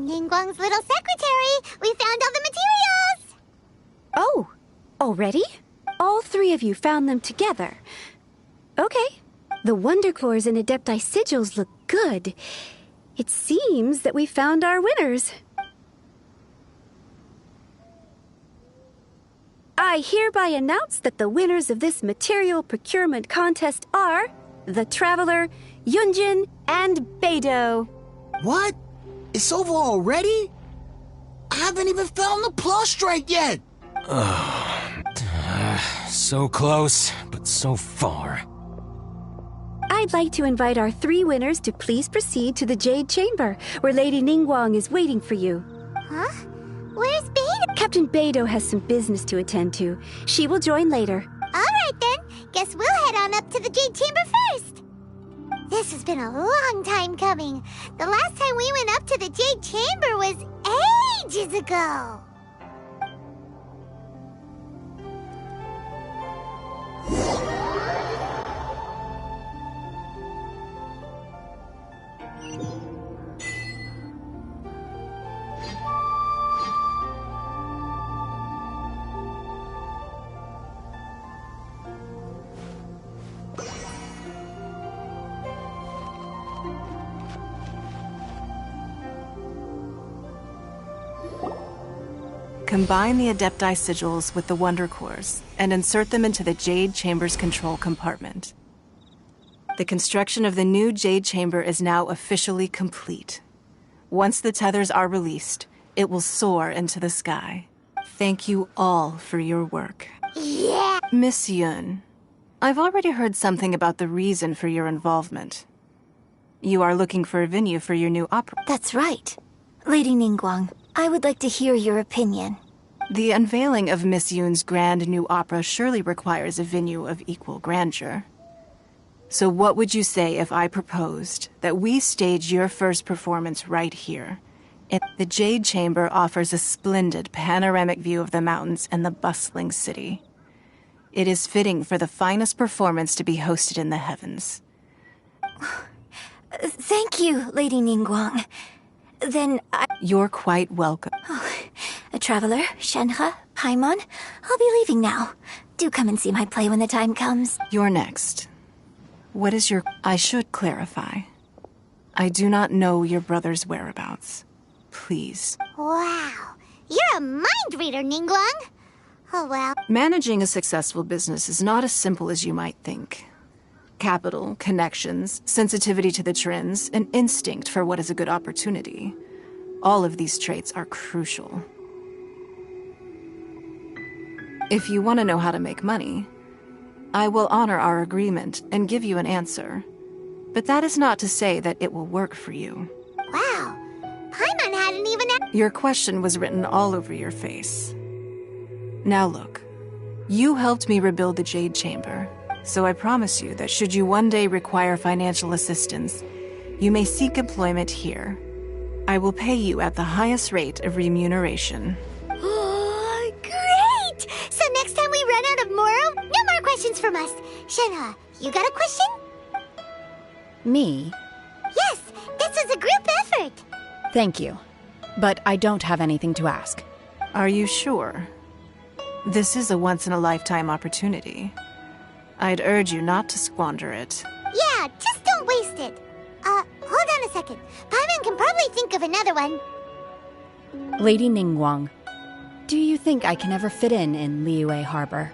Speaker 5: Ningguang's little secretary! We found all the materials!
Speaker 19: Oh, already? All three of you found them together. Okay. The Wonder Cores and Adepti Sigils look good. It seems that we found our winners. I hereby announce that the winners of this material procurement contest are the Traveler, Yunjin, and Beidou.
Speaker 9: What? It's over already? I haven't even found the prostrate yet!
Speaker 7: So close, but so far.
Speaker 19: I'd like to invite our three winners to please proceed to the Jade Chamber, where Lady Ningguang is waiting for you.
Speaker 5: Huh? Where's Beidou?
Speaker 19: Captain Beidou has some business to attend to. She will join later.
Speaker 5: Alright then, guess we'll head on up to the Jade Chamber first. This has been a long time coming. The last time we went up to the Jade Chamber was ages ago.
Speaker 15: Combine the Adepti Sigils with the Wonder Cores and insert them into the Jade Chamber's control compartment. The construction of the new Jade Chamber is now officially complete. Once the tethers are released, it will soar into the sky. Thank you all for your work.
Speaker 5: Yeah!
Speaker 15: Miss Yun, I've already heard something about the reason for your involvement. You are looking for a venue for your new opera.
Speaker 4: That's right. Lady Ningguang, I would like to hear your opinion.
Speaker 15: The unveiling of Miss Yun's grand new opera surely requires a venue of equal grandeur. So what would you say if I proposed that we stage your first performance right here? The Jade Chamber offers a splendid panoramic view of the mountains and the bustling city. It is fitting for the finest performance to be hosted in the heavens.
Speaker 4: Thank you, Lady Ningguang. Then
Speaker 15: You're quite welcome.
Speaker 4: A Traveler, Shenhe, Paimon, I'll be leaving now. Do come and see my play when the time comes.
Speaker 15: You're next. What is your... I should clarify. I do not know your brother's whereabouts. Please.
Speaker 5: Wow, you're a mind reader, Ningguang. Oh well.
Speaker 15: Managing a successful business is not as simple as you might think. Capital, connections, sensitivity to the trends, and instinct for what is a good opportunity. All of these traits are crucial. If you want to know how to make money, I will honor our agreement and give you an answer. But that is not to say that it will work for you.
Speaker 5: Wow, Paimon hadn't even...
Speaker 15: Your question was written all over your face. Now look, you helped me rebuild the Jade Chamber. So I promise you that should you one day require financial assistance, you may seek employment here. I will pay you at the highest rate of remuneration.
Speaker 5: Oh, great! So next time we run out of Moro, no more questions from us. Shenhe, you got a question?
Speaker 20: Me?
Speaker 5: Yes, this is a group effort.
Speaker 20: Thank you. But I don't have anything to ask.
Speaker 15: Are you sure? This is a once-in-a-lifetime opportunity. I'd urge you not to squander it.
Speaker 5: Yeah, just don't waste it. Hold on a second. Paimon can probably think of another one.
Speaker 20: Lady Ningguang, do you think I can ever fit in Liyue Harbor?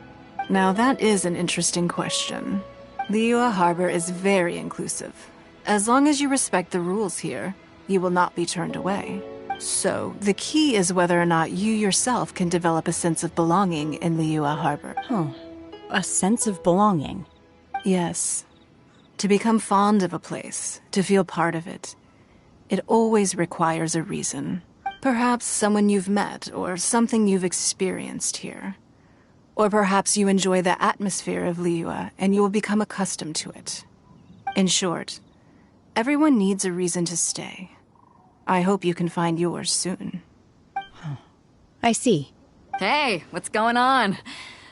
Speaker 15: Now that is an interesting question. Liyue Harbor is very inclusive. As long as you respect the rules here, you will not be turned away. So, the key is whether or not you yourself can develop a sense of belonging in Liyue Harbor.
Speaker 20: Oh, a sense of belonging?
Speaker 15: Yes. To become fond of a place, to feel part of it, it always requires a reason. Perhaps someone you've met, or something you've experienced here. Or perhaps you enjoy the atmosphere of Liyue, and you will become accustomed to it. In short, everyone needs a reason to stay. I hope you can find yours soon.
Speaker 20: I see.
Speaker 8: Hey, what's going on?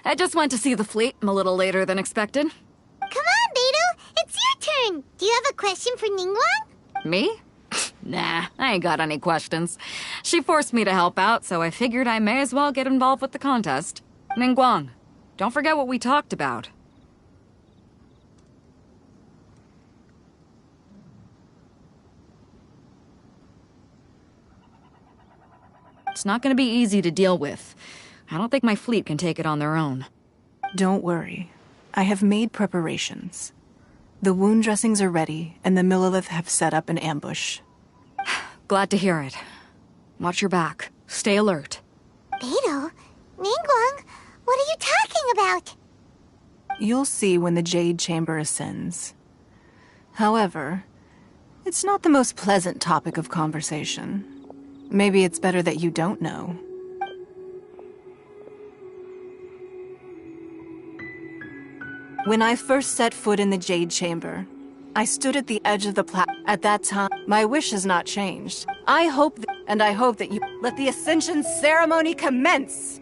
Speaker 8: I just went to see the fleet. I'm a little later than expected.
Speaker 5: Come on, Beidou! It's your turn! Do you have a question for Ningguang?
Speaker 8: Me? Nah, I ain't got any questions. She forced me to help out, so I figured I may as well get involved with the contest. Ningguang, don't forget what we talked about. It's not gonna be easy to deal with. I don't think my fleet can take it on their own.
Speaker 15: Don't worry. I have made preparations. The wound dressings are ready, and the Millilith have set up an ambush.
Speaker 8: Glad to hear it. Watch your back. Stay alert.
Speaker 5: Beidou? Ningguang? What are you talking about?
Speaker 15: You'll see when the Jade Chamber ascends. However, it's not the most pleasant topic of conversation. Maybe it's better that you don't know. When I first set foot in the Jade Chamber, I stood at the edge of the platform. At that time, my wish has not changed. I hope that you let the Ascension ceremony commence!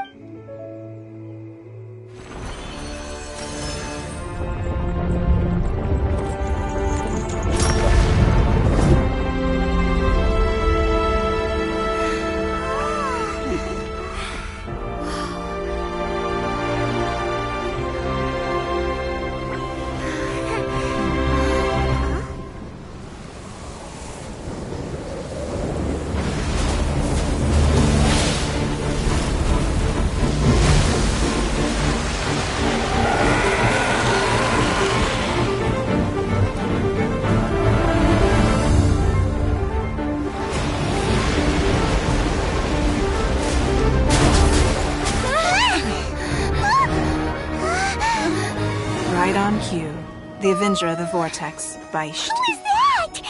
Speaker 15: Right on cue. The Avenger of the Vortex, Beisht.
Speaker 5: Who is that?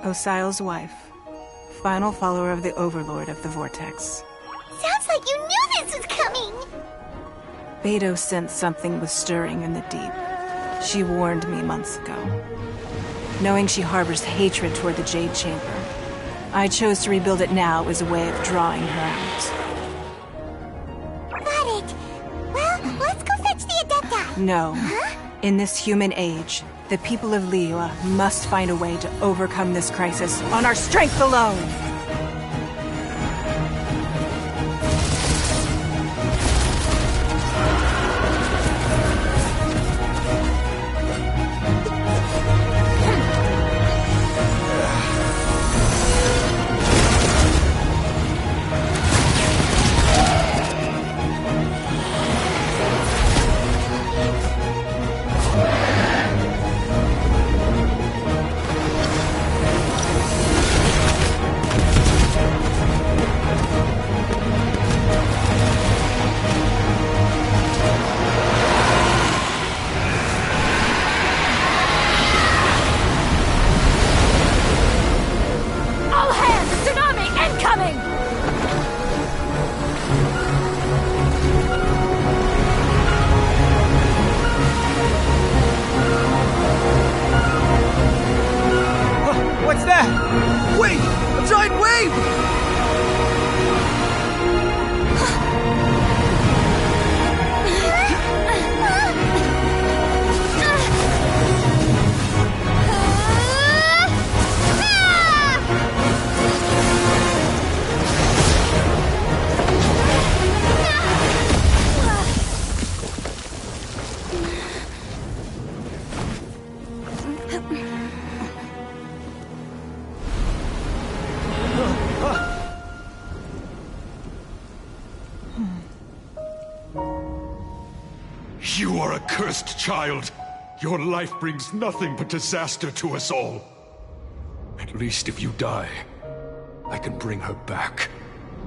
Speaker 15: Osial's wife. Final follower of the Overlord of the Vortex.
Speaker 5: Sounds like you knew this was coming!
Speaker 15: Beidou sensed something was stirring in the deep. She warned me months ago. Knowing she harbors hatred toward the Jade Chamber, I chose to rebuild it now as a way of drawing her out.
Speaker 5: Got it. Well, let's go fetch the Adepta.
Speaker 15: No.
Speaker 5: Huh?
Speaker 15: In this human age, the people of Liyue must find a way to overcome this crisis on our strength alone!
Speaker 10: What's that? Wait! A giant wave!
Speaker 16: You are a cursed child. Your life brings nothing but disaster to us all. At least if you die, I can bring her back.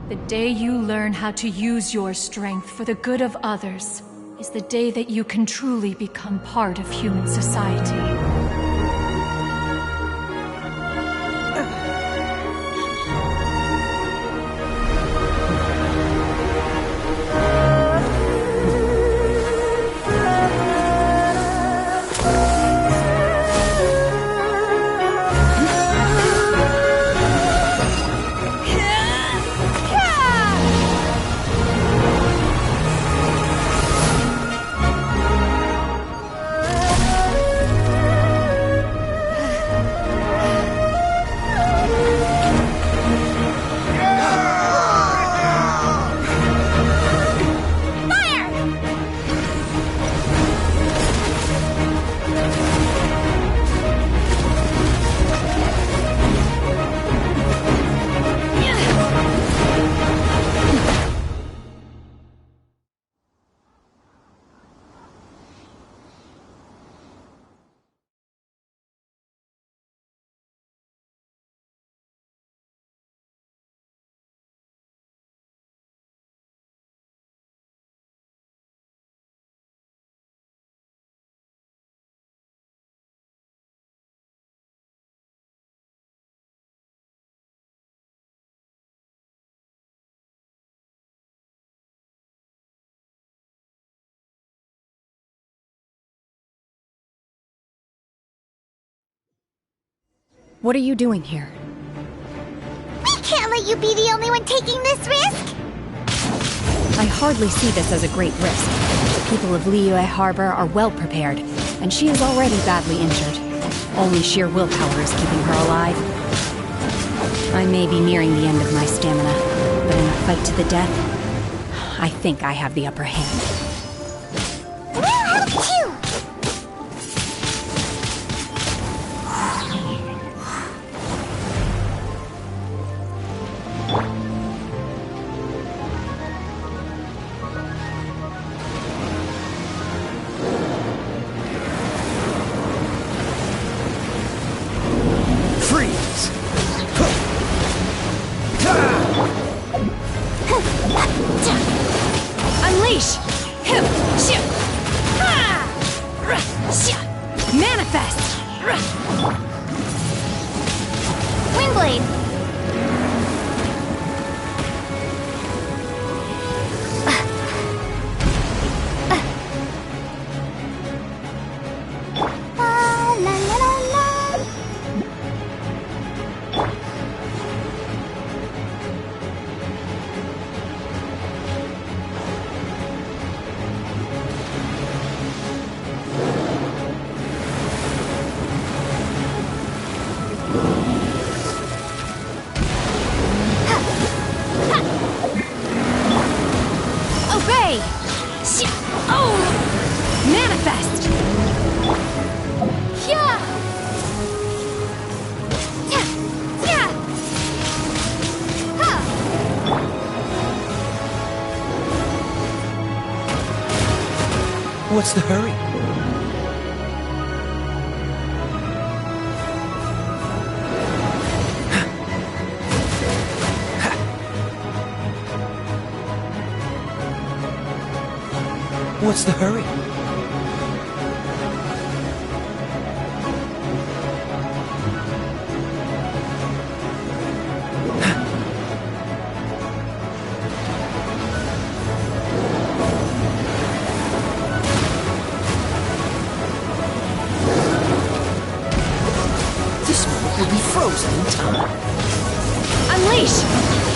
Speaker 22: The day you learn how to use your strength for the good of others is the day that you can truly become part of human society.
Speaker 20: What are you doing here?
Speaker 5: We can't let you be the only one taking this risk!
Speaker 20: I hardly see this as a great risk. The people of Liyue Harbor are well prepared, and she is already badly injured. Only sheer willpower is keeping her alive. I may be nearing the end of my stamina, but in a fight to the death, I think I have the upper hand.
Speaker 5: We'll help you!
Speaker 2: Freeze!
Speaker 20: Unleash! Manifest!
Speaker 5: Windblade! La la la la.
Speaker 20: Obey! Oh! Manifest!
Speaker 5: Yeah! Yeah! Yeah! Huh!
Speaker 2: What's the hurry? What's the hurry? This moment will be frozen in time.
Speaker 20: Unleash!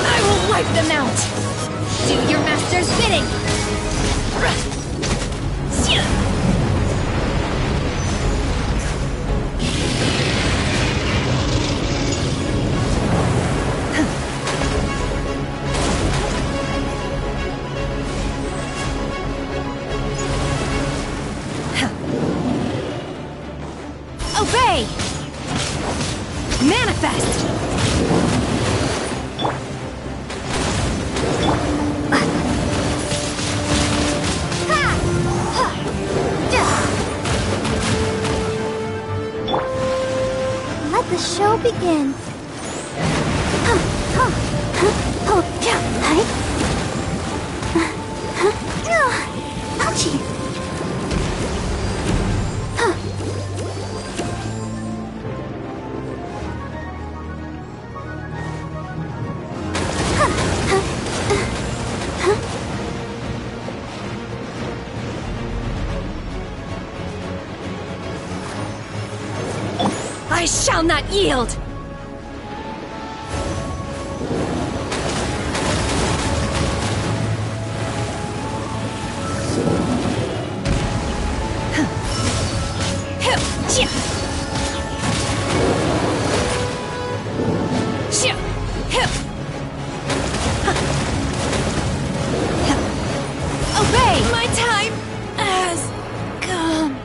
Speaker 20: I will wipe them out! Do your master's bidding! Obey! Manifest!
Speaker 5: Let the show begin. Ouchie!
Speaker 20: I shall not yield! Obey! My time has come.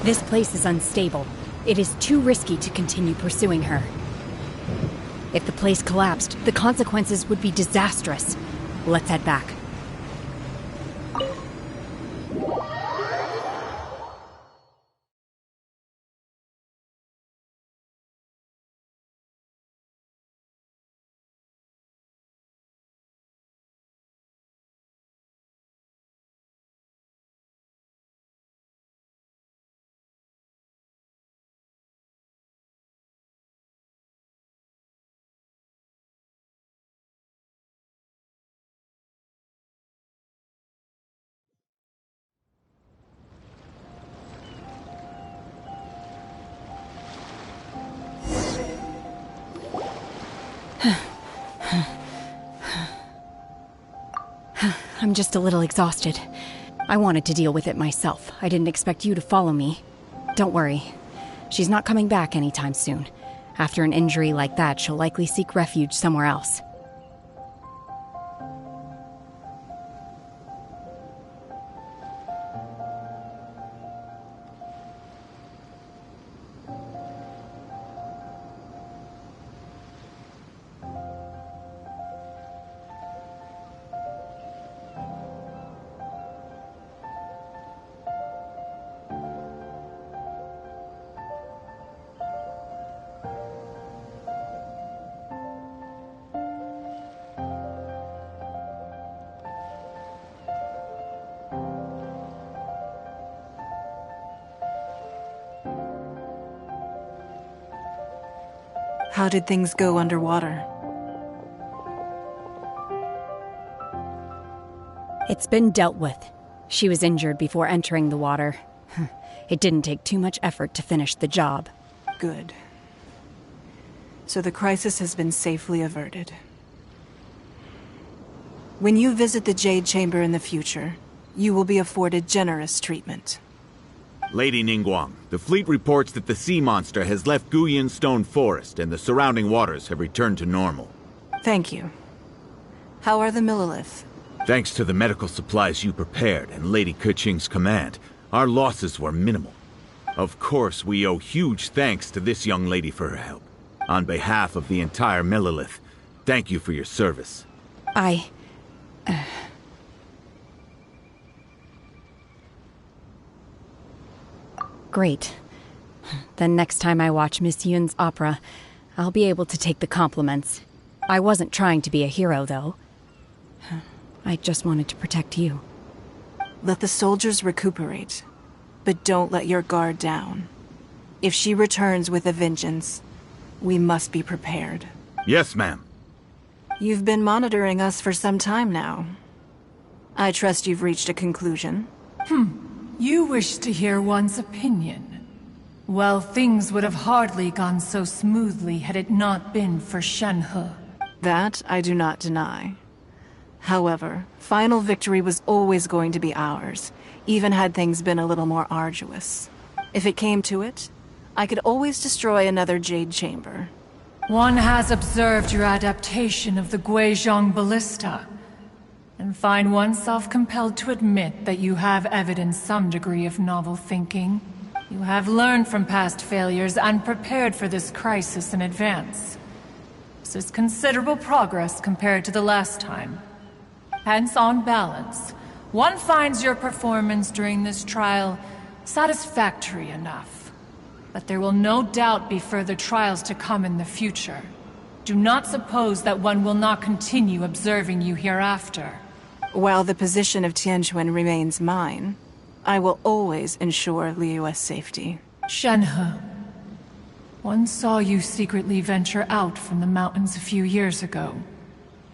Speaker 20: This place is unstable. It is too risky to continue pursuing her. If the place collapsed, the consequences would be disastrous. Let's head back. I'm just a little exhausted. I wanted to deal with it myself. I didn't expect you to follow me. Don't worry. She's not coming back anytime soon. After an injury like that, she'll likely seek refuge somewhere else.
Speaker 15: How did things go underwater?
Speaker 20: It's been dealt with. She was injured before entering the water. It didn't take too much effort to finish the job.
Speaker 15: Good. So the crisis has been safely averted. When you visit the Jade Chamber in the future, you will be afforded generous treatment.
Speaker 6: Lady Ningguang, the fleet reports that the sea monster has left Guyan Stone Forest and the surrounding waters have returned to normal.
Speaker 15: Thank you. How are the Millilith?
Speaker 6: Thanks to the medical supplies you prepared and Lady Keqing's command, our losses were minimal. Of course, we owe huge thanks to this young lady for her help. On behalf of the entire Millilith, thank you for your service.
Speaker 20: Great. Then next time I watch Miss Yun's opera, I'll be able to take the compliments. I wasn't trying to be a hero, though. I just wanted to protect you.
Speaker 15: Let the soldiers recuperate, but don't let your guard down. If she returns with a vengeance, we must be prepared.
Speaker 6: Yes, ma'am.
Speaker 15: You've been monitoring us for some time now. I trust you've reached a conclusion.
Speaker 22: You wish to hear one's opinion. Well, things would have hardly gone so smoothly had it not been for Shenhe.
Speaker 15: That I do not deny. However, final victory was always going to be ours, even had things been a little more arduous. If it came to it, I could always destroy another Jade Chamber.
Speaker 22: One has observed your adaptation of the Guizhong Ballista, and find oneself compelled to admit that you have evidenced some degree of novel thinking. You have learned from past failures and prepared for this crisis in advance. This is considerable progress compared to the last time. Hence, on balance, one finds your performance during this trial satisfactory enough. But there will no doubt be further trials to come in the future. Do not suppose that one will not continue observing you hereafter.
Speaker 15: While the position of Tianquan remains mine, I will always ensure Liyue's safety.
Speaker 22: Shenhe, one saw you secretly venture out from the mountains a few years ago,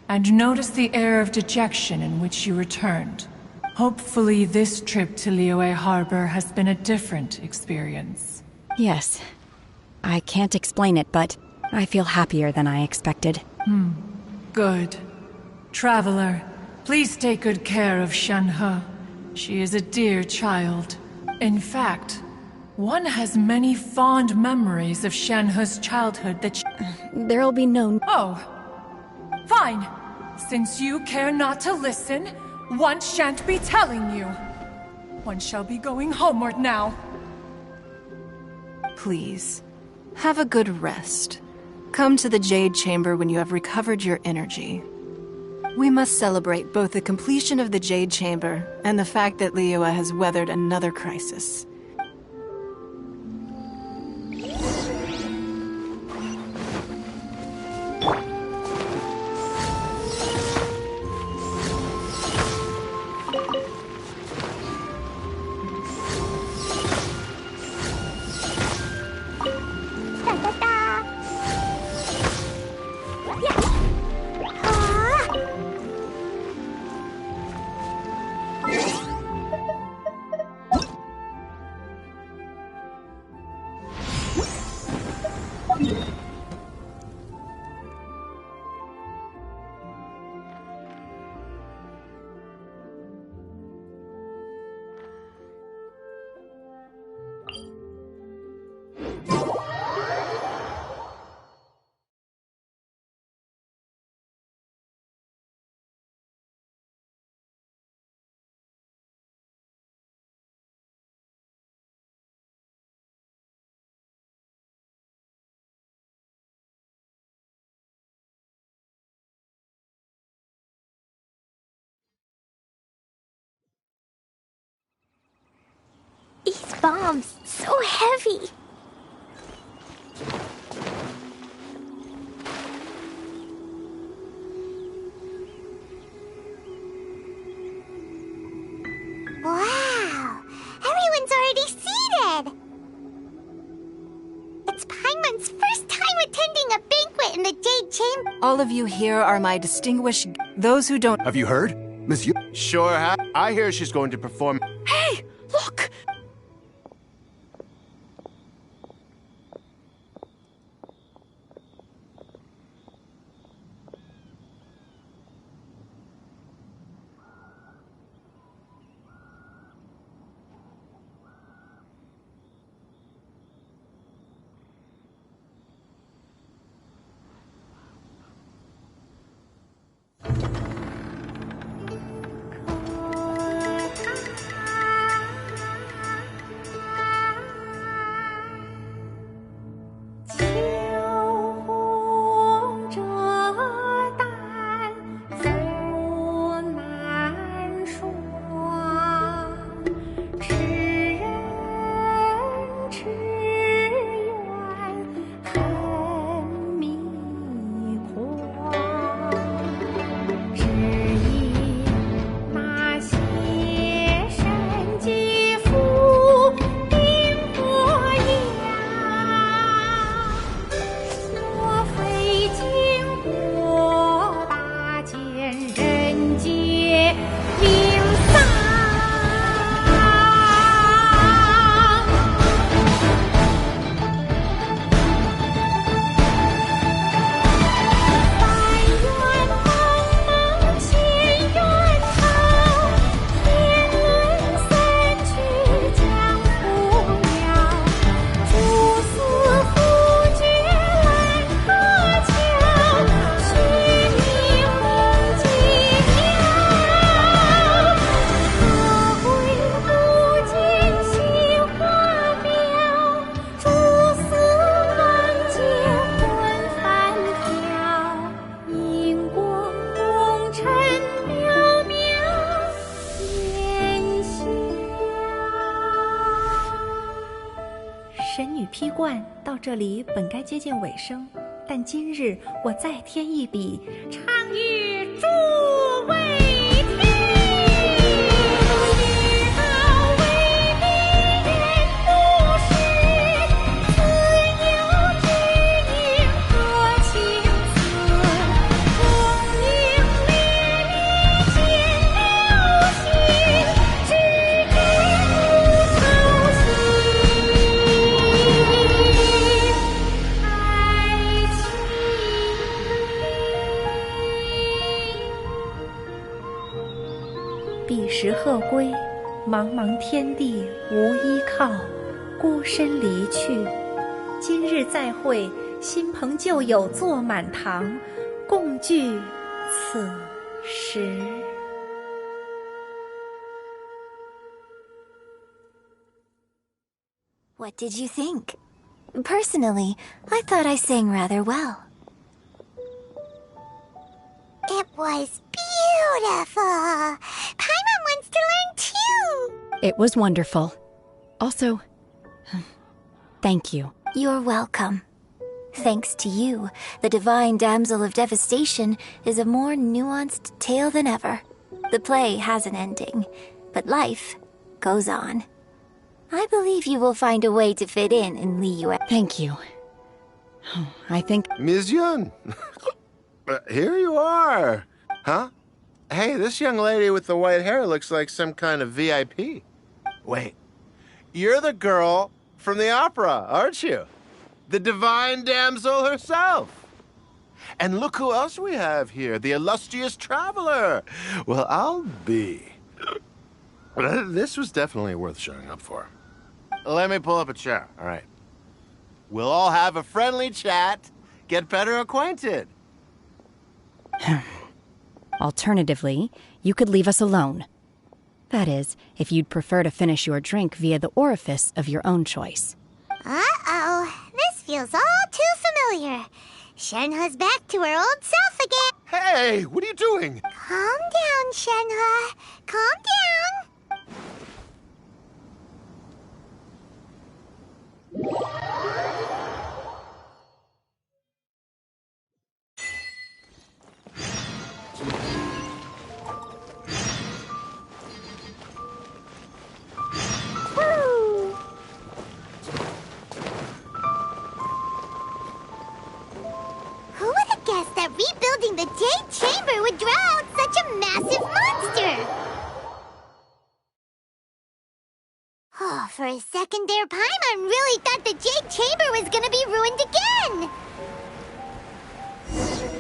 Speaker 22: and noticed the air of dejection in which you returned. Hopefully this trip to Liyue Harbor has been a different experience.
Speaker 20: Yes. I can't explain it, but I feel happier than I expected.
Speaker 22: Good. Traveler, please take good care of Shenhe. She is a dear child. In fact, one has many fond memories of Shenhe's childhood that
Speaker 20: There'll be no...
Speaker 22: Oh. Fine. Since you care not to listen, one shan't be telling you. One shall be going homeward now.
Speaker 15: Please, have a good rest. Come to the Jade Chamber when you have recovered your energy. We must celebrate both the completion of the Jade Chamber and the fact that Liyue has weathered another crisis.
Speaker 5: These bombs, so heavy. Wow, everyone's already seated. It's Paimon's first time attending a banquet in the Jade Chamber.
Speaker 15: All of you here are my distinguished... Those who don't...
Speaker 21: Have you heard? Monsieur? Sure have. I hear she's going to perform...
Speaker 15: Hey, look!
Speaker 11: 神女劈冠到这里本该接近尾声，但今日我再添一笔，唱与诸位听。世道为利人不识，自有知音何情思？功名利利见了心，知知不操心。彼时鹤归，茫茫天地无依靠，孤身离去。今日再会，新朋旧友坐满堂，共聚此时。
Speaker 4: What did you think? Personally, I thought I sang rather well.
Speaker 5: It was beautiful. Paimon wants to learn too.
Speaker 20: It was wonderful. Also, thank you.
Speaker 4: You're welcome. Thanks to you, the Divine Damsel of Devastation is a more nuanced tale than ever. The play has an ending, but life goes on. I believe you will find a way to fit in Li Yue.
Speaker 20: Thank you. I think...
Speaker 21: Ms. Yun! Here you are! Huh? Hey, this young lady with the white hair looks like some kind of VIP. Wait, you're the girl from the opera, aren't you? The Divine Damsel herself! And look who else we have here, the illustrious traveler! Well, I'll be. This was definitely worth showing up for. Let me pull up a chair, all right? We'll all have a friendly chat, get better acquainted.
Speaker 20: Alternatively, you could leave us alone. That is, if you'd prefer to finish your drink via the orifice of your own choice.
Speaker 5: Uh-oh, this feels all too familiar. Shenhe's back to her old self again.
Speaker 21: Hey, what are you doing?
Speaker 5: Calm down, Shenhe. Calm down. Who would have guessed that rebuilding the Jade Chamber would draw out such a massive monster? Oh, for a second there, Paimon really thought the Jade Chamber was gonna be ruined again!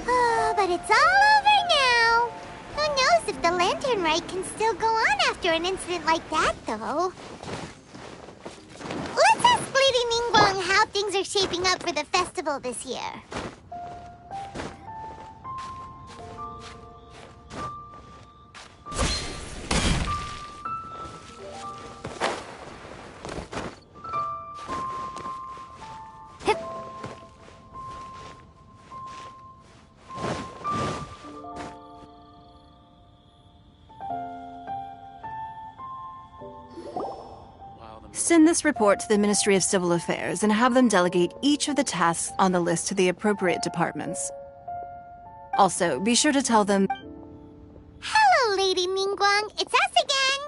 Speaker 5: Oh, but it's all over now. Who knows if the Lantern Rite can still go on after an incident like that, though. Let's ask Lady Ningguang how things are shaping up for the festival this year.
Speaker 15: Send this report to the Ministry of Civil Affairs and have them delegate each of the tasks on the list to the appropriate departments. Also, be sure to tell them...
Speaker 5: Hello, Lady Ningguang. It's us again.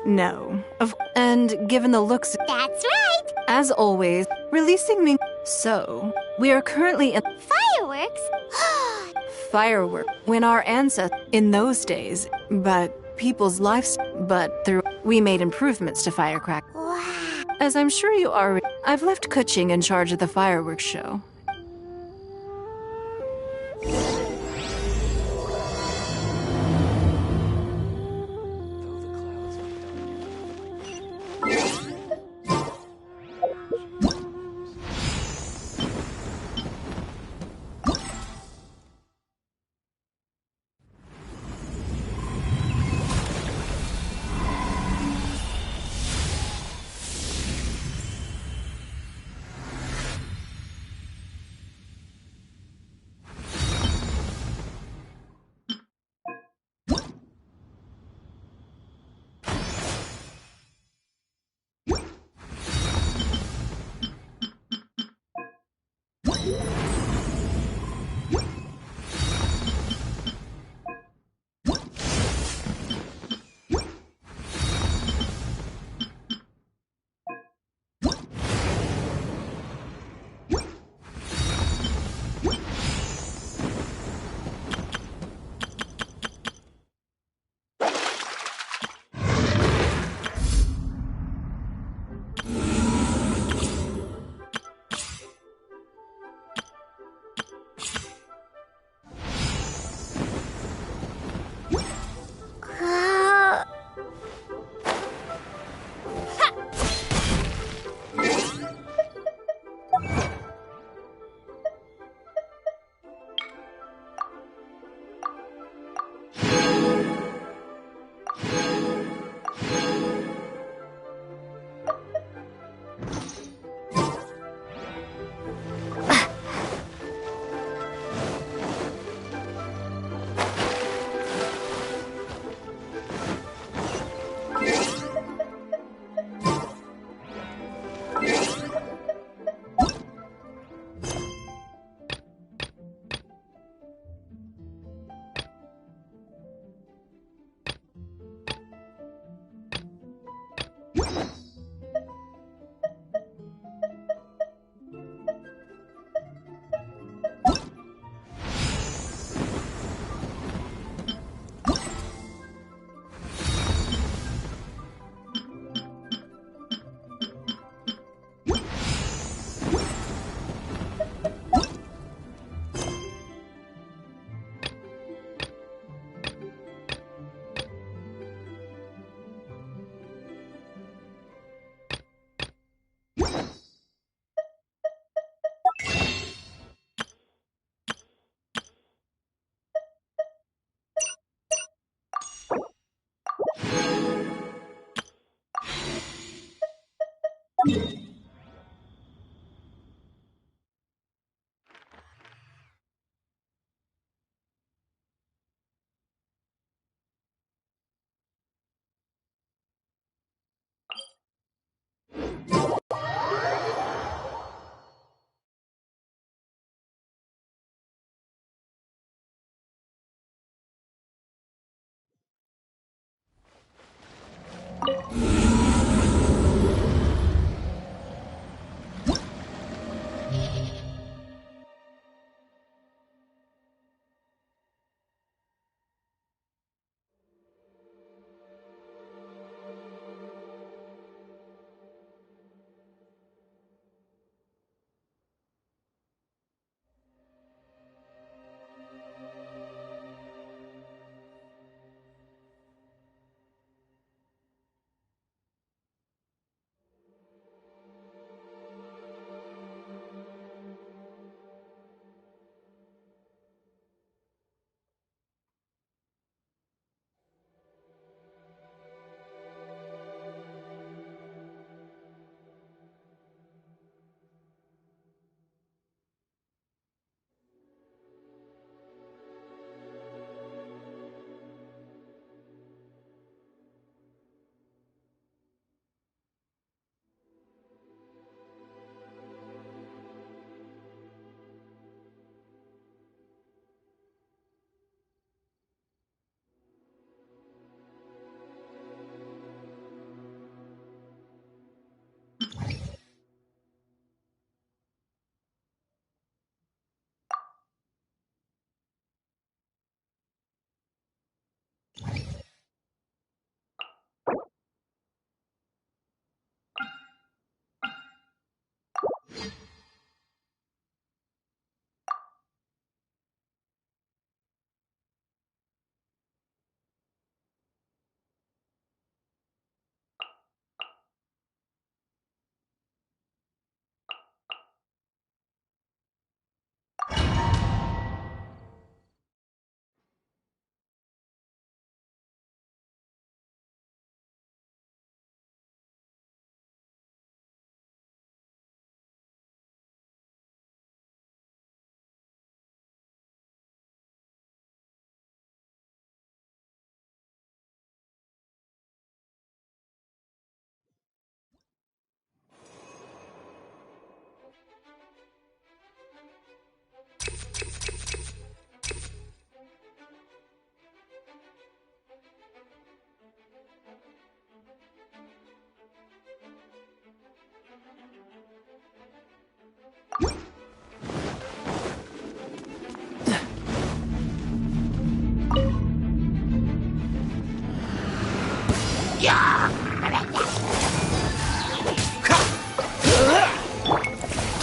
Speaker 15: No. And given the looks...
Speaker 5: That's right.
Speaker 15: As always, releasing me... So, we are currently in...
Speaker 5: Fireworks?
Speaker 15: Firework. When our ancestors... In those days, but... people's lives, but through we made improvements to firecrackers.
Speaker 5: Wow.
Speaker 15: As I'm sure you already, I've left Kuching in charge of the fireworks show.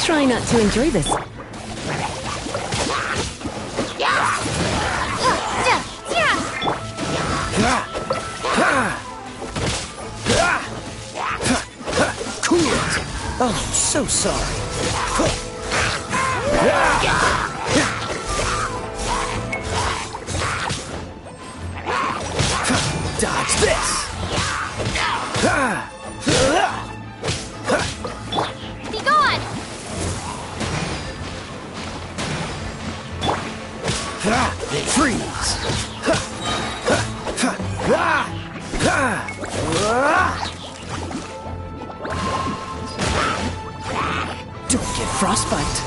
Speaker 20: Try not to enjoy this.
Speaker 2: Cool it. Oh, so sorry. Dodge this.
Speaker 5: Be gone!
Speaker 2: Freeze. Don't get frostbite.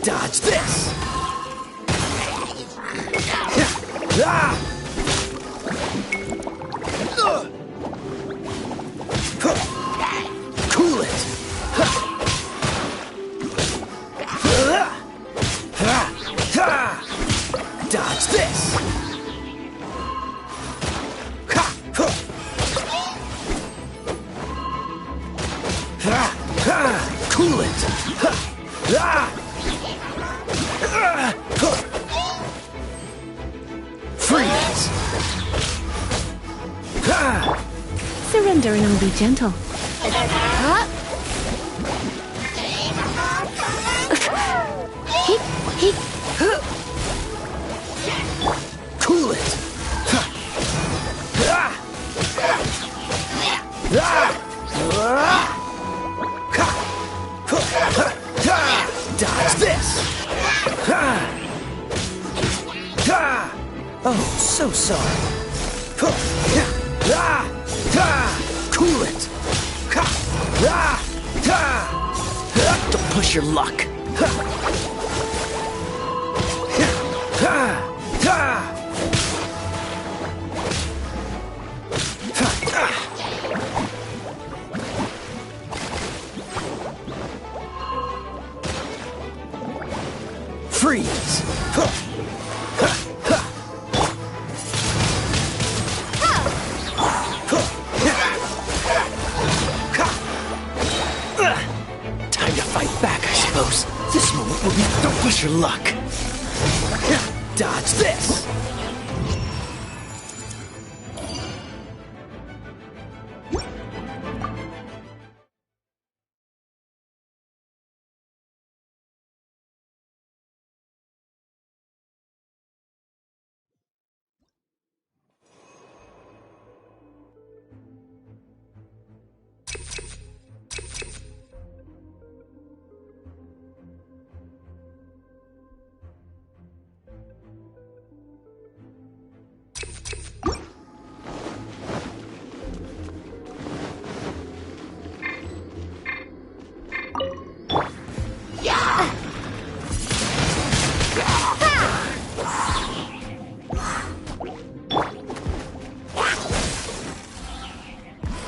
Speaker 2: Dodge this! Cool it! Dodge this! Cool it! Freeze!
Speaker 19: Surrender and I'll be gentle.
Speaker 2: Cool it! Dodge this! Oh, so sorry. Cool it! Don't push your luck. Freeze! Time to fight back, I suppose. This moment will be... Don't push your luck. Dodge this!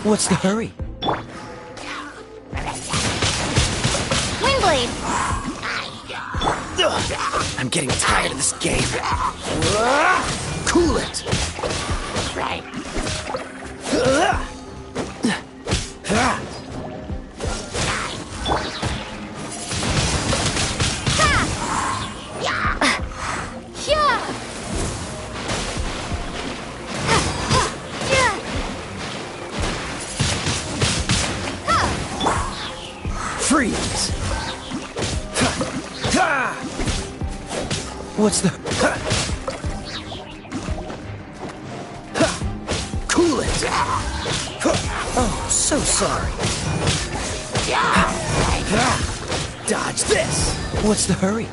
Speaker 2: What's the hurry?
Speaker 5: Windblade!
Speaker 2: I'm getting tired of this game. Cool it! Freeze! What's the... Cool it! Oh, so sorry. Dodge this! What's the hurry?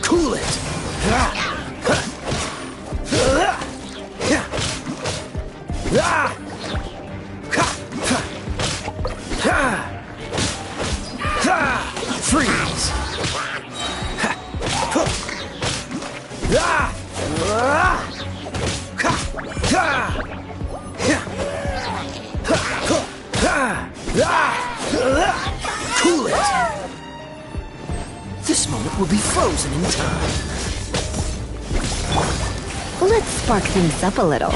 Speaker 2: Cool it! Freeze! Cool it! This moment will be frozen in time.
Speaker 19: Let's spark things up a little.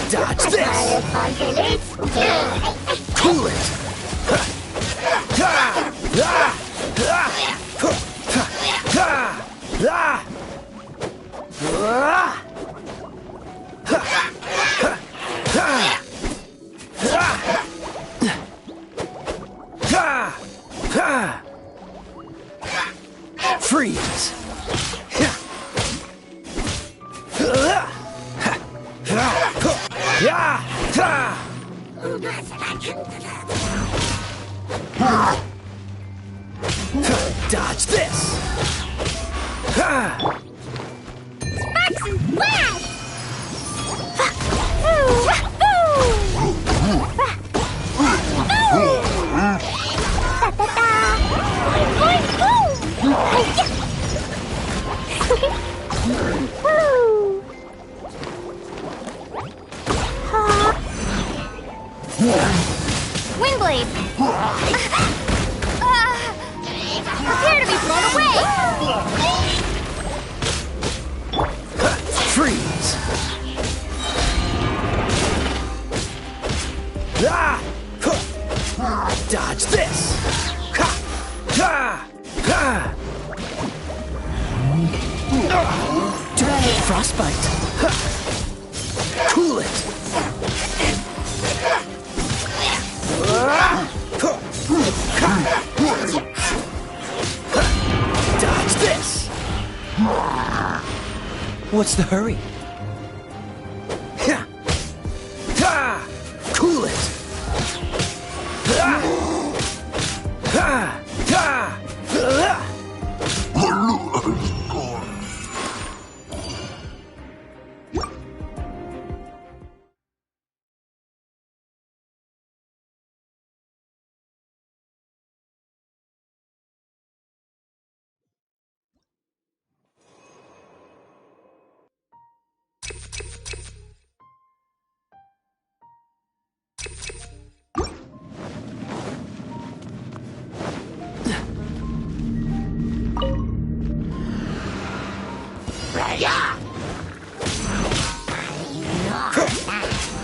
Speaker 2: Dodge this! Cool it! Freeze! Dodge this!
Speaker 5: Sparks and flash! Windblade! Prepare to be blown away!
Speaker 2: Freeze! Ah! Dodge this! Ha! Ha! Ha! Frostbite! Ha! Cool it! Dodge this! What's the hurry? Cool it!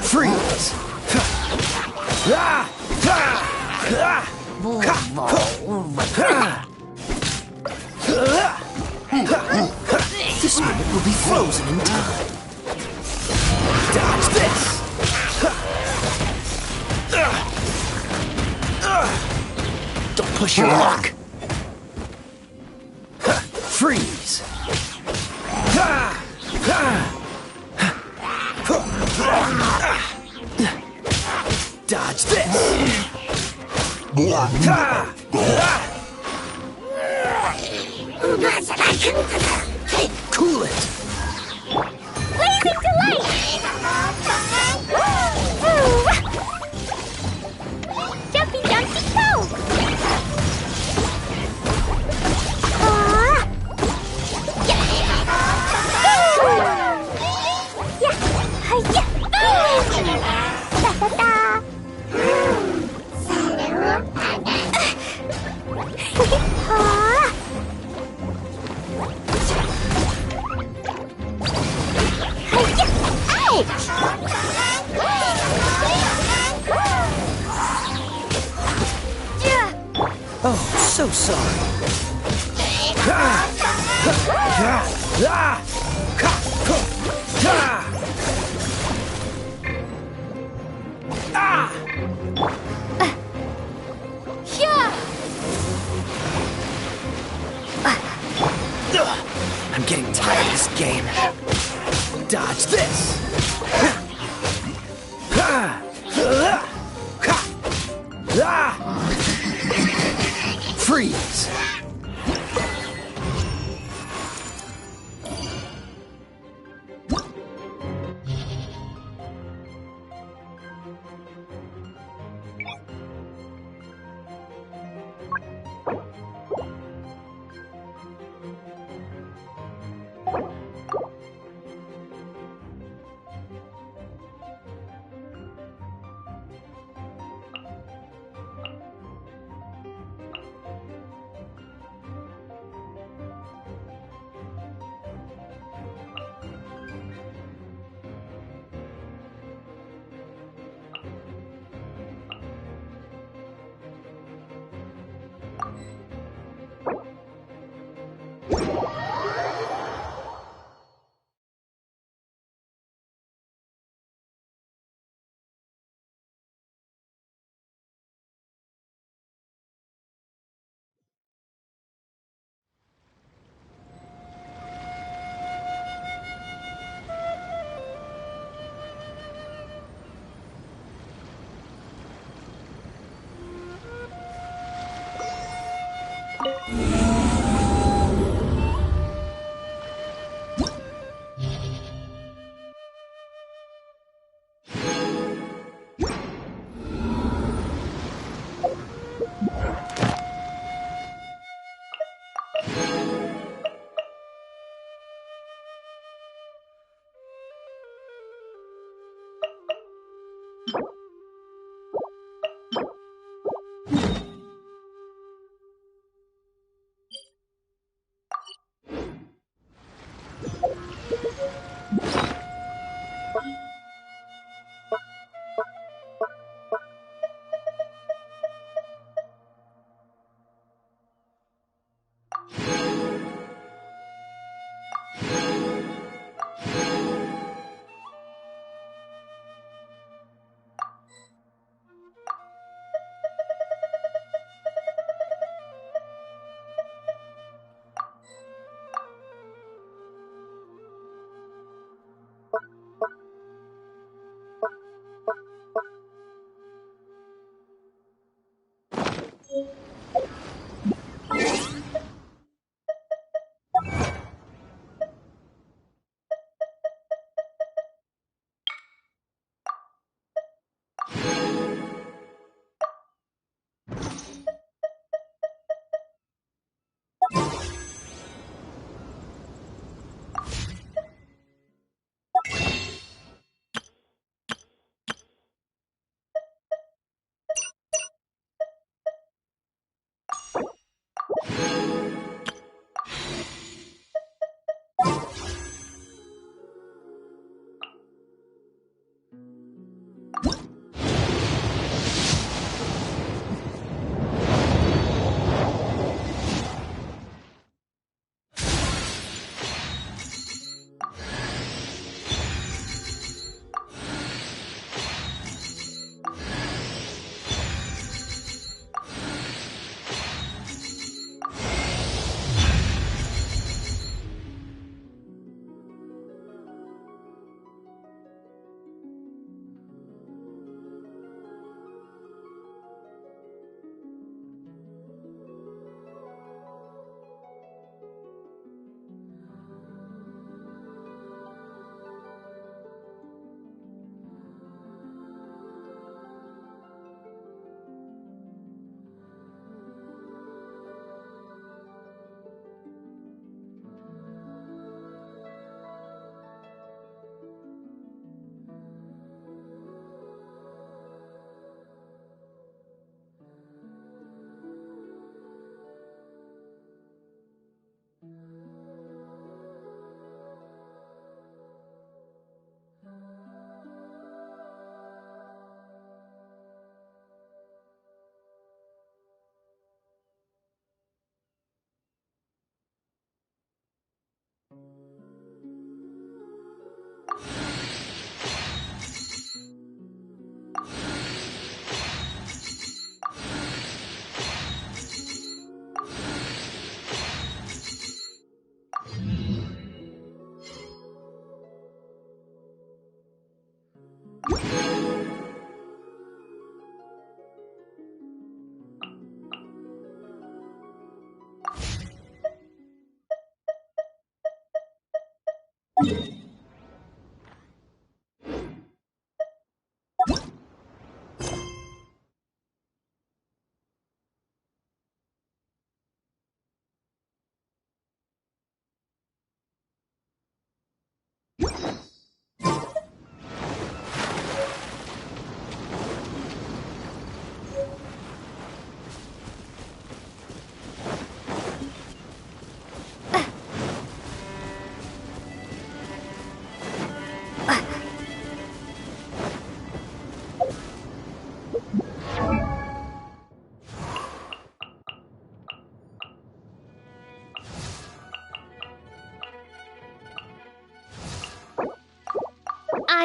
Speaker 2: Freeze! This minute will be frozen in time. Dodge this! Don't push your luck. Freeze! Dodge this! Cool it!
Speaker 5: Blazing delight! Jumpy, jumpy, go!
Speaker 2: Oh, so sorry. I'm getting tired of this game. Dodge this! Freeze!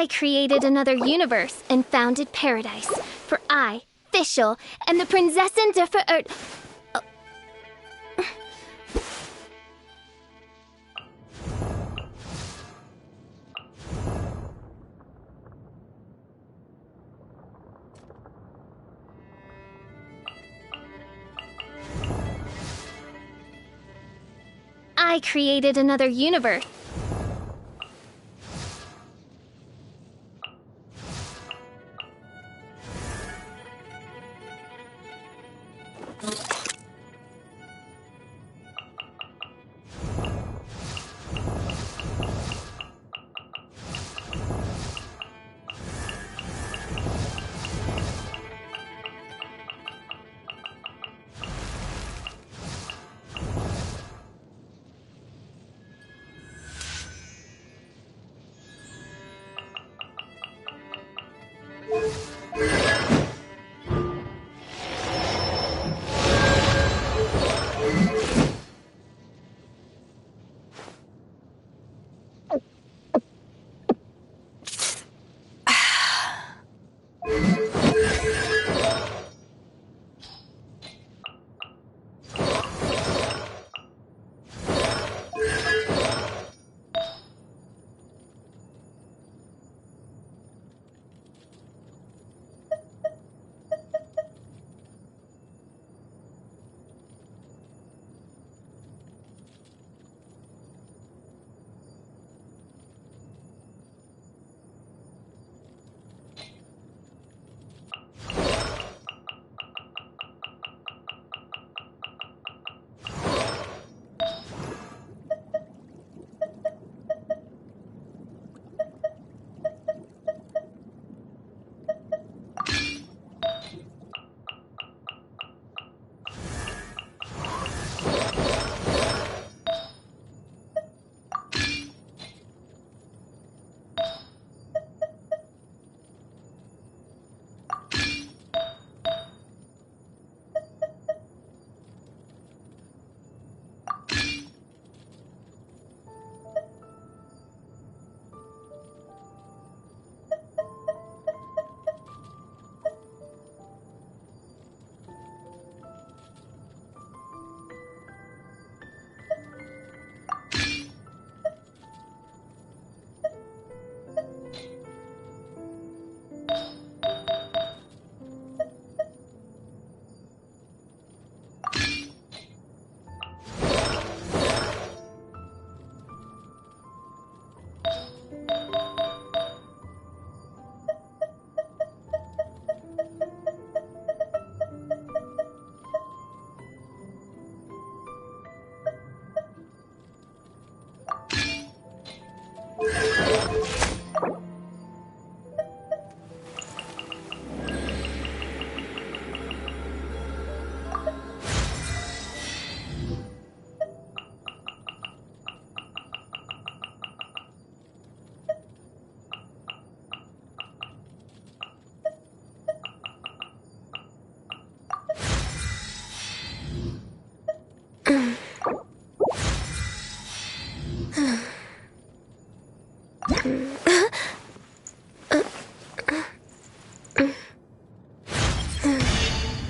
Speaker 5: I created another universe and founded paradise. For I, Fischl, am the Prinzessin der Verirrt... I created another universe.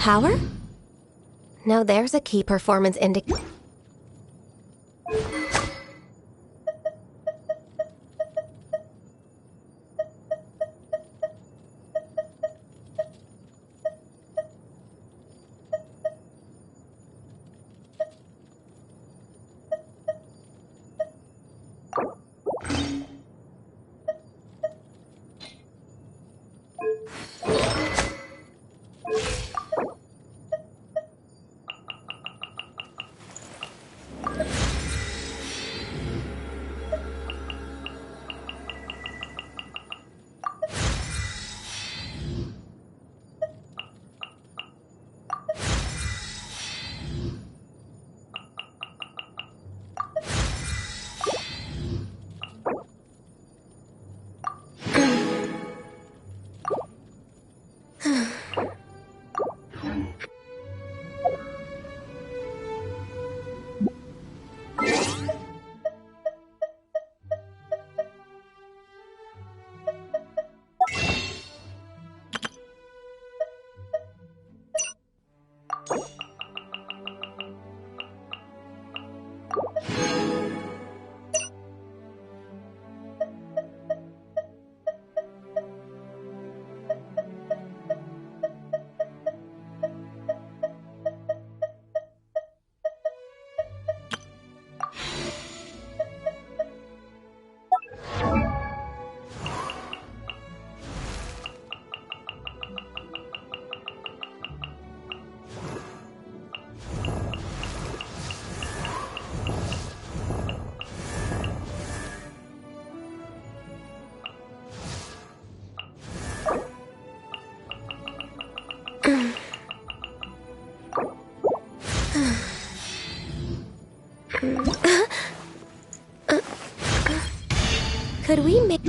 Speaker 12: Power? Now there's a key performance indicator. Could we make...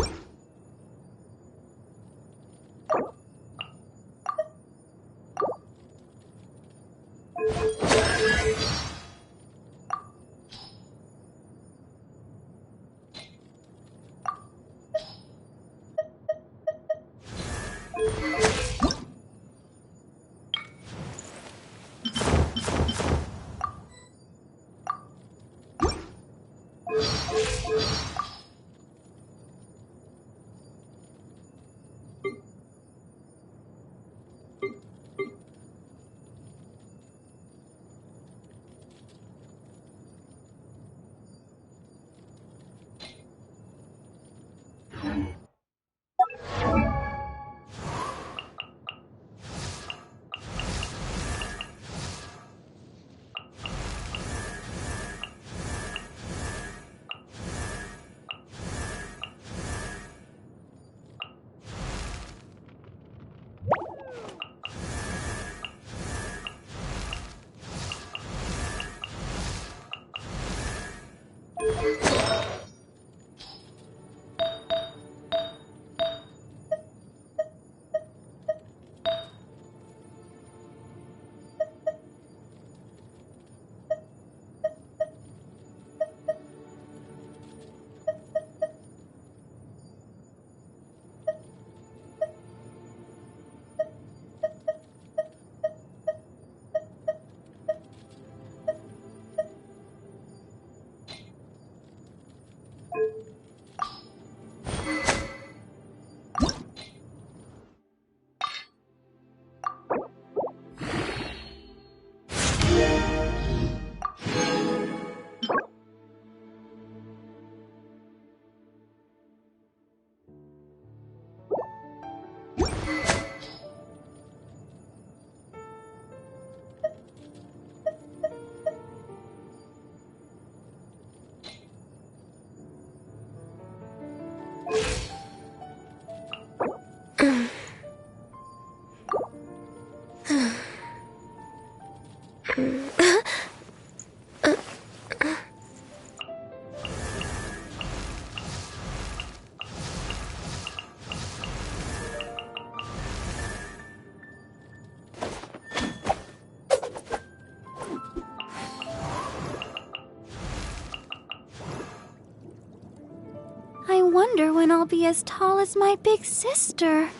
Speaker 1: I wonder when I'll be as tall as my big sister.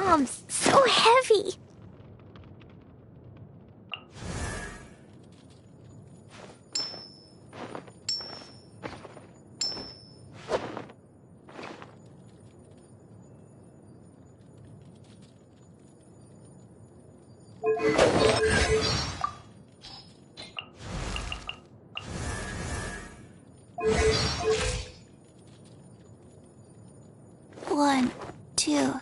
Speaker 5: bombs, so heavy. One, two.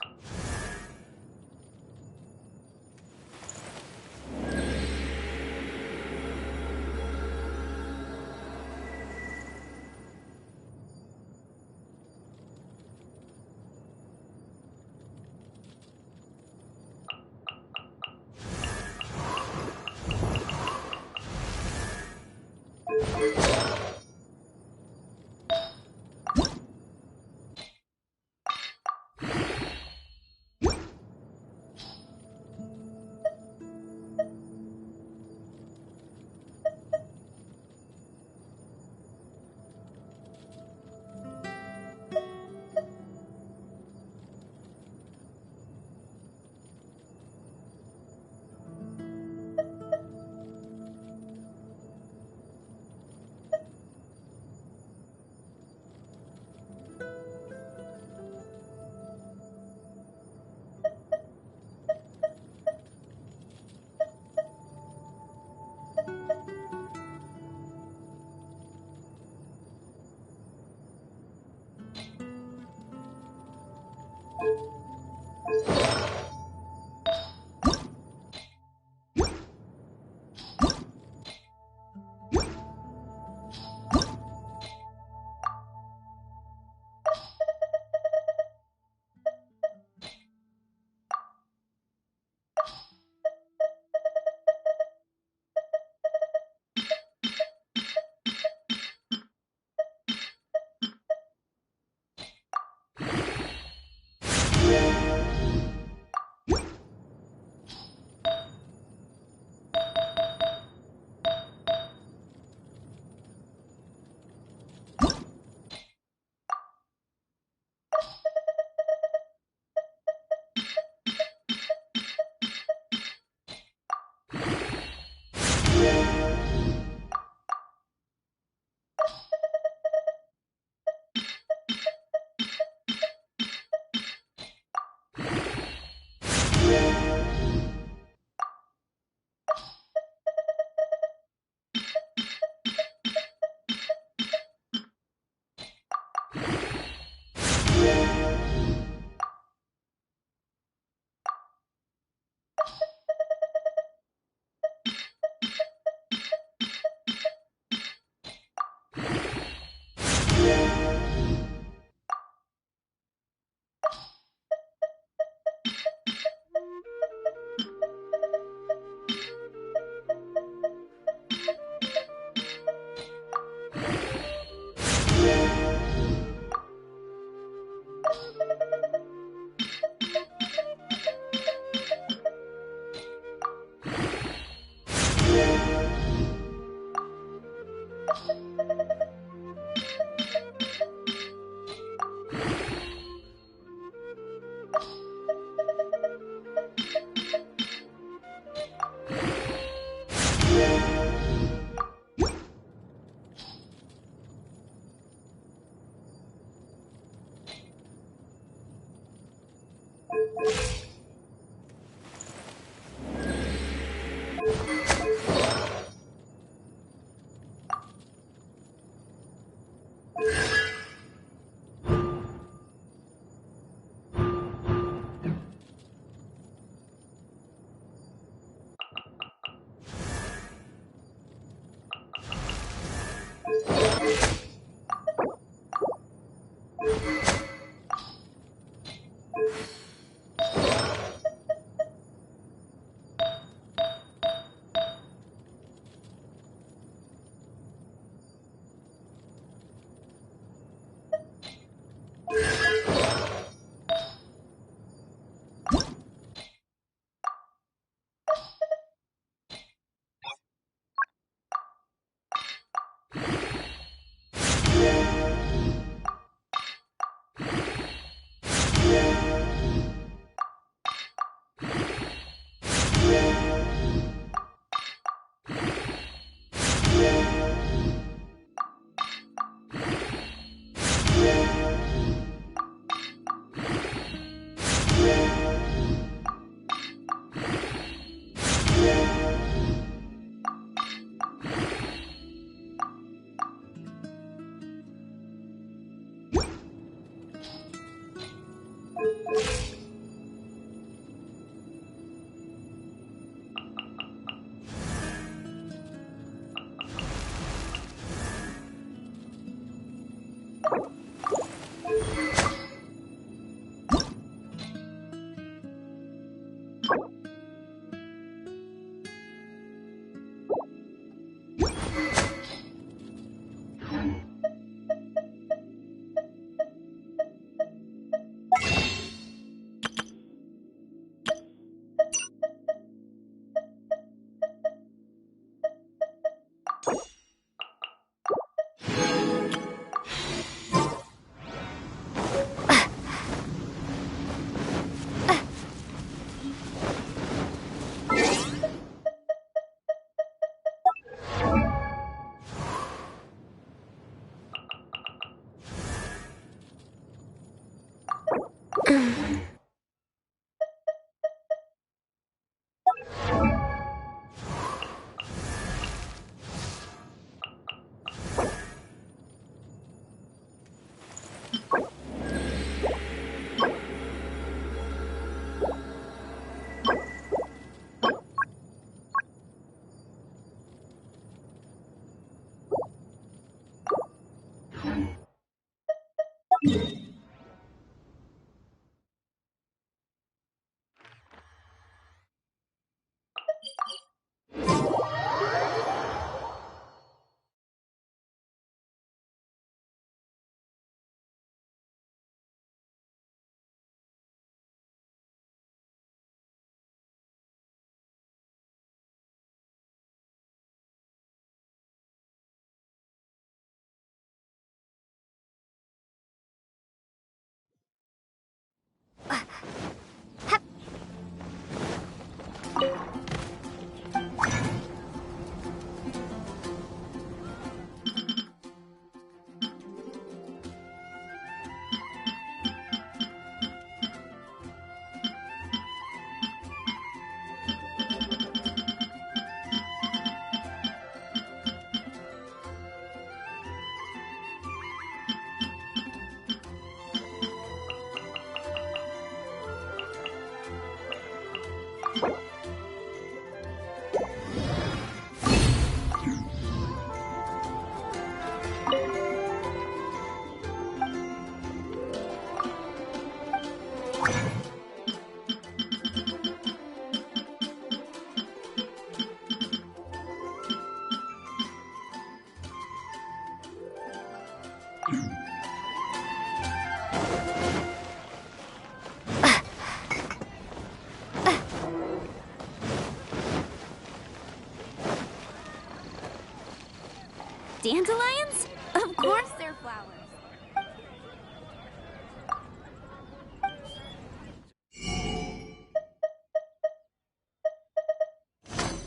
Speaker 1: Dandelions? Of course they're flowers.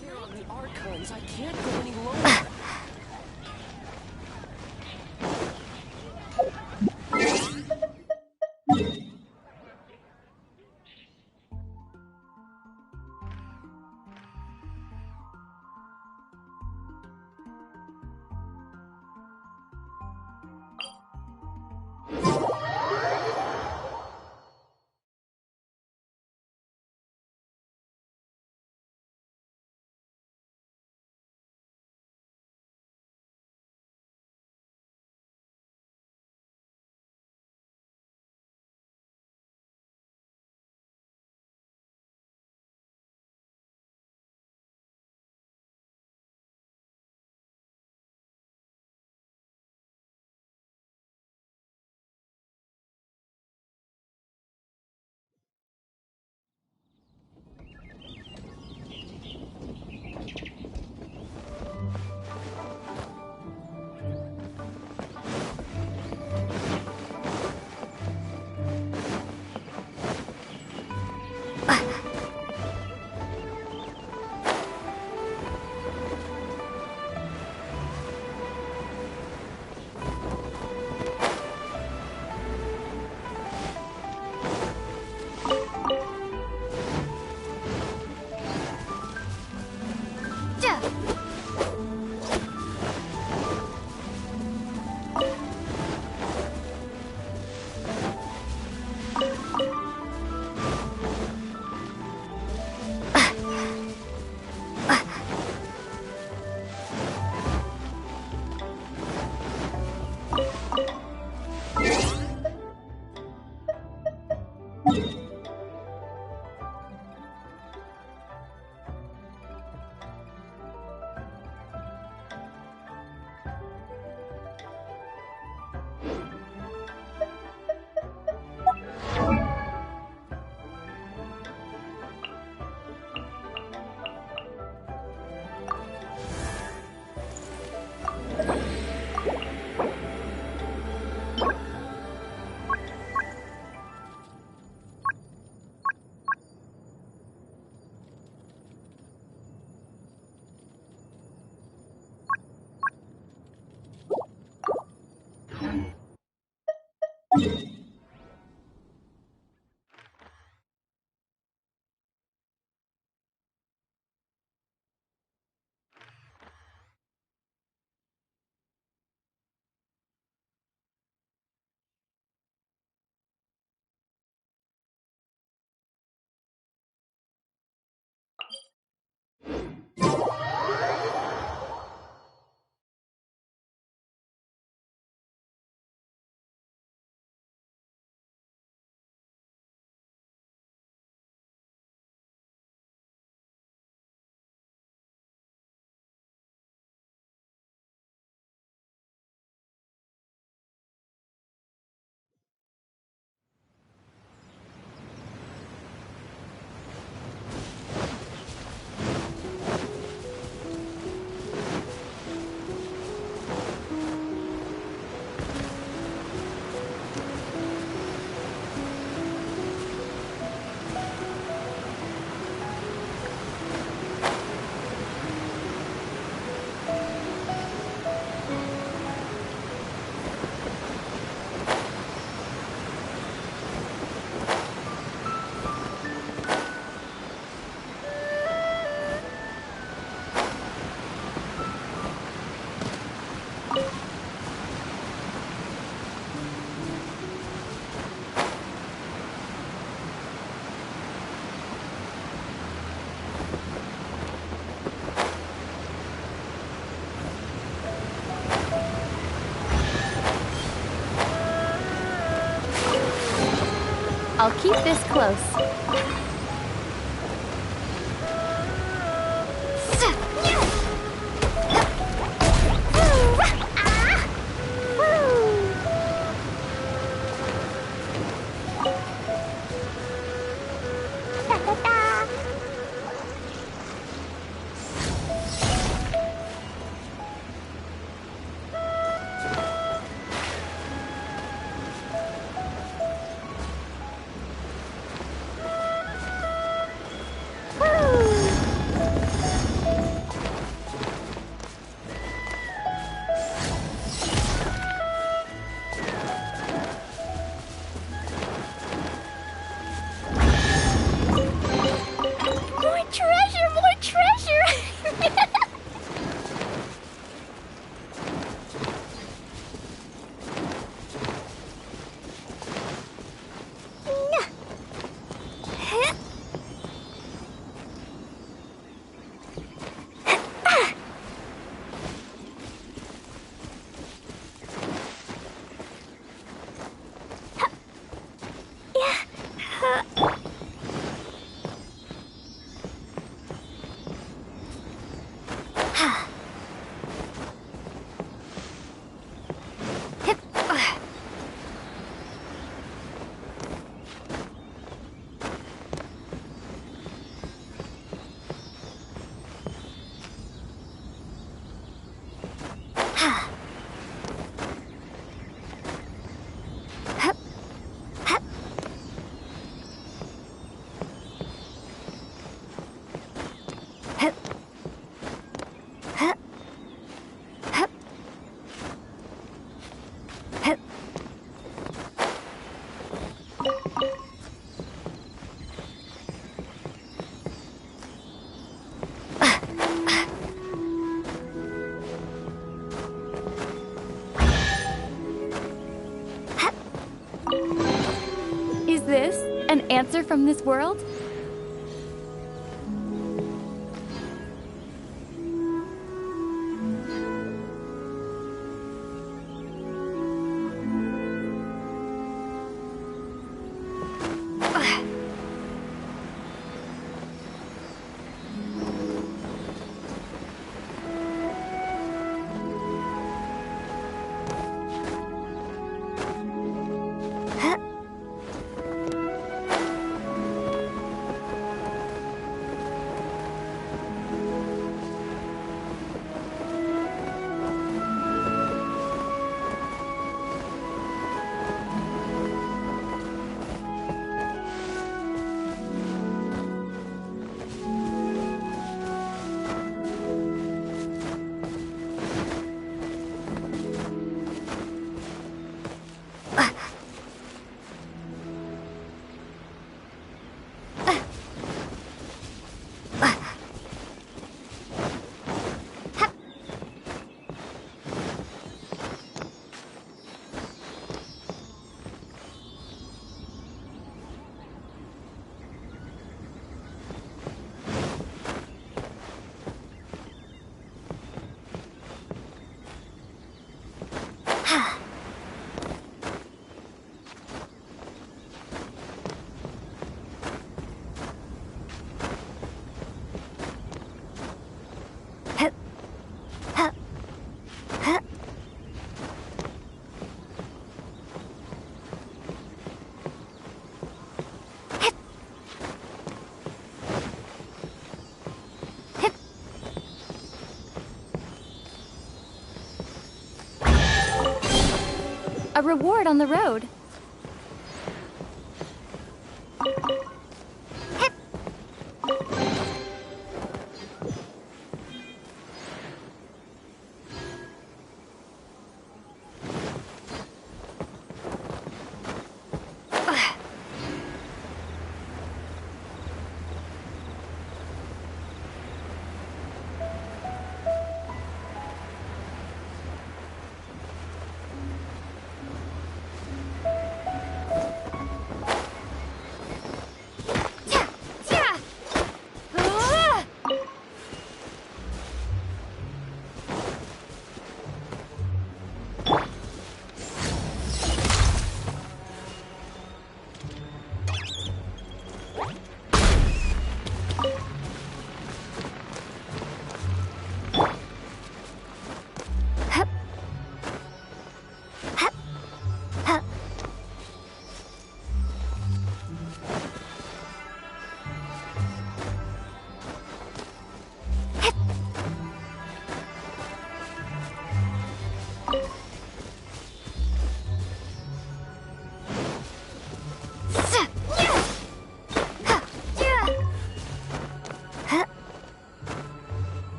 Speaker 2: Here on the Archons, I can't go any lower.
Speaker 14: I'll keep this close. Is this an answer from this world? A reward on the road.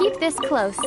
Speaker 14: keep this close.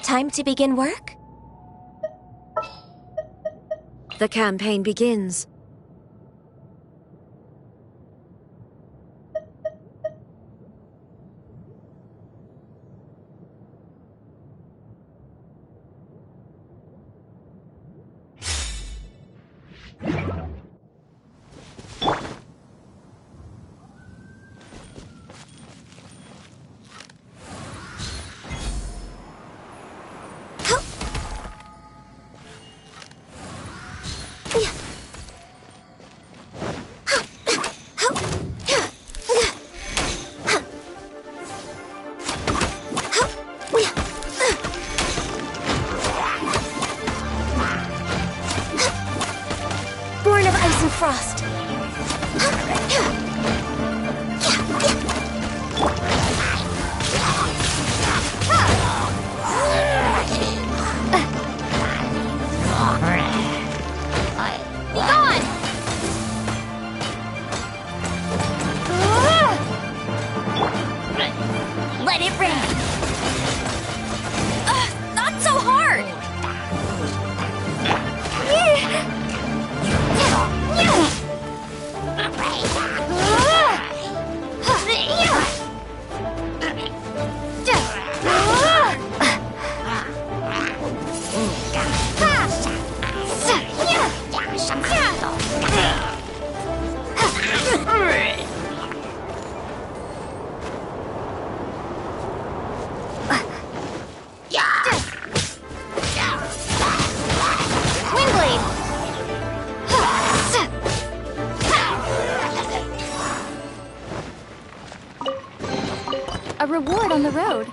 Speaker 4: Time to begin work?
Speaker 13: The campaign begins.
Speaker 4: Born of ice and frost.
Speaker 5: Let it rain!
Speaker 4: Not so hard!
Speaker 14: A reward on the road.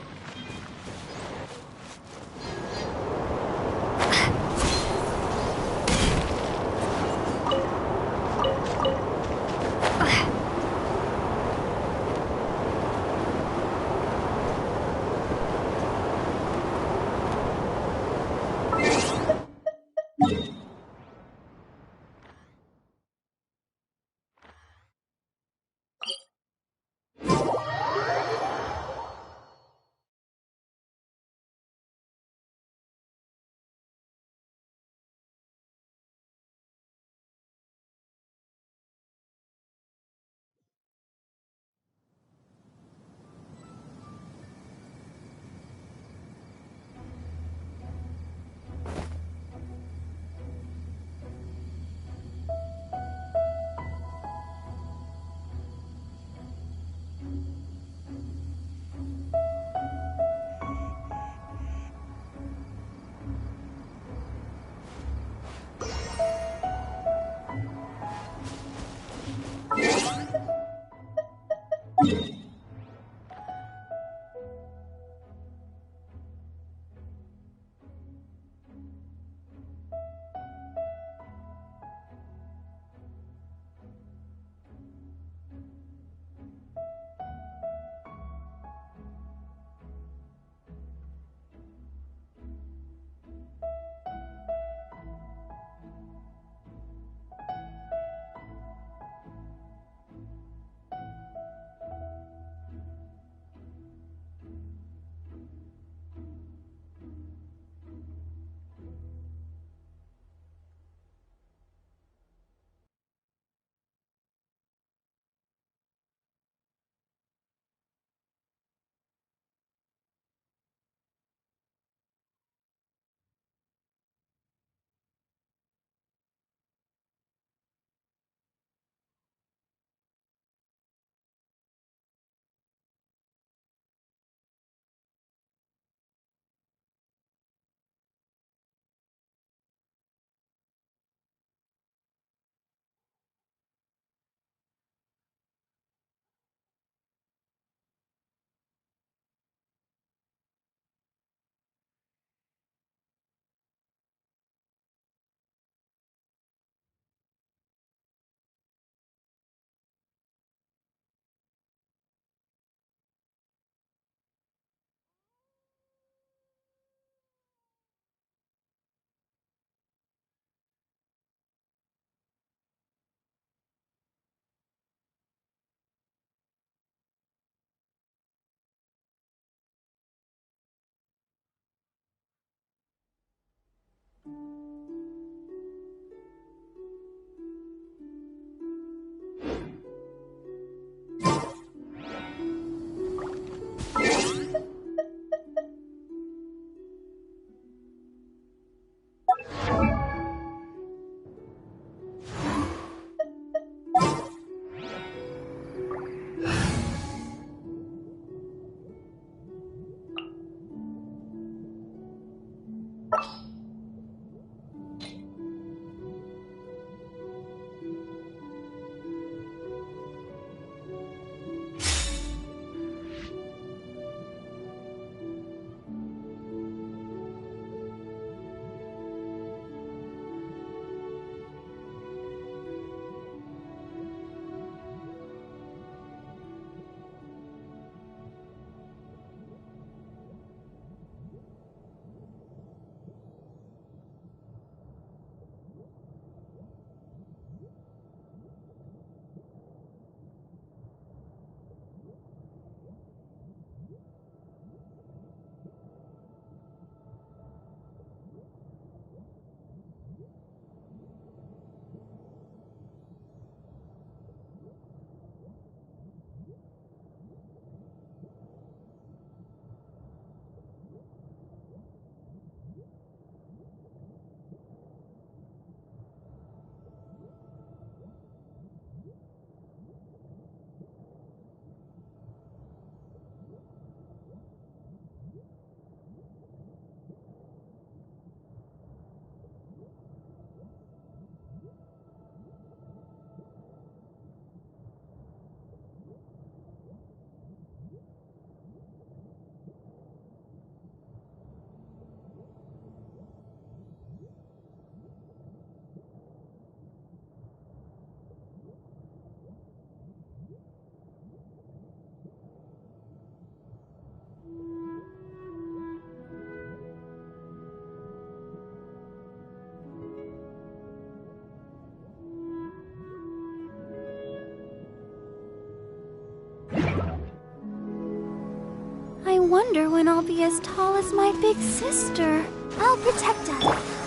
Speaker 1: wonder when I'll be as tall as my big sister. I'll protect us.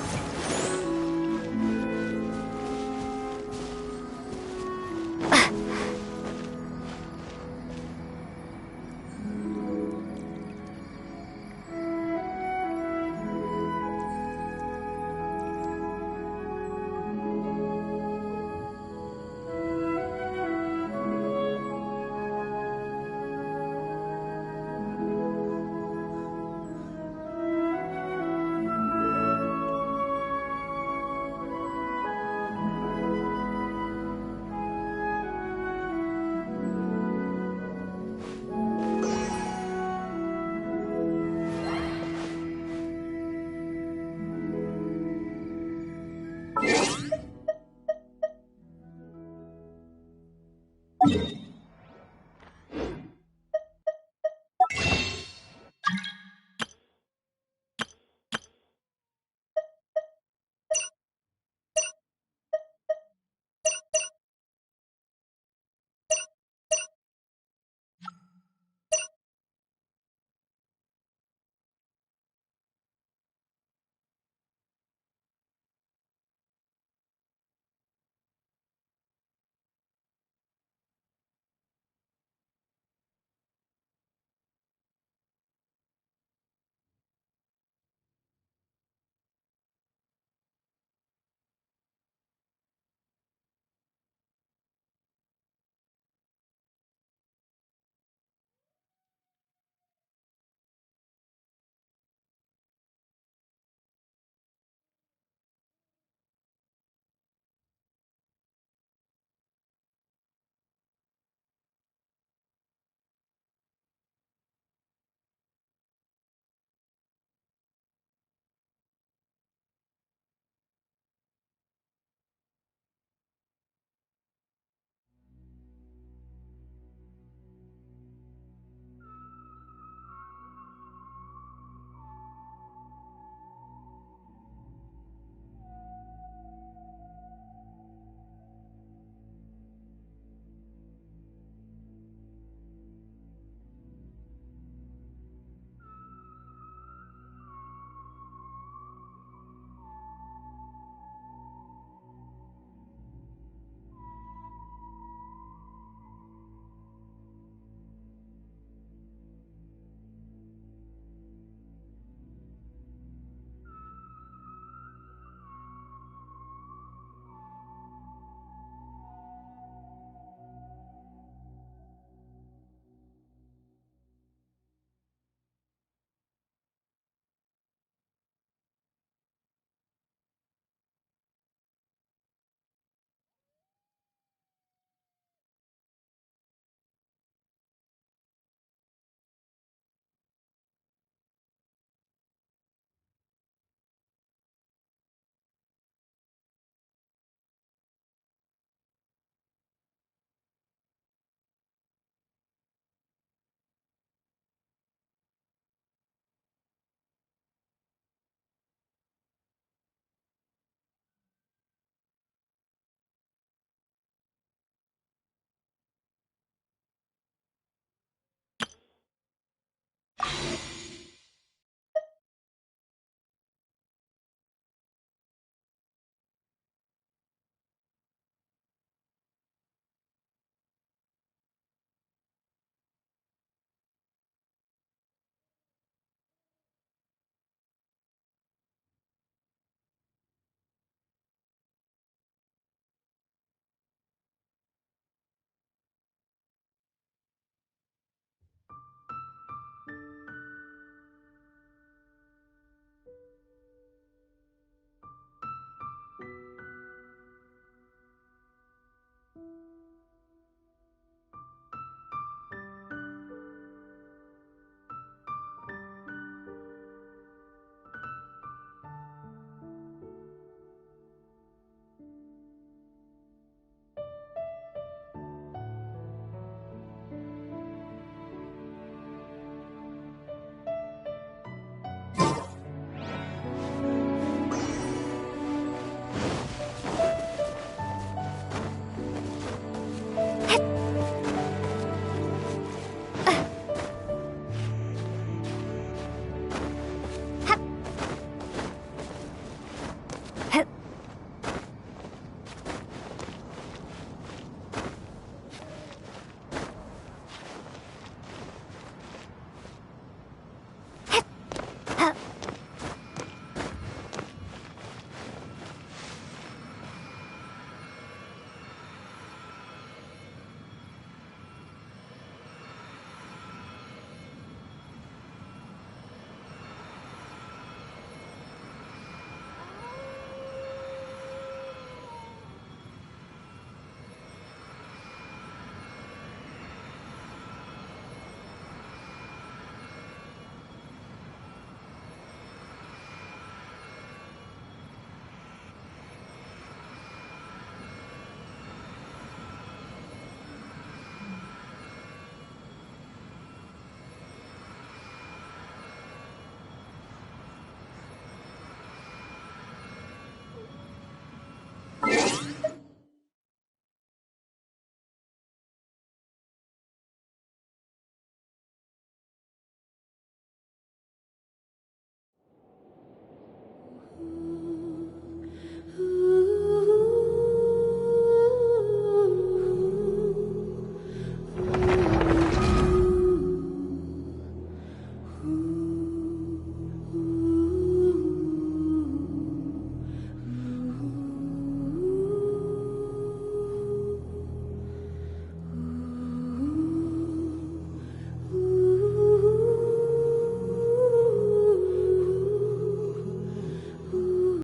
Speaker 5: You